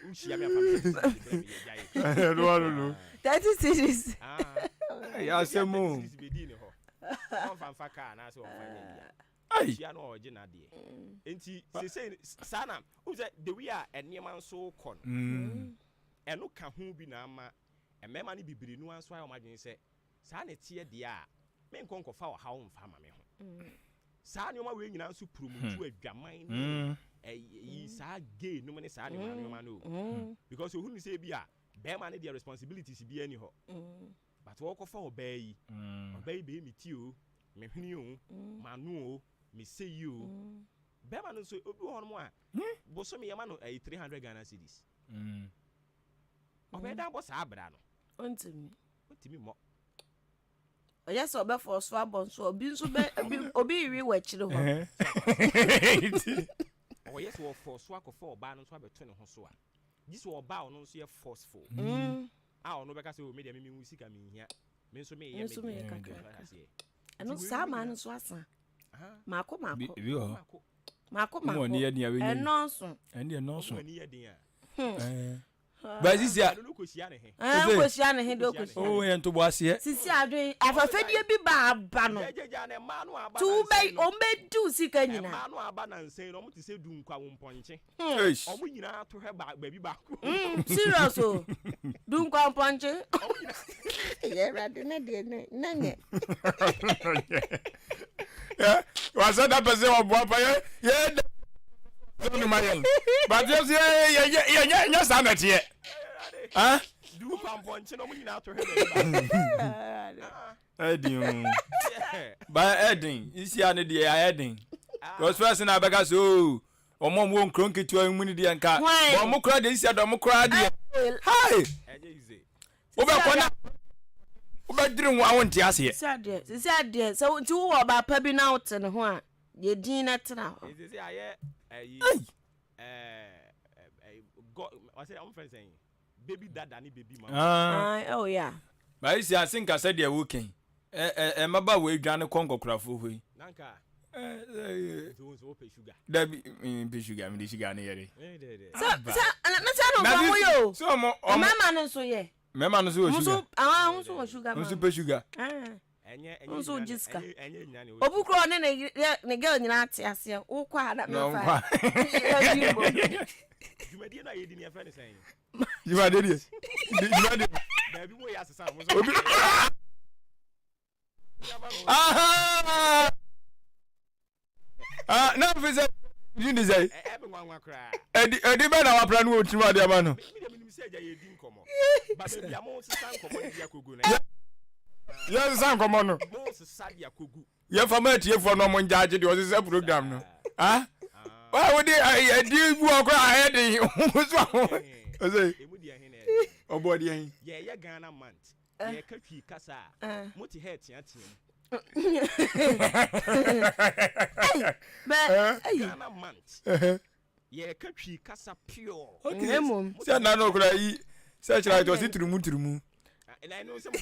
usia bi from 30 series jai no 30 series ya semo on fanfa car na so on fa ai ya no original de enti se sana who say the we are enema so kon eno ka hu bi na ama emema ne bibiri nu anso ayo madwen se sa na tie de a me nkonko fa ha wo mfa ma me ho sa ne o ma we nyina nso promote adwaman ne yi sa gay no me ne sa ne ma no because who ni say bi a be ma ne their responsibilities bi ani ho but wo ko fa obayi be mi ti o me hwini o manu o me say you be ma no so obi ho no mo a bo so me yama no 300 Ghana cedis obe da bo sa abra no ontimi mo Yes, or before swab so obi ri wachire ho. Oh yes, we for swag for ba no so abeto ne ho so a. This will ba no so ye forceful. Ah no beka say o me de me sika me hia. Me so me ye me kakra. Eno sa ma no so asa. Mako. Bi ho. Mako. Mo ni ye dia we. Eno so. Ende eno so. Mo ni ye din a. Ba sisia. No ko sia ne he. Ko sia ne he do ko sia. Oh ye nto bo ase. Sisi adwen afafadie bi ba no. Jejeja ne ma no aba. Tu be o me du sika nyina. Ma no aba na nsen no mo ti se du nkwa wo mponche. Eish. Omo nyina to he ba bi ba ko. Serious o. Du nkwa mponche. Ye rade na de na nye. Yeah, was that person of Boapa? Yeah, don't mind. But just yeah, sanity. Huh? Do pamponche no mo nyina to he Edding. By Edding, you see, I need the Edding. Was first in Abaga so. Or mom won't crunk it to a immunity and car. Or more crowd is a democrat. Hi. Over drink one want to ask you. Sad, so to what about pebbing out and what? Ye dinner now. Is I said, I'm saying, baby dad and baby mama. Oh, yeah. But I think I said you're working. And my boy, we done a Congo craft for we. Nanka. Sugar. That be sugar, I mean, she got near it. So, Mamma, so yeah. Mamma, no sugar. I also sugar. Super sugar. And so Jiska. Obukro ne girl in Atia, oh, quite no. You may not eat in your friend saying. You are idiots. Baby boy has a son. Now, visit. You say, everyone will cry. Eddie Ben, our plan will try the man. But maybe I'm also some Yakugu. Yes, some come on. Your family for no one judge, it was a program. Huh? Why would I do walk ahead? Oh, boy, yeah, Ghana month. Yeah, Kaki Kasa, Muti head, Ghana month. Yeah, Kaki Kasa pure. Okay, Mum. Said no cry. Such like was it to remove to remove. And I know some.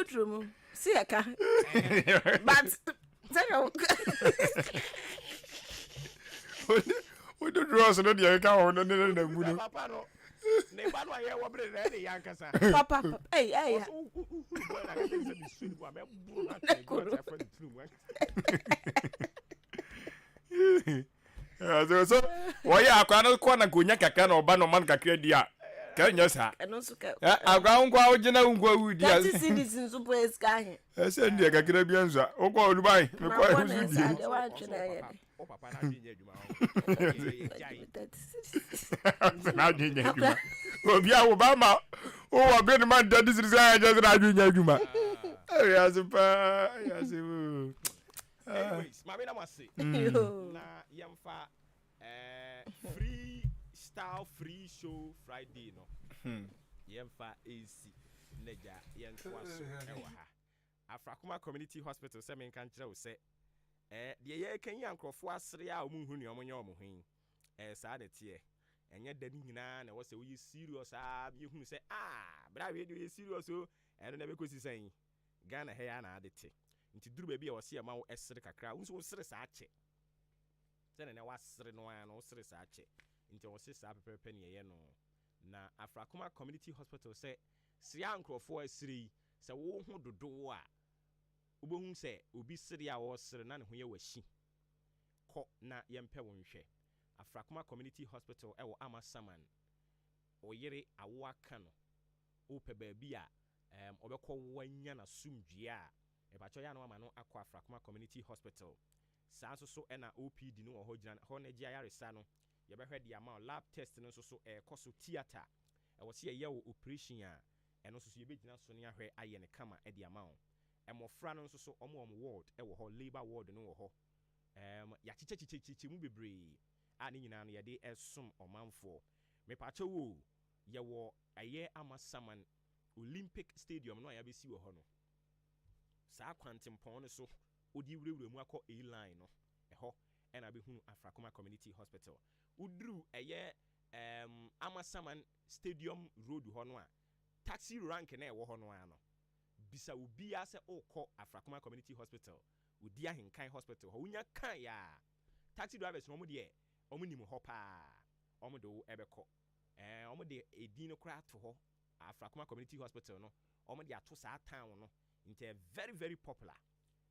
True. See, I can. But, we don't draw so that you can't. Papa, hey. So, why are you going to go Naka or Banoman Kakia? Can you say? And also, I'll go out general with you. Citizens who play sky. I said, dear Caribbeans, oh, go to buy. Obama. Oh, I've been a man that is designed as I do. Yes, anyways, Mamma must say, Yamfa free show Friday, no. Yamfa AC Neja Yankwaso Ewaha. Afrakuma Community Hospital, Semen Cantra will say, the year can yank of 4 3 hours, Muhun, sad it here. And yet, the Nina was a wee serious. You who say, but I will do a serious, and never could say, Ghana hair and added it. Into Drew baby or see a mouth as a crowd, who was Sache. Then I was no one or Sache. Into our sister penny, no. Na Afrakuma Community Hospital say, Sianko 4-3, so who do do. Ubum say, Ubi Syria was Serenan who was she. Ko na yempe wonshe. Afrakuma Community Hospital ewo ama saman. Oyere awa kano. Ope baby obekɔ wanya na sumdua. Ebacho ya no ama no akɔ Afrakuma Community Hospital. Saa so na OPD no ho gyina ho na gia yaresa no. Ye behwe di ama lab test no so ɛkɔ theater. Ɛwɔ se ye wo operation a ɛno so ye begina so ne ahwɛ aye ne kama di ama wo. Emofra no so omo ward ɛwɔ ho labor ward no wɔ hɔ. Ya chiche mu bebre. Ani nyina no ye de esom omanfo. Me pacho wo yɛwɔ ɛyɛ ama saman Olympic Stadium no a yɛabɛsi wɔ hɔ no saa kwantempɔn no so odi wurawura mu akɔ A-line no ɛhɔ ɛna bɛhunu Afrakoma Community Hospital uduru ɛyɛ ama saman Stadium Road hɔ no a taxi rank na ɛwɔ hɔ no a no bisa obiara sɛ ɔkɔ Afrakoma Community Hospital odi Ahenkan Hospital hɔ wonya kan ya taxi drivers no mo de ɔmo nim hɔ paa ɔmo de wo ɛbɛkɔ ɔmo de edin no kora to hɔ Afrakoma Community Hospital no ɔmo de ato saa town no nti very very popular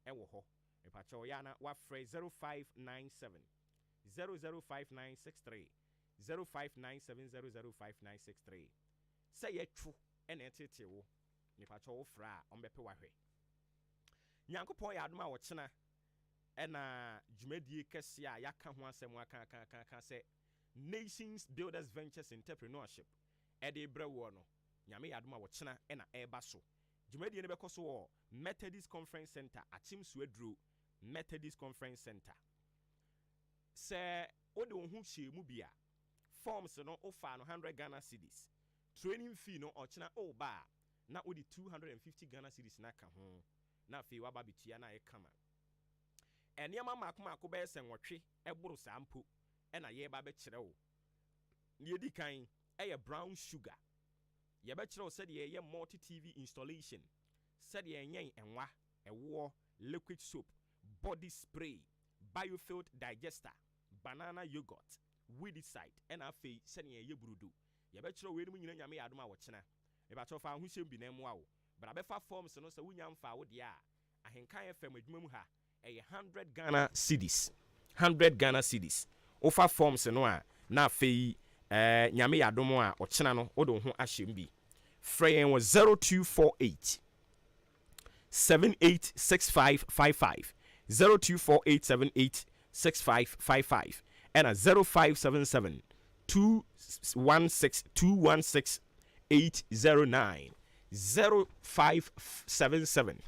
ɛwɔ hɔ epacho yana wa frɛ 0597 005963 0597005963 sɛ yɛtwo ɛna ɛtete wo nipacho wo fra a ɔmbɛpɛ wahwɛ nyankopɔn yɛ adom a wɔkyena ɛna dwumadie kɛse a yɛaka ho asɛm aka sɛ Nations Builders Ventures Entrepreneurship ɛde brɛ wo no nyame yɛ adom a wɔkyena ɛna ɛba so dwumadie no bɛkɔ so wɔ Methodist Conference Center Achim Suedro Methodist Conference Center sɛ wode wo ho hyɛ mu bia forms no ofa no 100 Ghana cedis training fee no ɔkyena oba na wode 250 Ghana cedis na ka ho na afei waba betua na ɛkama ɛnneɛma maako bɛyɛ sɛ nwɔtwe ɛboro saa mpo ɛna yɛba bɛkyerɛ wo ne yɛdi kan ɛyɛ brown sugar yɛbɛkyerɛ wo sɛdeɛ ɛyɛ multi TV installation sɛdeɛ ɛnyɛn ɛnwa ɛwoɔ liquid soap body spray biofilled digester banana yogurt weedicide ɛna afei sɛdeɛ ɛyɛ burudu yɛbɛkyerɛ wo ɛnum nyina nyame yɛ adom a wɔkyena ɛbɛkyerɛ fa ahohyɛm bi na mu a wo bra bɛfa forms no sɛ wonya mfa wo deɛ a Ahenkan FM adwuma mu ha ɛyɛ 100 Ghana cedis 100 Ghana cedis ofa forms no a na afei nyame yɛ adom a ɔkyena no wode wo ho ahyɛm bi frɛ yɛn wɔ 0248 786555 0248786555 ɛna 0577 216 809 0577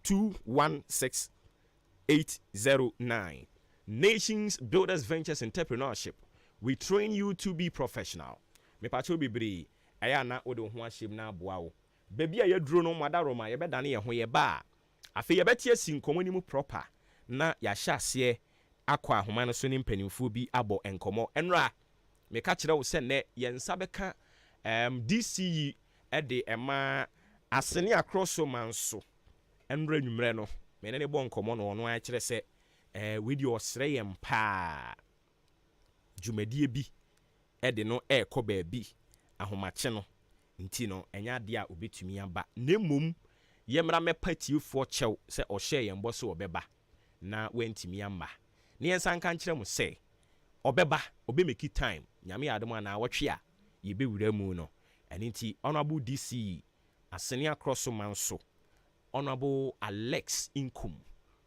216 809 Nations Builders Ventures Entrepreneurship. We train you to be professional. Me pacho bibiri aya na ode ho ahyem na aboa wo. Baby a yeduro no madaroma ye bedane ye ho ye ba. Afi ye betie si nkomo ni mu proper na ya hye ase akwa ahoma no so ni mpanimfo bi abo enkomo. Enra me ka kire wo se ne ye nsa beka DCE ede ema asene across man so. Enra nwumre no me ne bo nkomo no ono a kire se wedi osre yem pa dwumadie bi ede no ekọ baabi ahomache no nti no enya de a obetumi aba nemum yemra mepatiefo chew se ohye yem bo so obeba na wentimi amba ne yensan kan kire mu se obeba obemeki time nyame adom na awotwe a yebewura mu no eni nti honorable DC asene across man so honorable Alex Inkum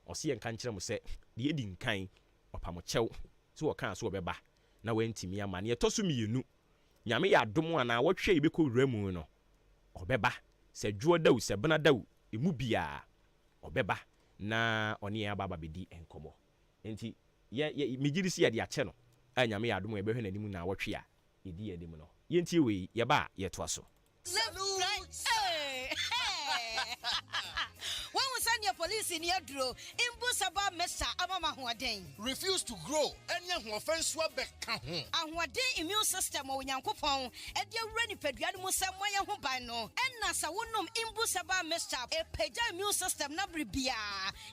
osi yen kan kire mu se de edi nkan opamo chew so wokan so obeba na wentimi ama ne etoso mienu nyame ya adom ana wotwe ibekọ wura mu no obeba se dwo daw se bena daw emu bia obeba na oni ya baba bedi enkomo enti ye migiri si ya de ache no anyame ya adom ebehwe nanim na wotwe a edi edim no yenti we ye ba ye to aso police in your draw imbusaba mesa amama hoaden refuse to grow any offense wa beka ho ahoaden immune system o nyankopon e de awura ni padua no musam moye ho ban no enna sa wonom imbusaba mesa e pagya immune system na bribia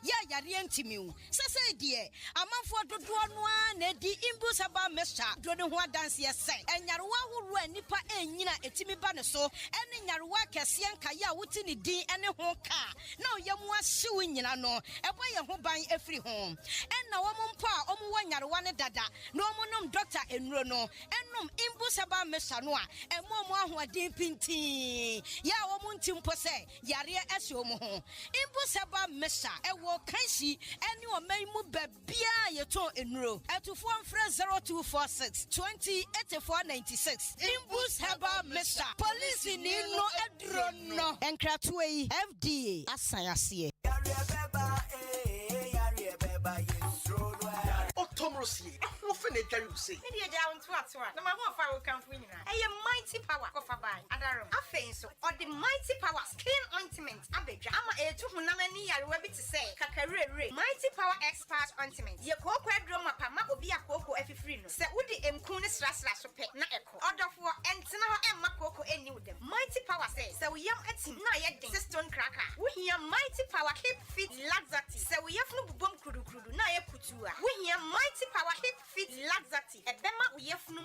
ya yare antimiu sese die amanfo dodo no a na di imbusaba mesa do ne ho adanse yese enyarewa horo anipa enyina etimi ba ne so ene nyarewa kese anka ya wuti ni din ene ho ka na oyemu ahye nyina no ebo ye ho ban afiri ho enna wo mpo a omo wanyarewa ne dada no omonom doctor enuro no ennom imbusaba mesa no a emo ahoaden pintin ya wo munti mpo se yare ase omo ho imbusaba mesa ewo kansi ene o man mu babia ye to enuro etufo mfre 0246 208496 imbusaba mesa police ni no edro no enkratwe FDA asayase Otom Rosie, who finished you say? Media down to us, no matter how far we come from you. A mighty power of a buy. Adarum. I think so. Or the mighty power skin ointment. Abeja. I'm a 2 I will be to say. Kakare. Mighty power expert ointment. Your cocoa drum up a map will be a cocoa if you free. Say, would the Mkunis Raslas pay na echo. Order for Antina and Makoko and new them. Mighty power says, so we young at him. Na yet stone cracker. We hear mighty power keep fit laxati. So we have no boom kudu. Na ye kutua. We hear mighty power keep fit laxati. A bema we have no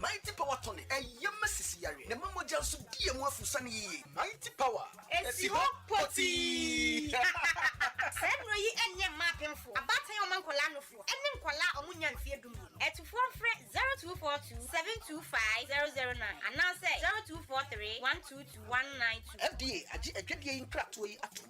Mighty power Tony, a young Mrs. Yari, the Mamma Johnson, dear Mofusani. Mighty power. It's your potty. Send me and your mapping for a battle of Mancolano for and then Kola Omunian Fiedum. At 0242 725 009 and now say 0243 122 192. FDA, I get you in Cratway at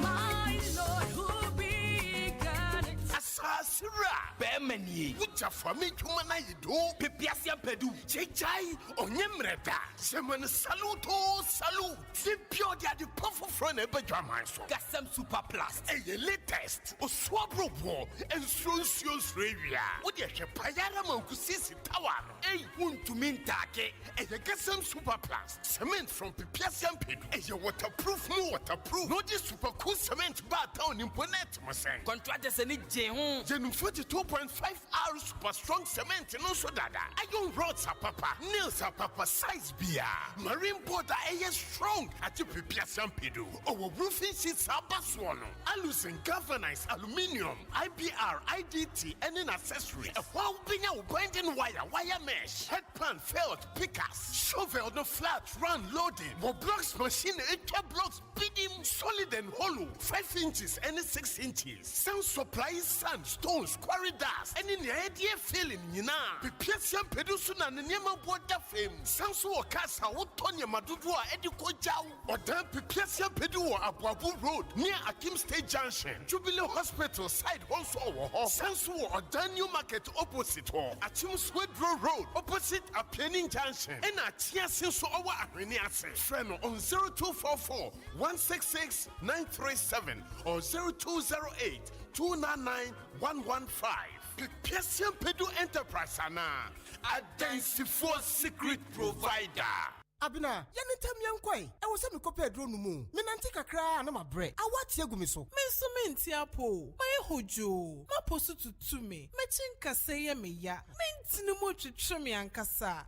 My Lord, who began it? Asasura, Bemani, which are for me to Manayido, Pipiasia Pedu, Chechai, Onyemreta, Semen Saluto, Salute, Simpio the Puff from Ebejamanso, Gassam Super Plus, a latest, or Swabro War, and Sosios Ravia, with your Payara Moncusis Tower, a wound to mean take, and the Gassam Super Plus, cement from Pipiasia Pedu, and your waterproof, no waterproof, no this super cool cement bar town in Ponet, Masan. Contractors and Gen 42.5 hours super strong cement and also dada. Iron rods are papa, nails are papa size beer. Marine border is strong at your Pipiasan Pedu. Our roofing sheets are baswano. Alusin galvanized aluminium, IBR, IDT, and an accessory. A while being out binding wire mesh, headpan, felt, pickers, shovel, no flat, run, loading. More blocks machine, 8 blocks, bidding, solid and hollow, 5 inches and 6 inches. Sound supply sand, stones, quarry dust, and in the idea feeling, you know. Pipiasan Pedusuna and Nema Boda fame. Sansu or Casa, Otonia Madudua, Ediko Jau, or Dan Pipiasan Pedua, Abuabu Road, near Akim State Junction, Jubilee Hospital, side also, Sansu or Dan New Market opposite, or Achim Swedro Road, opposite a Penning Junction, and at Tiasin our Arenias, friend on 0244 166 937 or 0208 299 115. Pipiasan Pedu Enterprise, Anna, a density for secret provider. Abina, yanitam yankoi. I was a copy drone moon. Menantika cry and my bread. I watch Yagumiso. Mensuminti apo. My hojo. Ma posu to me. Machinka say me ya. Mentinomochi chumi ankasa.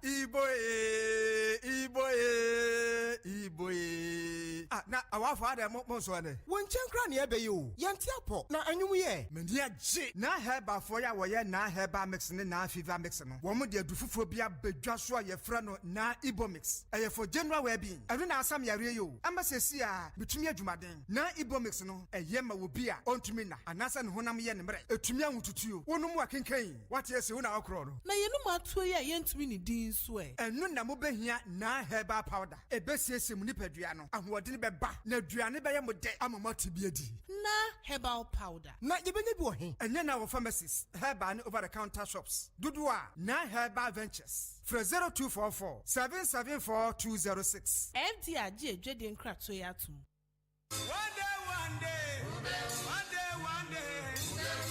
Iboye. Ah, na our father Monsone. One chankran yebe you. Yantiapo. Na anyuye. Mendia J. Na heba for ya waya na heba mixing na fever mixing. Woman dear dufuphobia be Joshua ye frano na Ibo mix. For general well-being, I don't know some area. Ambassador, between your Jumadin, na Ibomix no, a yema will be on to me, and Nasan Honamian, a Tumian to you, one more can cane. What yes, you know, Crow. Na you know what way I ain't winning Dean's way. And no Namobe here, na herba powder, a best munipedriano, and what did be back, no Driani by a mode, I'm a multi-beady. Na herbal powder. Not even a boy, and then our pharmacies, herban over the counter shops. Dudua, na herba ventures. For 0244 774 206. FDRG Jedin Kratoyatum. One day,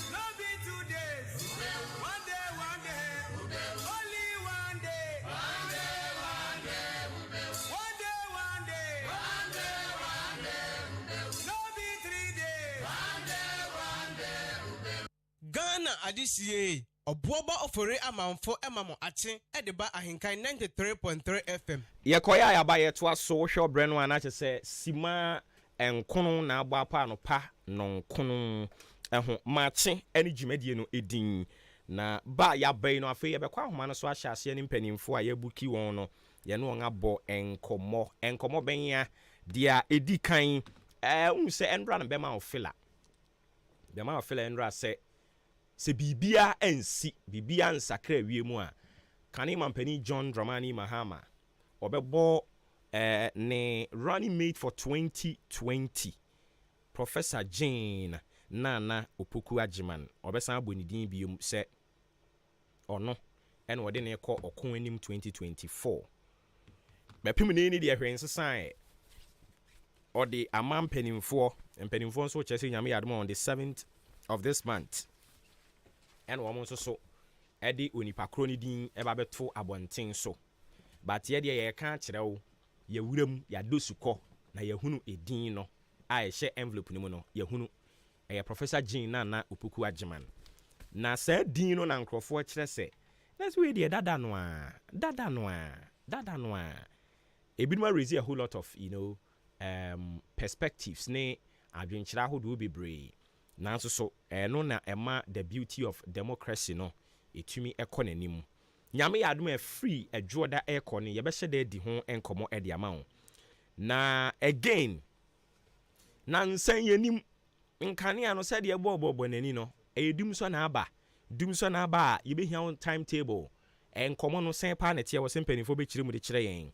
no be 2 days. One day, only one day. One day, no be 3 days. Ghana adisiye. Obuoba ofore amanfo emamo ache edeba ahenkan 93.3 FM. Yekoya ya ba yeto aso hwe obreno anache se sima enkono na agba pa no pa no nkono eho mache ene dwumadie no edin na ba ya bai no afi ye bekwa homa no so ahyase ne mpanimfo a yebuki won no ye no on abo enkomo benya dia edi kan unse endra no bema ofila endra se bibia ensi bibia nsakra wiemu a kane mampani John Dramani Mahama obebo ne running mate for 2020 Professor Jane Nana Opoku Ajiman obesan abonidin biom se ono ene wode ne ekọ okon anim 2024 bepim ne ni de hwensesan or the amampanimfo nso chese nyame yadom on the 7th of this month ɛna wɔn nso so ɛde onipa koro ne din ɛba bɛto abɔnten so but yɛ deɛ yɛka akyerɛ wo yɛwura mu yɛadɔ sukɔ na yɛhunu edin no a ɛhyɛ envelope no mu no yɛhunu ɛyɛ Professor Jean Nana Opoku Agyeman na saa din no na nkurɔfoɔ kyerɛ sɛ na sɛ wei deɛ dada no a ebinom raise a whole lot of perspectives ne adwenkyerɛ ahodoɔ bebree nanso so ɛno na ɛma the beauty of democracy no ɛtumi ɛkɔ n'anim nyame yɛ adom a free adwoɔ da ɛkɔ no yɛbɛhyɛ da adi ho nkɔmmɔ ɛde ama wo na again na nsan yɛnim nkanea no sɛdeɛ bɔɔbɔɔbɔ n'ani no ɛyɛ dum so na aba a yɛbɛhia wo timetable nkɔmmɔ no sɛn paa na ɛteɛ wɔ sɛ mpanimfoɔ bɛkyerɛ mu de kyerɛ yɛn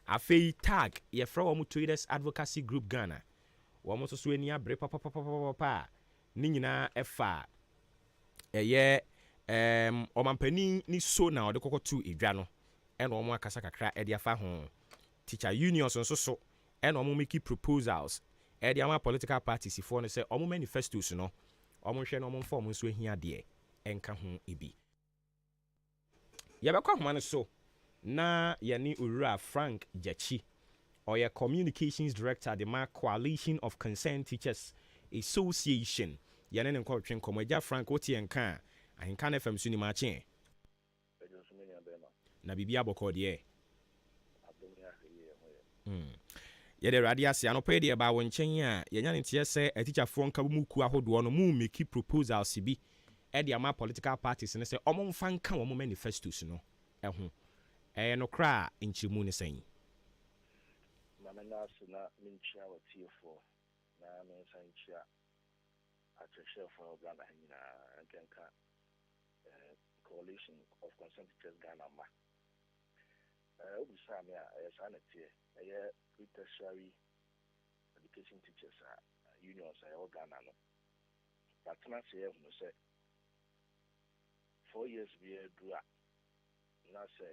afei tag yɛfrɛ wɔ mo traders advocacy group Ghana wɔ mo nso so ani abere papapapapa a ne nyinaa ɛfa ɛyɛ ɔmampanin ne so na ɔde kɔkɔto edwa no ɛna ɔmo akasa kakra ɛde afa ho teacher unions nso so ɛna ɔmo make proposals ɛde ama political parties foɔ no sɛ ɔmo manifestos no ɔmo hwɛ no ɔmo mfa ɔmo nso ahia deɛ ɛnka ho ebi yɛbɛkɔ ahoma no so na yɛne owura Frank Jachi ɔyɛ communications director de ma Coalition of Concerned Teachers Association yɛne ne nkɔtwe nkɔmmɔ agya Frank wote yɛnka Ahenkan FM so ni maakye na biribi abɔkɔ deɛ yɛde awurade ase anɔpɛ deɛ ɛbaa wɔ nkyɛn a yɛnya ne nteɛ sɛ atikyafoɔ nka mu ku ahodoɔ no mu meki proposals bi ɛde ama political parties ne sɛ ɔmo mfa nka wɔn manifestos no ɛho ɛyɛ nokora a nkyɛmu ne sɛn mame no ase na menkyia wɔtiefoɔ na mensa nkyia akyerɛhyɛfoɔ wɔ Ghana ha nyinaa nkenka Coalition of Concerned Teachers Ghana ma obisa me a ɛyɛ saa na teɛ ɛyɛ pre-tertiary education teachers unions a ɛwɔ Ghana no batena sɛ yɛhunu sɛ 4 years bi adu a na sɛ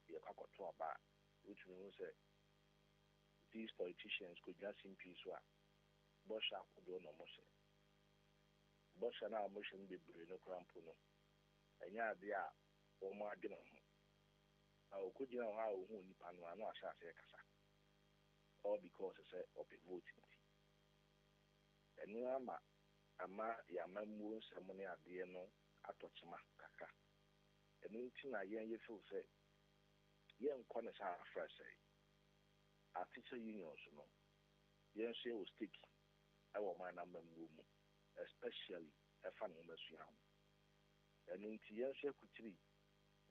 yɛkɔkɔto aba a wotumi hu sɛ these politicians could just simply so bɔhyɛ akodoɔ na ɔmo hyɛ bɔhyɛ no a ɔmo hyɛ no bebree no kora mpo no ɛnyɛ ade a wɔn adwene ho a ɔkɔgyina hɔ a ɔhu nipa no ano ahyɛ aseɛ kasa all because sɛ ɔpɛ vote nti ɛno ama yɛamammuo nsɛm ne adeɛ no atɔkyema kakra ɛno nti na yɛn yɛfeel sɛ yɛnkɔ ne sɛ afra sɛ a teacher unions no yɛn nso yɛwɔ stake ɛwɔ ɔman no amammuo mu especially ɛfa ne ho masua ho ɛno nti yɛn nso yɛkotiri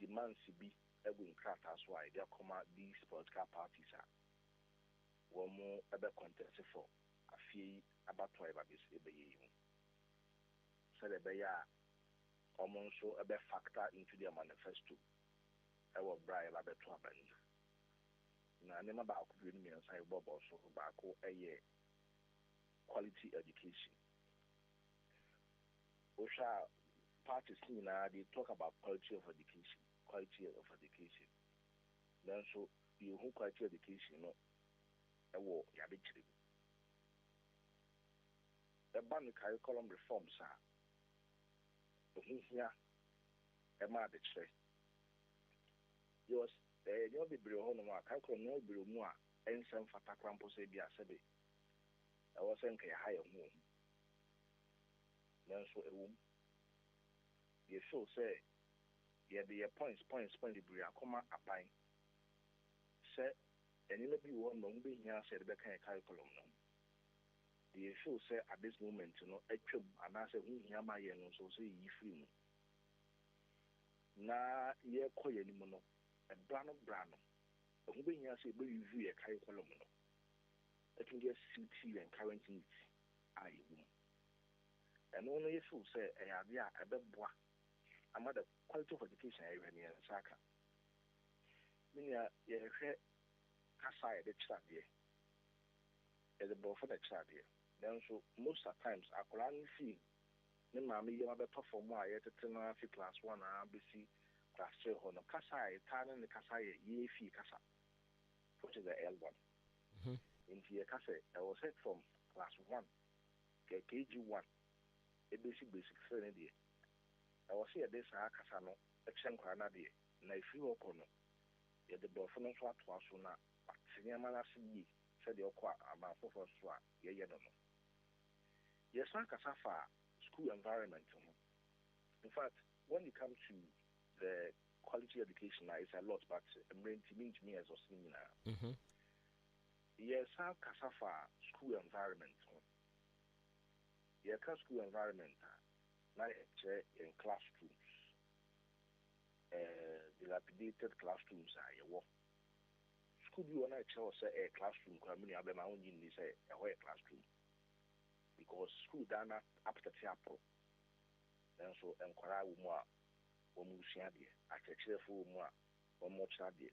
demands bi ɛgu nkrataa so a yɛde akɔma these political parties a wɔn mo ɛbɛcontest for afie yi abatoa ɛbɛyɛ yi mu sɛdeɛ ɛbɛyɛ a wɔn nso ɛbɛfactor into their manifesto ɛwɔ bra a yɛbɛbɛto aba no na nneɛma baako bi no mmiɛnsa yɛbɔbɔ so baako ɛyɛ quality education wohwɛ a parties nyinaa they talk about quality of education nanso yɛhu quality education no ɛwɔ yɛabɛkyerɛ mu ɛba no curriculum reforms a ɛho hia ɛma adekyerɛ nneɛma bebree wɔ hɔnom a curriculum nneɛma bebree mu a ɛnsɛm fata kora mpo sɛ bi a sɛbe ɛwɔ sɛ nka yɛha yɛn ho nanso ɛwɔ mu yɛfeel sɛ yɛde yɛ points bebree akɔma aban sɛ nneɛma bi wɔ hɔnom a wobɛhia sɛ yɛde bɛka yɛ curriculum no yɛfeel sɛ at this moment no atwam anaasɛ ho hia ma yɛ no nso sɛ yɛyi firi mu na yɛkɔ yɛ anim no bra no ɛho bɛhia sɛ yɛbɛreview yɛ curriculum no ɛtumi de asuiti yɛn current needs a yɛwɔ mu ɛno no yɛfeel sɛ ɛyɛ ade a ɛbɛboa ama the quality of education ɛyɛ ne yɛn nsa aka menua yɛhwɛ kasa a yɛde kyerɛ adeɛ yɛde borɔfo na kyerɛ adeɛ nanso most of times akwaraa no fii ne maame yɛm abɛtɔ fam a yɛtete no afi class 1 a bɛsi class 3 hɔ no kasa a yɛtaa ne kasa yɛ yɛfii kasa which is the L1 nti yɛka sɛ ɛwɔ sɛ from class 1 KG1 ɛbɛsi basic 3 ne deɛ was here this Akasano, a Chankranadi, and if you open yet the Bofono Swat was sooner, but Senior Manasi said the Okwa about for Swat, ye don't know. Yes, Akasafa school environment. In fact, when it comes to the quality education, it's a lot, but to me as a senior. Yes, Akasafa school environment. Yes, school environment. Now in classrooms, dilapidated classrooms are your school. You want to say a classroom? Community have my own in this a classroom because school done up to Tiapo, and so enquire more or Musiadi. I can cheer for more or more chadi.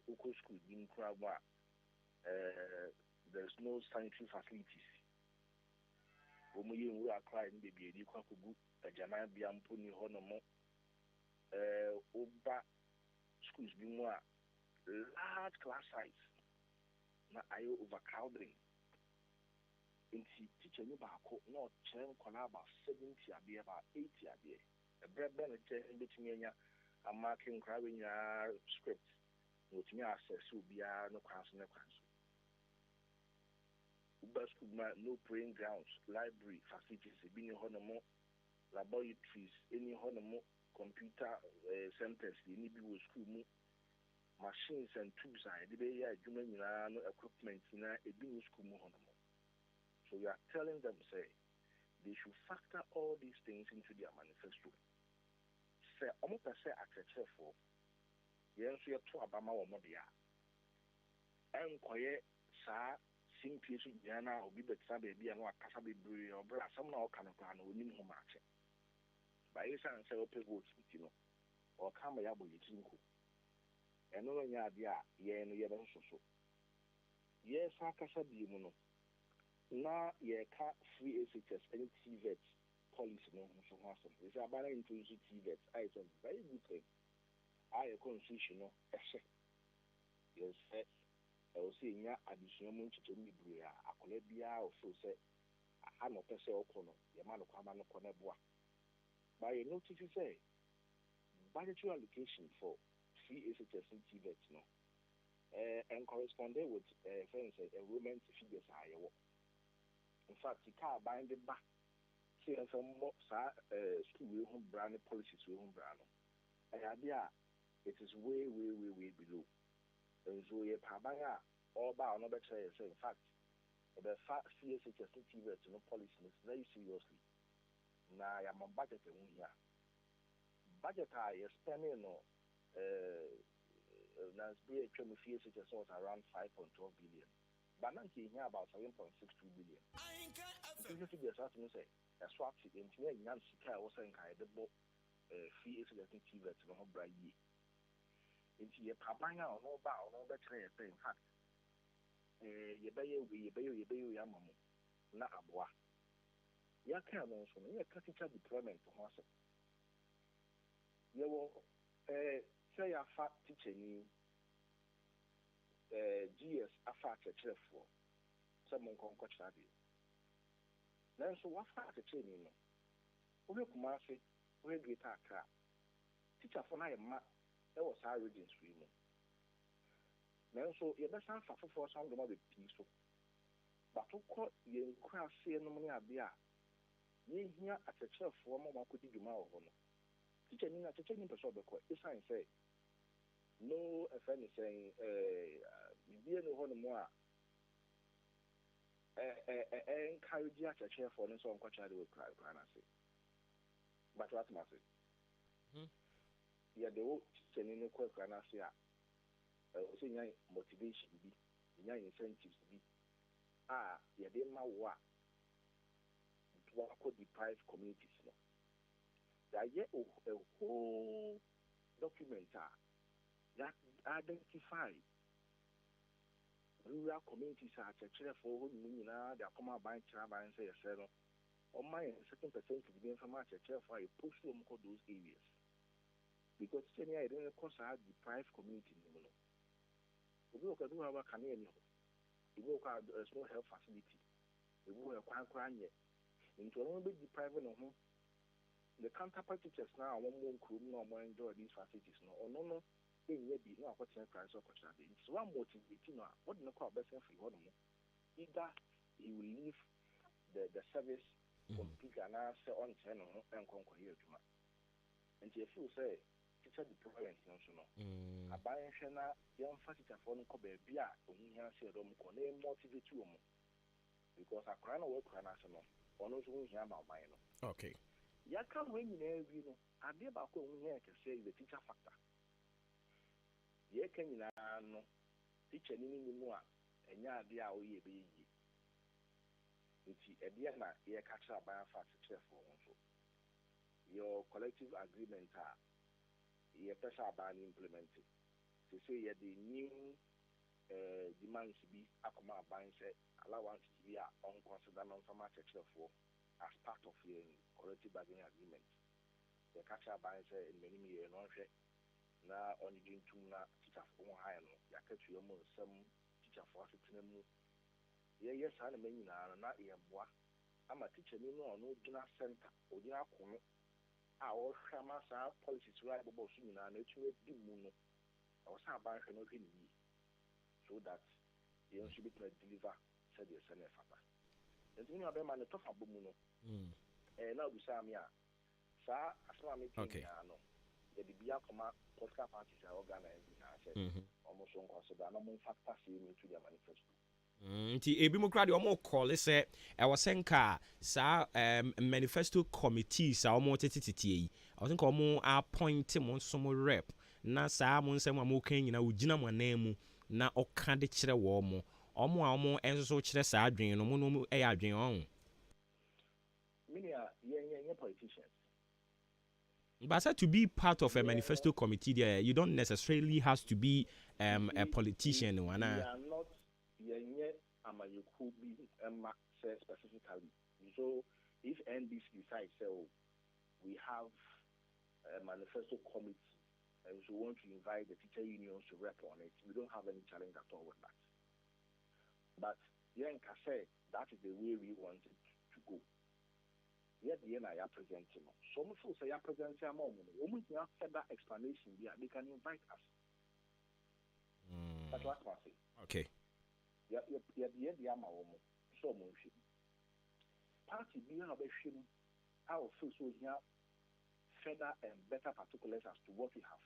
Uko school in Krama. There's no sanitary facilities. We are crying baby, you can't go a Jama Biampuni Honomo. Oba schools be more large class size. Now I overcrowding. In teacher, you back not 10 about 70 about 80 a bread benefit in between a marking crabbing your script. With me access will be no council, no council. No praying grounds, library facilities, being honomo, laboratories, any honomo, computer centers, the need to school, machines and tools, the way human equipment in a being school honomo. So we are telling them, say, they should factor all these things into their manifesto. Say, almost say, architecture for, yes, we are to Obama or Modia. And quiet, sir. Simply Jana or be the Sabi and what Casabi Brewery or Brass, some now can plan or Nim Homache. By his answer, votes with you or come by Abu Yitinku. And no idea, ye and ye so. Yes, Akasabi Mono. Now ye can't free SHS any TVET policy no so awesome. It's about introducing TVET. It's a very good thing. I a constitutional yes, I will say, yeah, additional money to me, Bria, a colebia or so say, I know per se okono, the man of Kamano Coneboa. By a notice to say, budgetary allocation for free SHS and TVET, no, and corresponded with friends, enrollment figures higher. In fact, you can't bind it back. Say, some more school home brand policies with home brand. Idea, it is way below. And so ye pabaya all about another chair say in fact the fact CSHS to no policy is very seriously. Now I am on budget here. Budget I spending no now be a CSHS was around 5.12 billion. But now here about 7.62 billion. This figures as you say a swap in Nancy was saying I the book CSHS to no bright ye. Into your papaya or no bow, no better in fact. Ye bay, yamamu, not a bois. Ya can't also me a capital deployment to horse. You will say a fat teaching GS a fat a chair for someone conquered study. Then so what fat a training? We come out say, we get a car. Teacher for my mat. That was our reading stream. Now, so you best have for some of the peaceful. But to call you crash see no money idea. Ye here at a chef for more could you mouth on. Teacher Nina to change the sober court. It's I say. No, if anything, you no one more. Encourage you at a chair for no song, what I do with cry, but what must it? Yeah, the old teacher in the quick and I say, motivation be, the incentives be. Yeah, they know what could deprive communities. There is a whole document that identify rural communities at a chair for whom they come out by travel and say, or my certain percentage of the information chair for a push to those areas. Because I didn't cause a deprived community. We look at our Canadian. We look at a small health facility. We will acquire crying yet. Into a little bit deprived of home. the counterpart teachers now one more crew no more enjoy these facilities no or no they be no what ten price of question it's one motivating what no call best for you either he will leave the service completely and answer on 10 and conquer here and if you say teacher deployment no so no abayan hwe na young facility for no ko be bia ohun ya say do mo ko na motivate you mo because akra na work na so no ono so hu ya ma oman no okay ya ka when you na bi no ade ba ko ohun ya ke say the teacher factor ye kan ina no teacher ni mu a enya ade a oye be yi nti ede na ye ka tra abayan facility for so your collective agreement ye pressure ban implemented to say the new demands be akoma ban say allowance to be on consider non formal sector for as part of your collective bargaining agreement the catch ban say in many years no hwe na on the to na teacher for high no ya catch you mo some teacher for sitting mu yes and many na ye boa ama teacher ni no gina center ogina kono our Hamasa policies right about soon and it's with the moon or Saban cannot really so that you should be to deliver said the Senate Fapa. And you know, I'm a tough abomuno. And now, Samia, sir, as long as okay, no, the Bia Coma Posca parties are organized almost unconsidered no factor into their manifesto. Nti ebi mo kra de omo call say e was senka sa manifesto committee sa omo tetete yi I think omo appoint mo some rep na sa mo nsem mo kan nyina ogina mo nan mu na oka de kire wo mo omo enso kire sa adwen no mo no e adwen on media ye politicians. But said to be part of a manifesto committee there you don't necessarily has to be a politician we are not you could be say specifically. So if NBC decides so we have a manifesto committee and we want to invite the teacher unions to rep on it, we don't have any challenge at all with that. But Yanka said that is the way we want it to go. Yet the end I present him. Some people say I present him women have further explanation there, they can invite us. That's what I say. Okay. Yeah, so much. Party being a bit our feel so here further and better particulars as to what we have,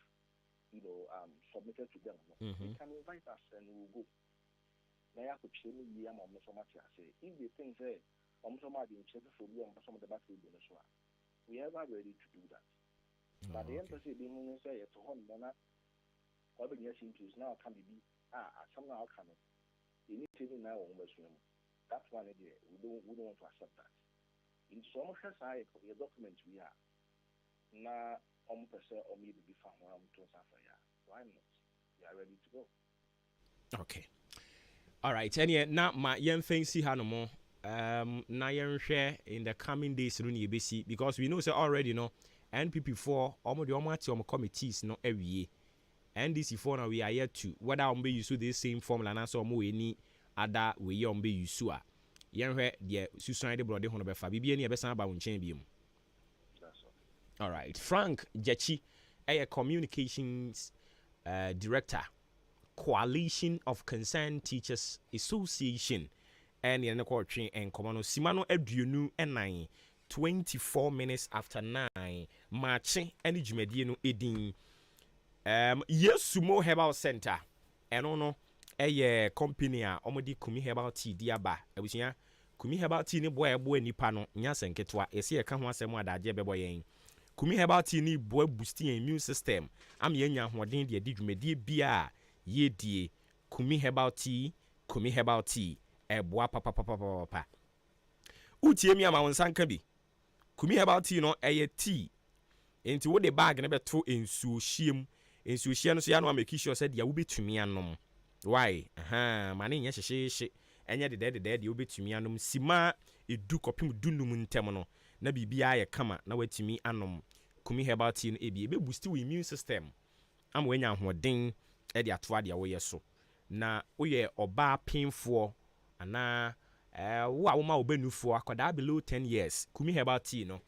submitted to them. They can invite us and we'll go. Now I could share me so much I say. If they think say somebody in check for you and some of the battery bonus, we are ready to do that. But the embassy being say to home or the yes increase now can be somehow coming. Anything now on that's one idea. We don't want to accept that. In some side your documents we are now or maybe be found to why not? We are ready to go. Okay. All right. And now my young fancy hanomo na yen share in the coming days because we know so already NPP4 omo committees no every NDC4 now we are yet to whether on be use the same formula na so mo any other way on be use a yen hwe de susan de brode hono be fa bibia ne be san ba wonchen bi mu. All right, Frank Jechi a communications director Coalition of Concerned Teachers Association and yen ko twen en komono simano aduonu enan 24 minutes after 9 March any dwumadie no edin Yesumo Herbal Center eno no eye company a omodi Kumi Herbal Tea di aba abusia Kumi Herbal Tea ni boy ebo anipa no nya senketwa ese ye ka ho asem adaje bebo yen Kumi Herbal Tea ni boy boosting immune system am ye nya hoden de dwumadie bia ye die Kumi Herbal Tea eboa papa utie mi ama wonsanka bi Kumi Herbal Tea no eye tea enti wo de bag ne beto ensuo hiem no so ya no make sure said ya wo betumi anom why mane nya hyehye enye de wo betumi anom sima edu kopim dunum ntem no na bibia ye kama na watumi anom Kumi Herbal Tea no ebi be boost we immune system am we nya hoden e de atoa de wo ye so na wo ye oba painful ana wo a wo ma obenufo akoda below 10 years Kumi Herbal Tea no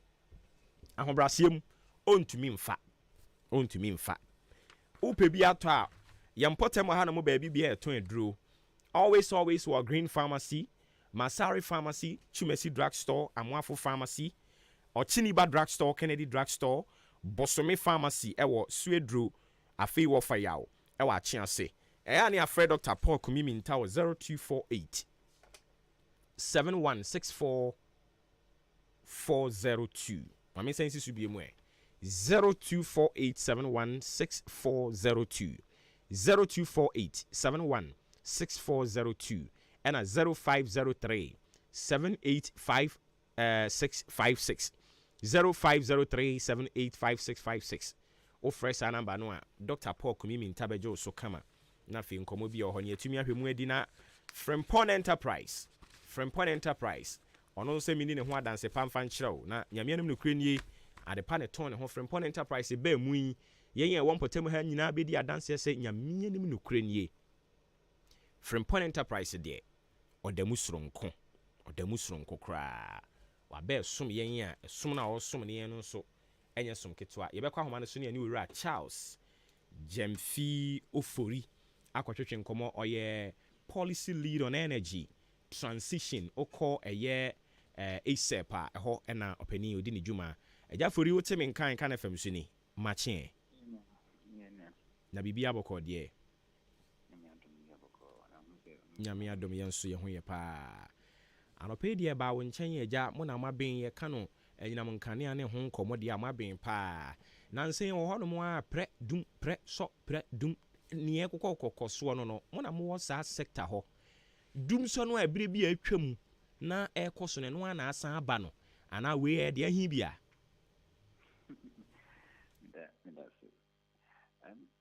ahobrasiem ontumi mfa upe bi ato a yempotem ha na mo ba bibia eton eduro always wa Green Pharmacy, Masari Pharmacy, Chumesi Drugstore, Amwafo Pharmacy, Ochiniba Drugstore, Kennedy Drugstore, Bosome Pharmacy, ewo Swedru, Afi wo Fayao, ewa Chianse. Eya ni afre Dr. Paul Kumimi ntawo 0248 7164402. Mami sensi subi mwe 0248716402 0248716402 and a 0503 785 656 0503 785 o fresh number no a Dr. Paul Kumimi ntabejo so kama na fi nkomo bi o ho ne atumi ahwemu adi na Frempon Enterprise ono se mini ne ho adanse pamfa nkyerɛw na nyamianum no kure nie adepa ne ton ne ho Frempon Enterprise ba mu yi yen won potem ha nyina bedi adanse se nyamianum no kure nie Frempon Enterprise de odamu soronko kra wa be som yen a som na wo som ne yen no so enye som ketwa ye be kwa homa no so ne wura Charles Jemfi Ofori akwatwetwe nkomo oye policy lead on energy transition oko eye ASAP a ho na opani odi ne dwuma eja fori wote men kan FM so ni Maakye na bibia boko de nyame adom yenso ye ho ye pa anopedia ba wo nchen ye ja mo na maben ye kano enyinam nkane ane ho nkomo de amaben pa nansen wo hono mo a pre dum nie kokokoko so no mo na mo sa sector ho dum so no abire bi atwam na ekoso ne no ana asan aba no ana we e de ahi bia that's it.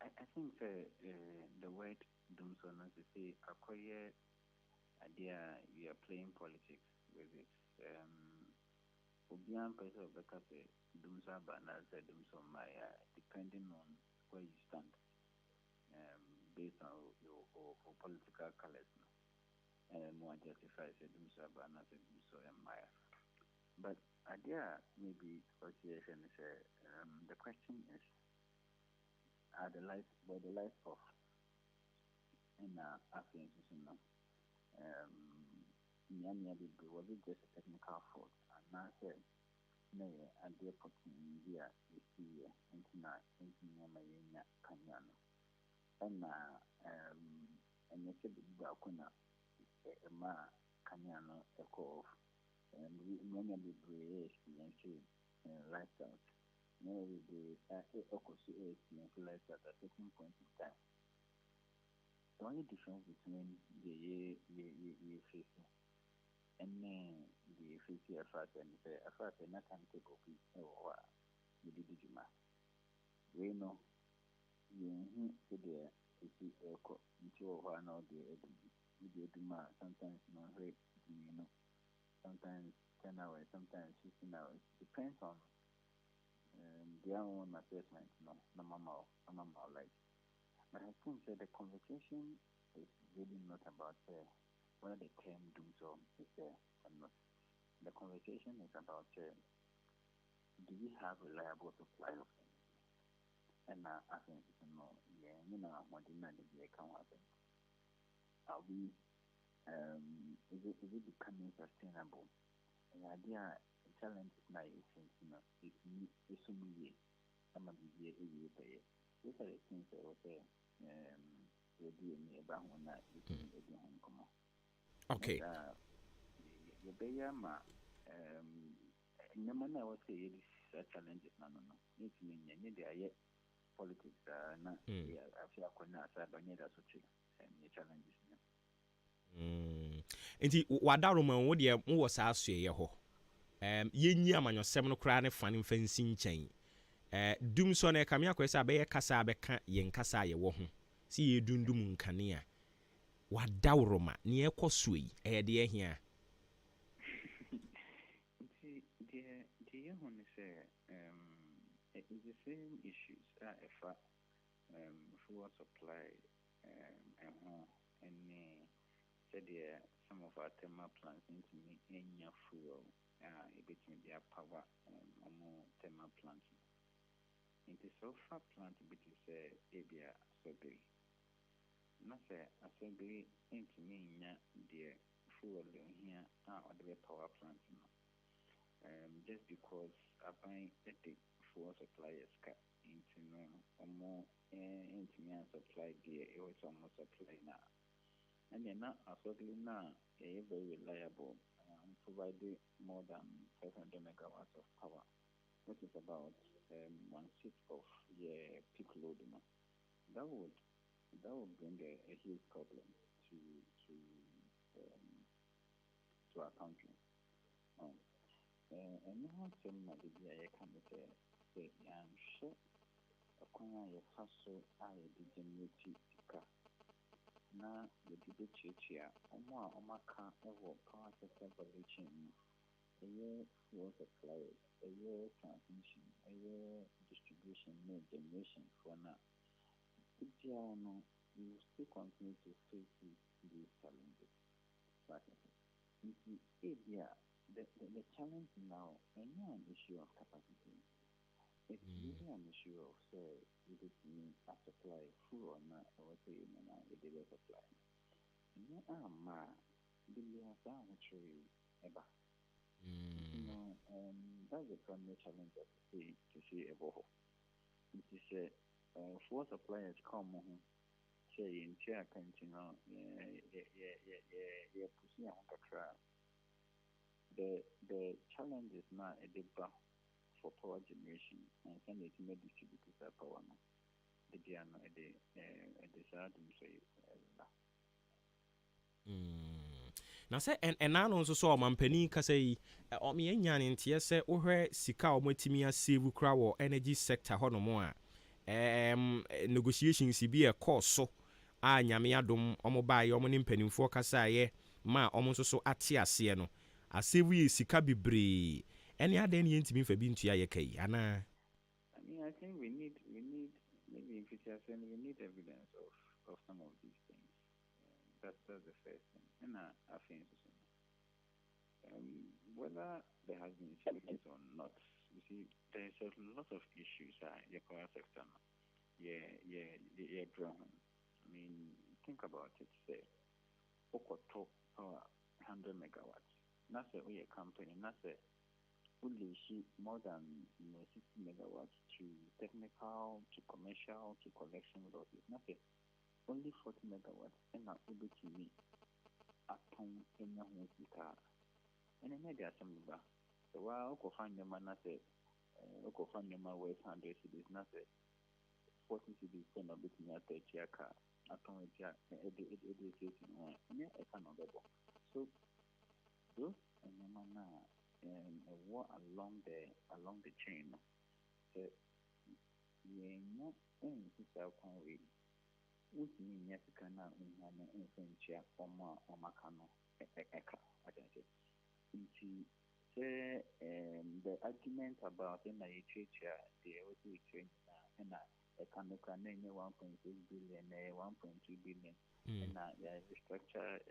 I think the word dum so no to say acquire idea we are playing politics with it. Obian person of the cafe dum so aba na say dum so my depending on where you stand. Based on your political colors, more justify say dum so aba na say dum so my. But idea maybe association is the question is are the lights off in African system now? Was it just a technical fault? And now say no idea putting India is here into my Kanyano. And you said the Bakuna ma Kanyano echo off. Many of the brave lifestyles. Many of the experience lifestyle at a certain point in time. The only difference between the facing and the facing effort and the effort and not can take up or the digima. We know you there to see into one or the sometimes no rate, sometimes 10 hours, sometimes 15 hours. Depends on their own assessment, no normal like. But I think that the conversation is really not about whether the term doom so is there or not. The conversation is about do we have reliable supply of energy? And I think what did the account happen? Are we is it becoming sustainable? The idea challenge is my it's so many some of the year these are the things that will say we'll do in about one night okay the Bayama no man I would say it is challenges no it's mean they are yet politics not I feel I could not say but neither so and challenges enti wadaro man wo de mo wo sa so ye ho yenyi amanyosem no kra ne fane mfansi nkyɛn dum so na kamia kwesa be kasa be ka yen kasa ye wo ho si ye dundum nkane a wadawro ma ne ekoso yi de ahia the one say it's the same issues if fuel supply and said some of our thermal plants into me in your fuel a bit in their power more thermal plant. It is so far plant bit is area surgery. Not say a surgery into me dear fuel here or the power plant. Just because I find that the fuel suppliers cut into more into me and supply gear, it was almost supply now. And then now, absolutely now, a very reliable, providing more than 500 megawatts of power, which is about 1/6 of the peak load. That would bring a huge problem to our country. And now, some of the can say, I'm sure a corner of hustle, I degenerate na the debate here, Omaka, power sector value chain, a year fuel suppliers, a year transmission, a year distribution, no generation for now. We will still continue to face these challenges. But the area, the challenge now is not an issue of capacity. It's really an issue of is it me a supply full or not, or what you mean a daily supply. No, the actually ever. That's the primary challenge that we see evolve. It is full suppliers come say in chair canteen, pushing the challenge is not a debate for power generation and send it to distributors that power now. The Diana the sad say na say and now also so mampani ka say o me nya ne ntie say ohwe sika o matimi asave kra wo energy sector hono mo a negotiations bi e course so a nyame adom omo bae omo ne mpanimfo kasa ye ma omo so ate ase no asave ye sika bibre any other intimi fa bi ntua ye kai ana. I mean, I think we need maybe if it's saying we need evidence of some of these things. That's the first thing. And I think whether there has been changes or not, you see, there's a lot of issues in the power sector. I mean, think about it. Say, Okoto power 100 megawatts. That's a company. That's fully ship more than 60 megawatts to technical, to commercial, to collection losses. Nothing. Only 40 megawatts and not able to meet a ton in the car. And then there are some of so while I find the man at I find the man worth 100 cities, not 40 cities, and a bit near 30 car. I can't it is in a cannot go. So those and the man and a war along the chain. So we not in self convey. Which means yes, cannot influence or macano eka. I can say. Say the argument about in the church they also train and a can name 1.6 billion, 1.2 billion, and the structure.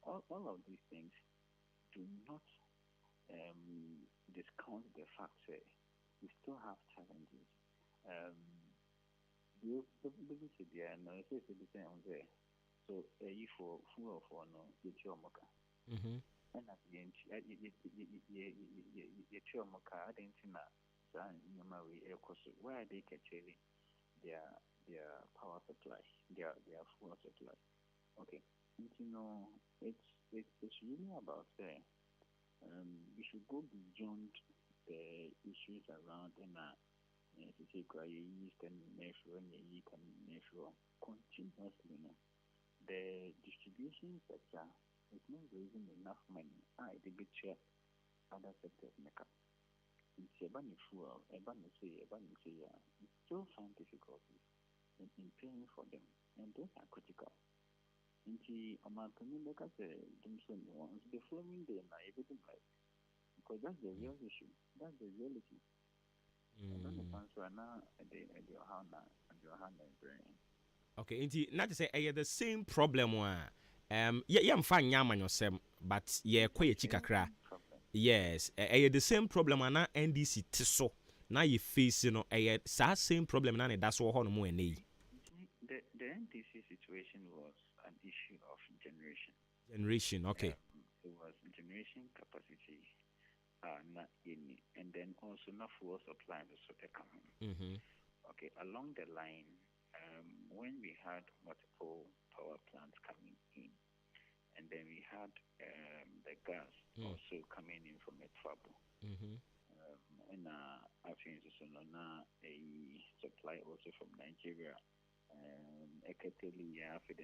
All of these things do not discount the fact that we still have challenges. The BBC there, no, it's the same on there. So, if for full of no, it's your mocha. And at the end, it's your mocha. I didn't know that where they catching their power supply, their fuel supply. Okay, and it's really about saying. We should go beyond the issues around to say continuously. The distribution sector is not raising enough money. The big share other sectors make up. It's about fuel, it's still find difficulties in paying for them, and those are critical. The following day, everything like because that's the real issue. That's the reality. Okay, not to say the same problem. I'm fine, but yeah, quite a chikakra. Yes, the same problem and NDC so now you face that same problem and that's what on more The NDC situation was an issue of generation. Generation, okay. It was generation capacity, not any, and then also not fuel supply so coming. Okay, along the line, when we had multiple power plants coming in, and then we had the gas also coming in from a trouble. And I think so now a supply also from Nigeria. Eketeli after the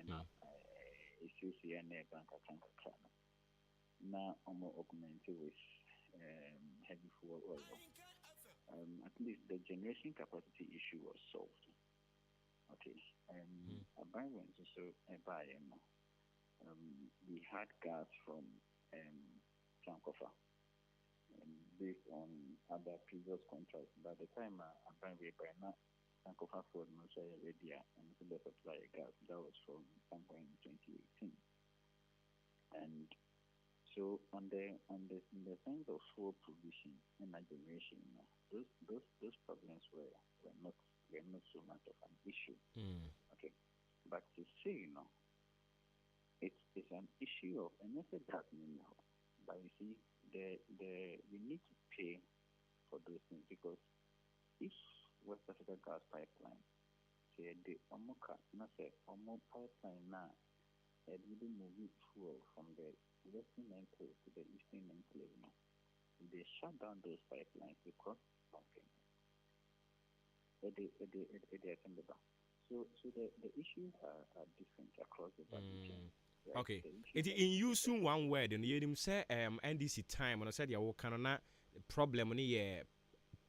CCN bank account now almost augmented with heavy fuel oil. At least the generation capacity issue was solved. Okay, I buy when so I buy we had gas from Sankofa based on other previous contracts. By the time I buy by now. Sankofa for Australia and the supply gas that was from some point in 2018, and so on the in the sense of fuel provision and generation, those problems were not so much of an issue. Okay, but to say it's an issue of and it's a happening now. But you see, we need to pay for those things because if West Africa gas pipeline, say the Omoka, not say Omo pipeline now, it really move fuel from the western enclave to the eastern enclave. They shut down those pipelines because something. So the issues are different across the value chain. Right? Okay. In using one word, and you say NDC time, when I said you cannot problem on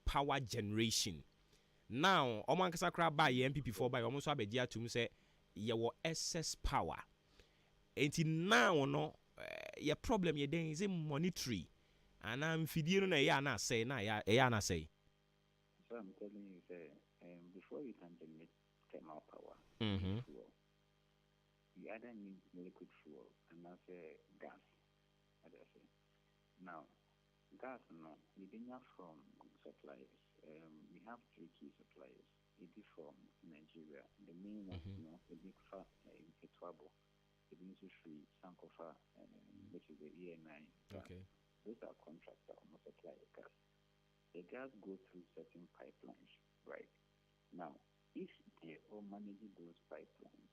power generation. Now, Oman Kasakra by MPP4 by almost Abedia to say your excess power. And now, no, your problem you then is monetary. And I'm feeding a yana say, yana say. So I'm telling you, before you can generate thermal power, fuel, you either need liquid fuel and that's gas. As I say. Now, gas, no, you didn't have from suppliers. We have 3 key suppliers. It is from Nigeria. The main one, a big fat, a trouble. It means free Sankofa, which is the ENI. Okay. Those are contracts that almost supply the gas. The gas goes through certain pipelines, right? Now, if they all manage those pipelines,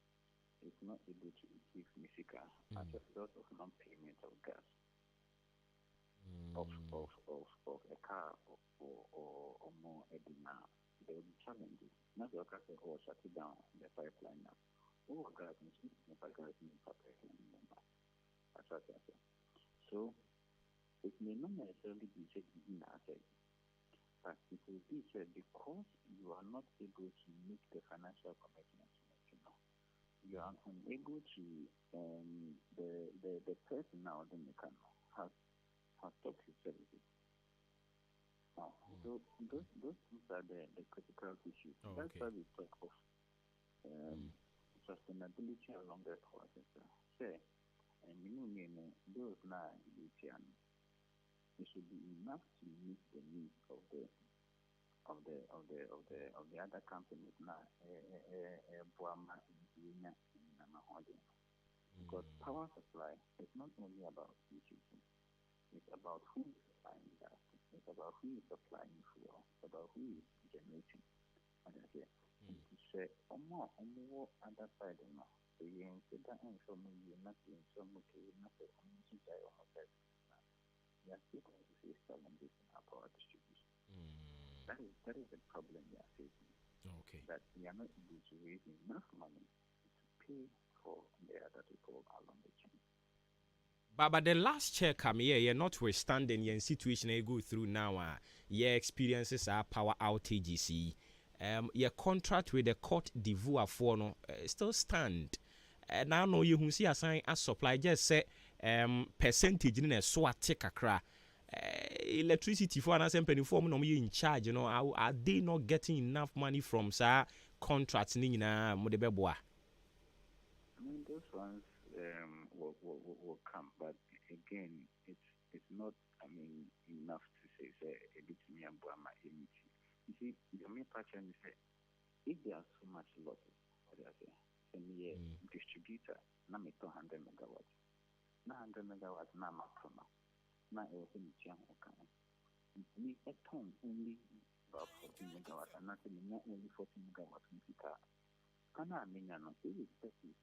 it's not able to receive Misika as a result of non-payment of gas. Of a car or more now, there will be challenges. Not the car say, shut it down the pipeline now. Gas in the pipeline. So it may not necessarily be said in our side, but it will be said because you are not able to meet the financial commitments. You are unable to the person now the mechanic has stopped his services. Now, so those things are the critical issues. That's why we talk of sustainability along the power sector. Say, and those now it should be enough to meet the needs of the other companies now. Because power supply is not only about utility. It's about who is supplying gas. It's about who is supplying fuel. It's about who is generating. And I say, to say, more other side, so you say that and so you're not in some okay, not a community guy or that. We are still going to face challenges in our power distribution. That is the problem we are facing. Okay. That we are not able to raise enough money to pay for the other people along the chain. But the last check come here, you're notwithstanding your situation you go through now, your experiences are power outages. Your contract with the Cote d'Ivoire for no still stand. Now no you see assign as supply just say percentage in a so take a cra. Electricity for an company form no in charge, are they not getting enough money from contracts ni na mo de beboa? I mean those ones will come, but again it's not enough to say a bit me and Brahma immunity. You see, the main pattern is that if there are so much losses, what do I say? Send me a distributor, now me 200 megawatts. Now 100 megawatts, now my promo. Now I open the channel. Me at home only about 14 megawatts, and not only 14 megawatts in Pika. And I mean, I know it is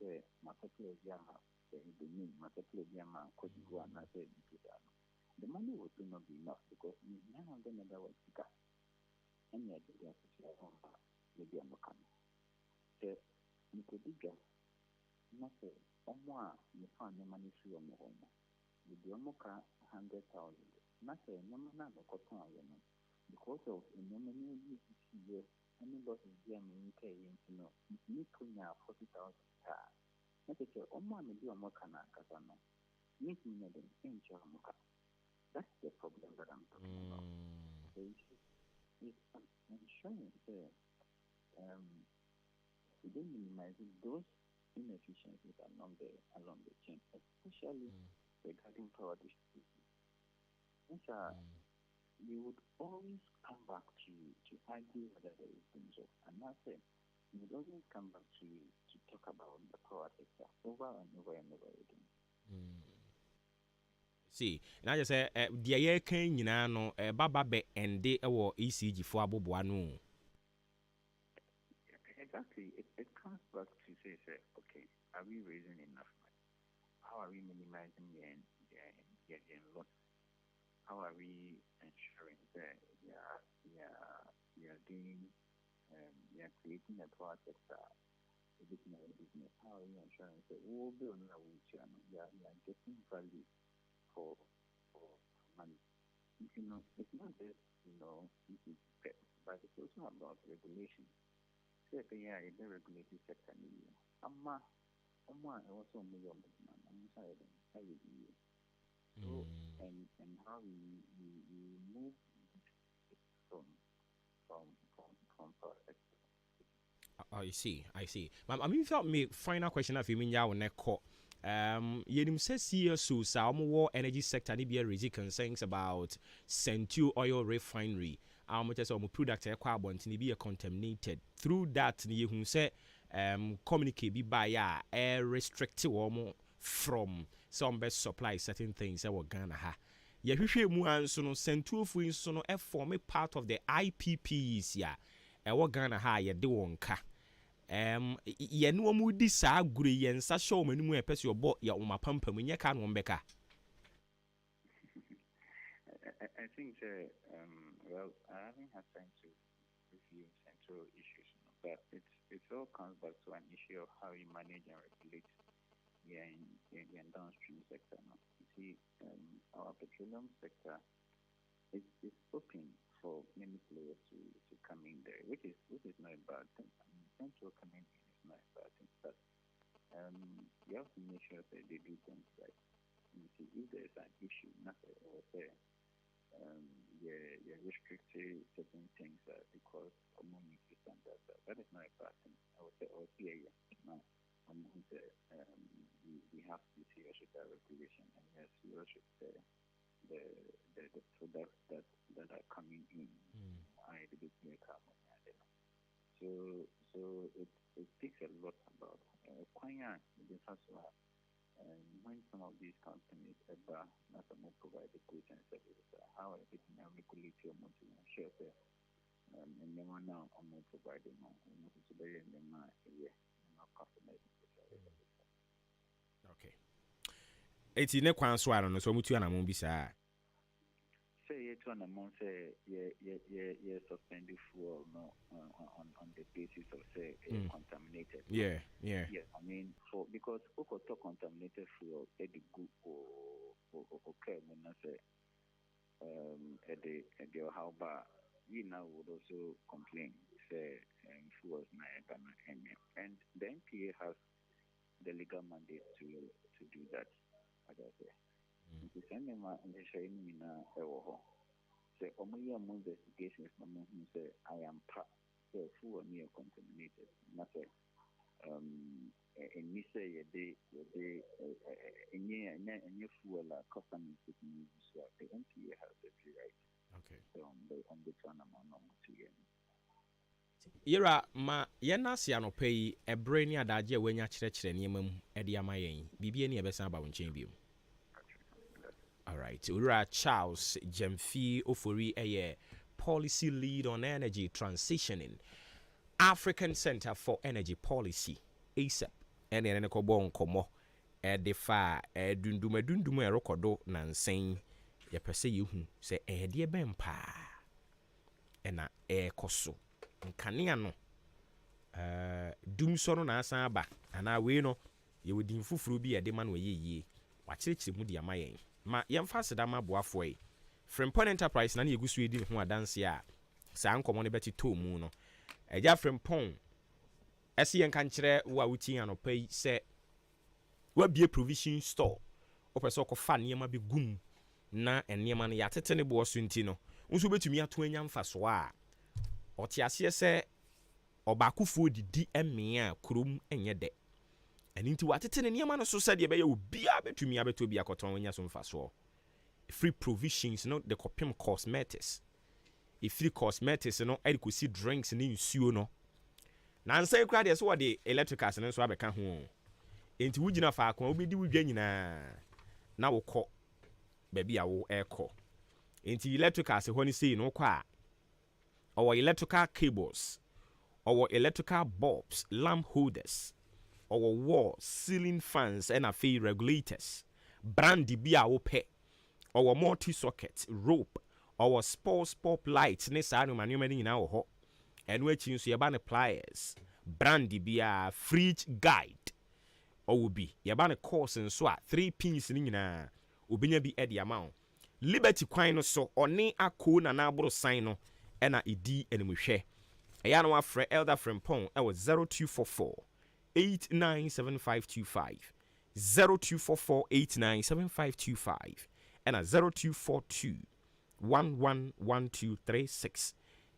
say, my particular Yama, the name, my particular Yama, could go and I said, the money would not be enough because 900 megawatts Pika. And yet, they are maybe I'm not coming. So, you could be just not say, you find the money through your home. With the Omoka 100,000. Not a number of cotton, because of a nominal year, any loss is there, you know, you could now 40,000 car. Not a Oma may be a Mokana Casano. Meeting them in Chamoka. That's the problem that I'm talking about. So it's ensuring that we don't minimize those inefficiencies along the chain, especially regarding power distribution. You would always come back to argue whether there is danger. And that's it. You would always come back to talk about the power sector over and over and over again. See, and I just say, the year can you know, Baba be and they or ECG for Abobuano. Exactly. It comes back to say, okay, are we raising enough money? How are we minimizing the loss? How are we ensuring that we are doing, we are creating a power sector, a business? How are we ensuring that we will be on our channel? We are getting value for money. You know, it's not just, but it's also about regulation. So, yeah, it's a regulated sector. I'm also a million man. I'm sorry, I will be. So, and how we move from power sector. I see. I mean, felt me final question of you mean ya on call. Yenim says here so war energy sector ni be raising concerns about Central Oil Refinery. Just product carbon to be contaminated. Through that, ni who say communicate be by air restricted from some best supply certain things that were Ghana ha. Yehwehwe mu anso no Central fu inso no form part of the IPPs ya. Ghana ha ye de wonka. Ye no mu di saa gure ye nsa show manu mu epese obo ya umapampa mu nye ka no mbeka. I think well, I haven't had time to review central issues, but it all comes back to an issue of how you manage and regulate in downstream sector. You see, our petroleum sector is open for many players to come in there, which is not a bad thing. I mean, central coming in is not a bad thing, but you have to make sure that they do things right. You see, if there is an issue, nothing or say you're restricting certain things because community standards. That is not a bad thing. I would say, now we have to be serious with our regulation, and we are serious with the products that are coming in. So it takes a lot about when some of these companies not provide the goods and services, how are they regulate your money and share and then now I'm not providing to the okay. It's in a kwan so no so mutu na mo bisa. Say it on a month say suspend the fuel on the basis of say contaminated. Yeah. I mean because contaminated fuel at the good or okay when I say at the how bar we now would also complain say fuels and the NPA has the legal mandate to do that. Send them and they say say investigations say I am part fuel near contaminated. Not and you say they and you fuel customers to use the NPA has every right. Okay. So on the tournament to you. Yera ma yena se anopa yi ebre ni adaje wanya kyerɛkyerɛ nneɛma mu ɛde ama yɛn bibie ne yɛbɛsan ba wo nkyɛn bio. All right. Ura Charles Jemfi Ofori eye policy lead on energy transitioning African Center for Energy Policy ASAP ene ene ko bon komo de fa dundum erokodo nansen ye pese yehu se de bempa ena koso nkanea no dum so no na asan aba ana we no ye wodin fufuru bi de ma no yeye wa kyerɛkyerɛ mu de ama yɛn ma yɛmfa seda ma boafo yi Frimpong Enterprise na yegusu edi ho adanse a saa nkomo ne beti to mu no eja Frimpong esi yɛn kan kyerɛ wo a wuti anopa yi sɛ wa bie provision store opɛsɛ ɔkɔfa nneɛma bi gum na nneɛma no yɛatete ne bo so nti no nso betumi ato anya mfa so a ɔte aseɛ sɛ ɔbaakofuo didi mmea kurom enye de ɛni nti watete ne nneɛma no so sɛ deɛ bɛyɛ obia betumi abeto bi akɔtɔn anya so mfa so free provisions no the copim cosmetics free cosmetics no edikosi drinks ne nsuo no nansa ekura deɛ so wɔde electricals no so abɛka ho enti wugina fa akon obedi wudwa nyinaa na wokɔ baabi a wo ɛkɔ enti electricals ho ne sei no kɔ a ɔwɔ electrical cables ɔwɔ electrical bulbs lamp holders ɔwɔ wall ceiling fans and afei regulators brand bi a wo pɛ ɔwɔ multi socket rope ɔwɔ sports pop lights ne saa no manuama ne nyinaa wɔ hɔ ɛno akyi nso yɛba ne pliers brand bi a fridge guide ɔwɔ bi yɛba ne course nso a 3 pins ne nyinaa obenya bi ɛde ama wo liberty kwan no so ɔne akɔ na na aboro sign no ɛna edi animhwɛ ɛya no afrɛ elder Frimpong ɛwɔ 0244 897525 0244 897525 and 0242 111236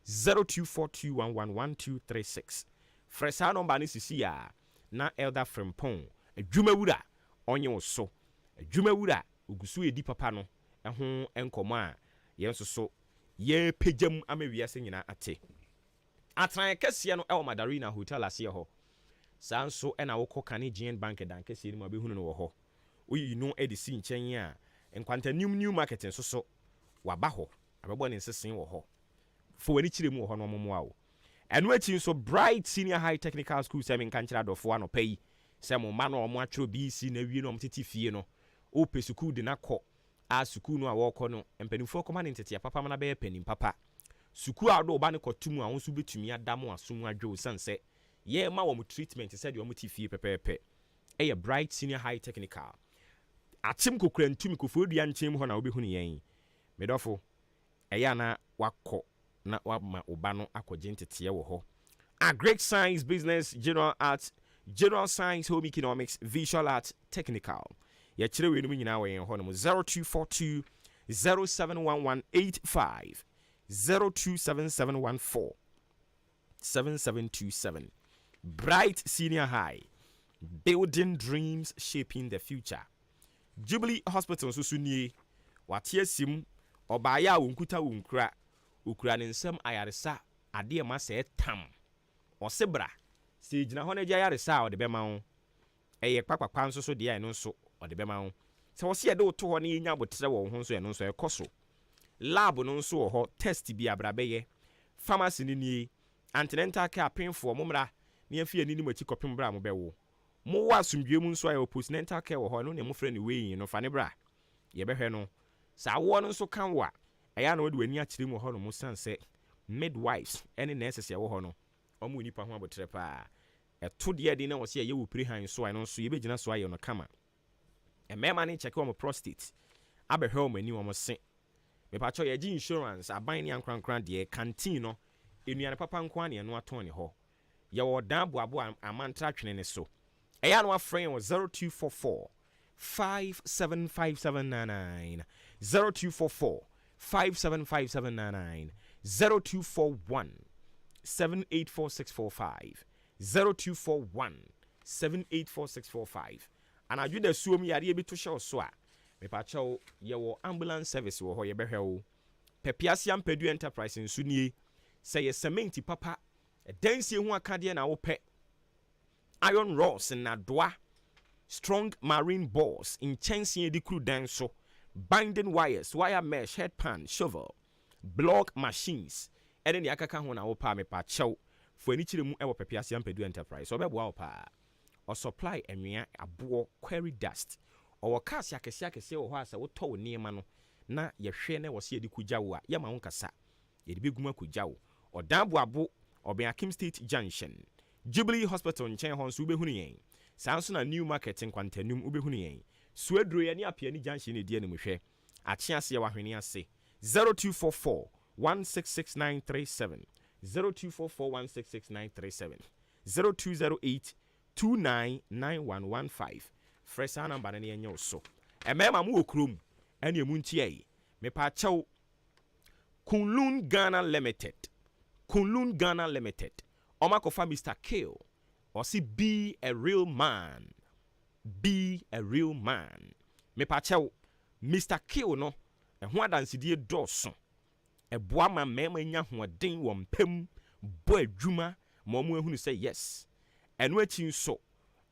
0242 111236 fresa number ni sisi ya na elder Frimpong adwumawura onye wo so adwumawura ogusu edi papa no ɛho enkomo a yenso so ye pejam amawiase nyina ate atran kɛseɛ no ɛwɔ Madarina Hotel ase hɔ sanso ɛna wokɔ Canadian Bank dan kɛseɛ ni ma behunu no wɔ hɔ oyi no edisi nkyɛn a enkwanta new marketing so waba hɔ abɛbɔ ne nsesen wɔ hɔ fo wani kyire mu wɔ hɔ no momoa wo ɛno akyi nso Bright Senior High Technical School sɛ menka nkyerɛ adɔfo anɔpa yi sɛ mo ma no ɔmo atwerɛ BC na wie no ɔmo tete fie no o pe school de na kɔ a school no a wɔkɔ no mpanimfoɔ kɔma ne ntete papa ma na bɛyɛ panim papa school a do ba ne kɔtum a nso betumi adam asom adwo sanse ye ma wɔ mo treatment sɛ de ɔmo te fie pɛpɛpɛ ɛyɛ Bright Senior High Technical atim kokura ntumi kofodua nkyɛm hɔ na wobɛhu ne yɛn medɔfo ɛyɛ na wakɔ na wama oba no akɔgye ntete wɔ hɔ Great Science Business General Arts General Science Home Economics Visual Arts Technical yɛkyerɛ wei no mu nyinaa wɔ yɛn hɔ no 0242 071185 027714 7727 Bright Senior High building dreams shaping the future Jubilee Hospital so nie wate asim obaaya a wonkuta wonkura okura ne nsam ayaresa ade ma sɛ tam ɔsebra sɛ gyina hɔ na gya ayaresa a ɔde bɛma wo ɛyɛ kpakpakpa nso so de a ɛno nso ɔde bɛma wo sɛ wɔse yɛde woto hɔ ne yɛnya botre wɔ ho nso ɛno nso ɛkɔ so lab no nso wɔ hɔ test bi abrabɛyɛ pharmacy ni nie antenatal care penfoɔ momra ne yɛmfi ani nim akyi kɔpem bra mo bɛwo mo wa asomdwe mu nso ayɛ postnatal care wɔ hɔ no ne mo frɛ ne wei no fa ne bra yɛbɛhwɛ no saa wo no nso kan wa ɛyɛ na wɔde wani akyerɛ mu hɔ no mo san sɛ midwives ɛne nurses yɛwɔ hɔ no ɔmo nipa ho abotre paa ɛto deɛ de na wɔse yɛ wɔ pire han so ɛno nso yɛbɛgyina so ayɛ no kama ɛmɛma ne check wɔn prostate abɛhwɛ wɔn ani wɔn se mepatwɔ yɛgye insurance aban ne ankrankran deɛ canteen no enuane papa nko a ne ɛno atɔn ne hɔ yɛwɔ dan boaboa amantra twene ne so ɛyɛ no afrɛ wɔ 0244 575799 0244 575799 0241 784645 0241 784645. And I do the suom yari be to show so. Me pacho ye ambulance service wo ho ye behwe wo. Pepiasiam Pedu Enterprise in Sunie say ye cementi papa a densie ho akade na wo pe. Iron rods na doa. Strong marine balls in chancy di crew danso. Binding wires, wire mesh, headpan, shovel, block machines. And then the akaka ho na wo pa me pacho for any chire mu e wo Pepiasiam Pedu Enterprise. So be boa pa. Or supply enwea abo quarry dust. Or cars yakese wo ho asa wo to wo niema no na ye hwe na wo se edi kugya wo a ye ma wonkasa ye de beguma kugya wo or dambo abo or be Akim State Junction Jubilee Hospital nchen ho nso ubehunu yen sanso na New Market nkwantanum ubehunu yen suedro ye ne apia ni junction ne die ne muhwe ache ase ye wahwene ase 0244 166937 0244 166937 0208 fresh number na ye nyo so emema mu okrum ene emu ntie me pa chew Kunlun Ghana Limited Omakofa Mr. Kill or see be a real man me pa chew Mr. Kill no e ho adansidie doso e boa ma mema nya hoden wo mpem bo adwuma ma omo ehunu say yes eno achi nso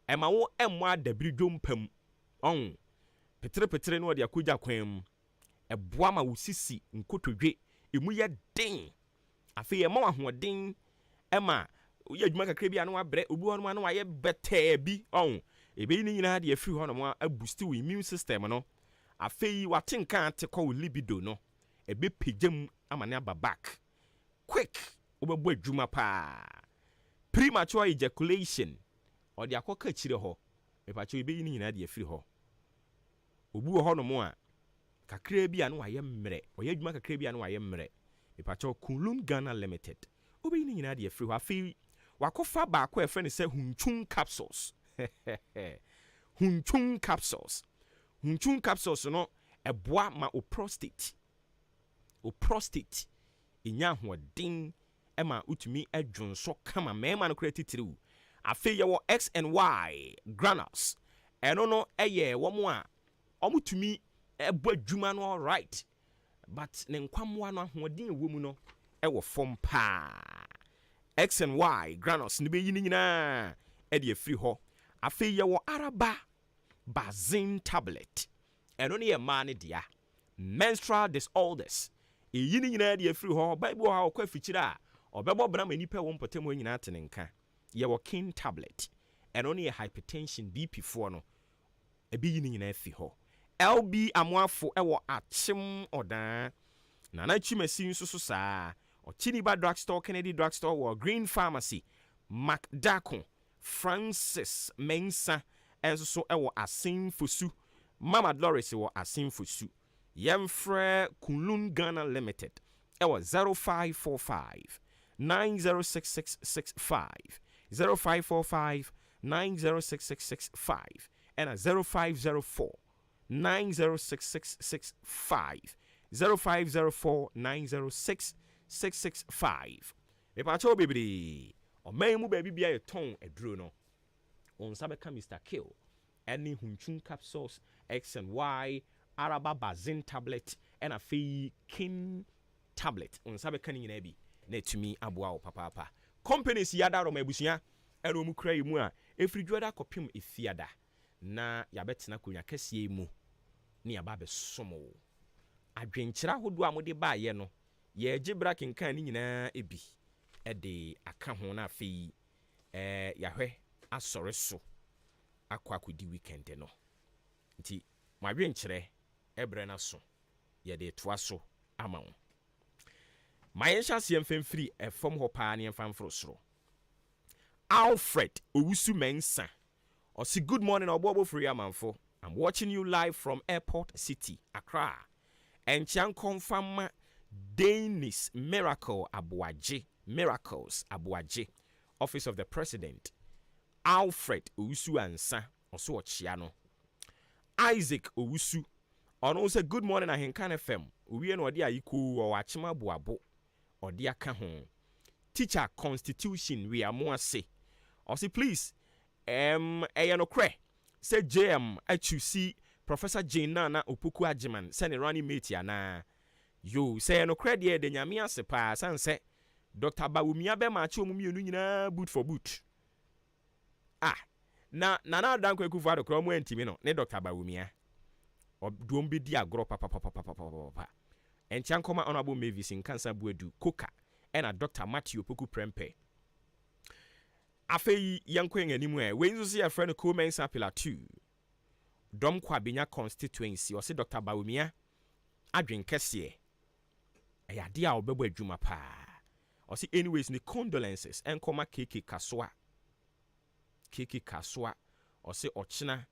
e ma wo emmo adabridwo mpem on petre no de akogya kwam e boa ma wo sisi nkotodwe emu ye den afi ye ma ahoden e ma ye adwuma kakra bi anu abre obi ho no anu aye better bi on ebe ni nyina de afi ho no mo aboost wo immune system no afi watenka ate ko libido no ebe pejam amane aba back quick obebo adwuma pa premature ejaculation or de akoka chire ho me pa cho ebe ni nyina de afi ho obu ho no mo a kakra bi anu aye mmre oye adwuma kakra bi anu aye mmre me pa cho Kunlun Ghana Limited obe ni nyina de afi ho afi wakofa ba ko efe ne se hunchun capsules hunchun capsules no eboa ma o prostate inya hoden ema utumi adwonso kama mema no kra titiriu afi ye wo X and Y granules eno no eye wo mo a omutumi ebo adwuma no all right but ne nkwamwa no ahoden ewo mu no ewo fom pa X and Y granules ne be yi nyina e de afiri ho afi ye wo araba bazin tablet eno ne ye ma ne dia menstrual disorders e yi nyina de afiri ho bible ha okwa fichira obebo bra ma nipa wo mpotemo nyina tenenka ye wo king tablet eno ne ye hypertension BP 4 no e bi yi nyina afi ho LB amoafo ewo achim odan na na chimasi nso so saa Ochiniba Drugstore, Kennedy Drugstore, or Green Pharmacy, Macdacon, Francis Mensa, and so ewo asim fusu. Mama Doris ewo asim fusu. Yemfre Kunlun Ghana Limited, ewo 0545 906665 0545 906665 and a 0504 906665 0504 90665. Me pa cho bibiri o man mu baby bia ye ton aduro no on sabe ka Mr. Kill any hunchun capsules X and Y araba bazin tablet and a fee king tablet on sabe ka nyina bi na tumi aboa o papa companies yada ro mabusia ero mu kra yi mu a efridwada kopim efiada na yabetena konya kase mu ni aba be somo adwenkyira hodo a mode ba ye no ye gibra kenkan ni nyina ebi de aka ho na afei yahwe asore so akwakodi weekend no nti madwenkyere ebre na so ye de toa so ama wo mayensha se mfemfiri efom ho pa ne mfamforo soro Alfred Owusu Mensa osi good morning obobo free amanfo. I'm watching you live from Airport City Accra and chan confirm Dennis Miracles Abuaje, Office of the President. Alfred Owusu Ansa, also Chiano. Isaac Owusu, on also good morning Ahenkan FM. We no dia iku or wachima buabo or dia kahon. Teacher Constitution we are more say. Also please, ɛyɛ no kre sɛ JM achusi Professor Jane Nana Opoku Ajiman sɛ ne running mate ana yo sɛ no kre de nyame ase pa san sɛ Dr. Bawumia be ma chi omumienu nyina boot for boot na nana danko ekufu ado kro mo antimi no ne Dr. Bawumia oduom be di agro papa enchian koma honorable Mavis in cancer buedu koka ena Dr. Matthew Opoku Prempe afei yanko animu we nso se friend ko mensa pillar 2 dom kwa benya constituency o se Dr. Bawumia adwen kese ayade a obebo adwuma pa o se anyways ni condolences enkoma keke kaswa o se ochina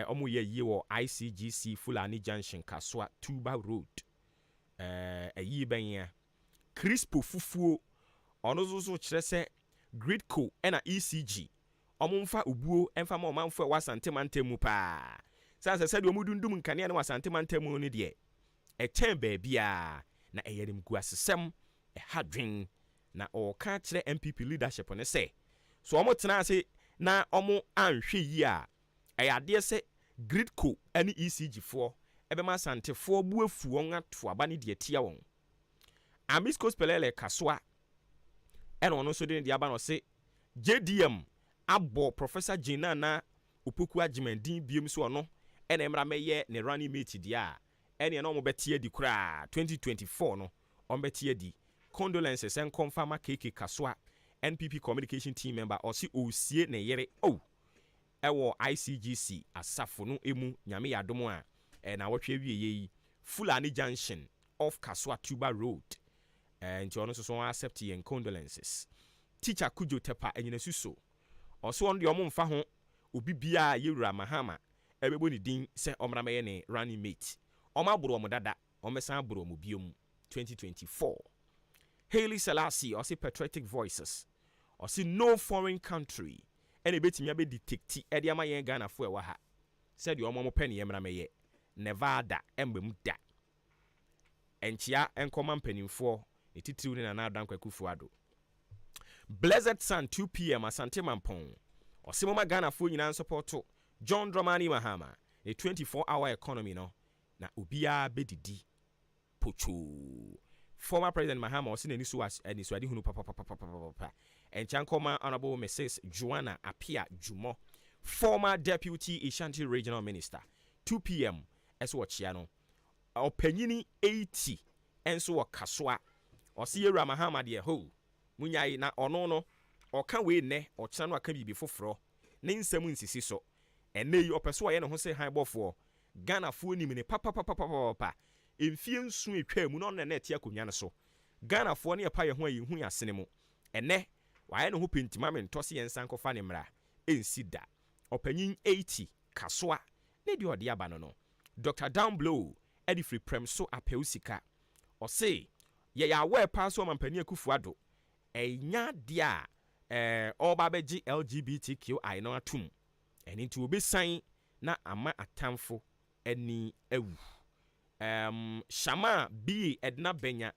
omo ye wo ICGC Fulani Junction Kaswa Tuba Road ayi benya Crispo fufuo ono zo kire se Gridco ena ECG omumfa ubuo emfa ma omanfo wasante mantemu pa sanse sɛ de omudundum nkane ne wasante mantemu ne de ɛkyɛn baabia na ɛyɛrim guasesɛm ɛhadwen na ɔka kyerɛ MPP leadership ne sɛ so omo tena ase na omo anhwe yi a ɛyade sɛ Gridco ene ECG fo ɛbɛma santefo buafu wɔn ato aba ne de tia wɔn Amisco Spelele Kaswa ɛna ɔno nso de ne aba no se JDM abo Professor Jane na Opoku Agimandin biem so ɔno ɛna emra mɛyɛ ne running mate dia ɛna no mo betie di kura 2024 no on betie di condolences and confirm KK Kaswa NPP communication team member ɔse osie ne yere ɛwɔ ICGC asafo no emu nyame yadom a na wɔhwɛ wie yi Fulani Junction off Kaswa Tuba Road nti ɔno so accept yen condolences teacher Kujo Tepa enyina suso ɔso on de ɔmo mfa ho obi bia yewura mahama ɛbɛbɔ ne din sɛ ɔmra mɛyɛ ne running mate ɔma aboro ɔmo dada ɔmɛsan aboro ɔmo biom 2024 Haile Selassie ɔse patriotic voices ɔse no foreign country ɛna ebetimi abe detect ɛde ama yɛn Ghana fo ɛwɔ ha sɛ de ɔmo pɛ ne yɛmra mɛyɛ Nevada embem da enchia enkoma mpanimfo etitiriw ne na adan kwakufu ado Blessed Sun 2 p.m. Asante Mampong Osimoma Ghana fo nyina support John Dramani Mahama a 24-hour economy no na obia bedidi pocho former President Mahama osine ni so as eni so ade hunu papa enchankoma honorable Mrs. Joanna Apia Jumo former Deputy Ashanti Regional Minister 2 p.m. eso ochia no opanyini 80 enso wo Kaswa osi yewura Mahama de ho munyai na ono no oka we ne ochana no aka bibi foforo ne nsam nsisi so ene yi opeso ye ne ho se hanbofo Ghana fo nim ne papa emfie nsu etwa mu no na etia konwa ne so Ghana fo ne epa ye ho ayi hu yasene mu ene waye ne ho pentima me ntose ye nsan kofa ne mra ensi da opanyin 80 Kaswa ne de ode aba no Dr. Downblow edi free prem so apeusika ose ye ya we pass o mampani akufu ado enya dia oba beji LGBTQI no atum eni nti obesan na ama atamfo eni ewu Shama B Edna Benya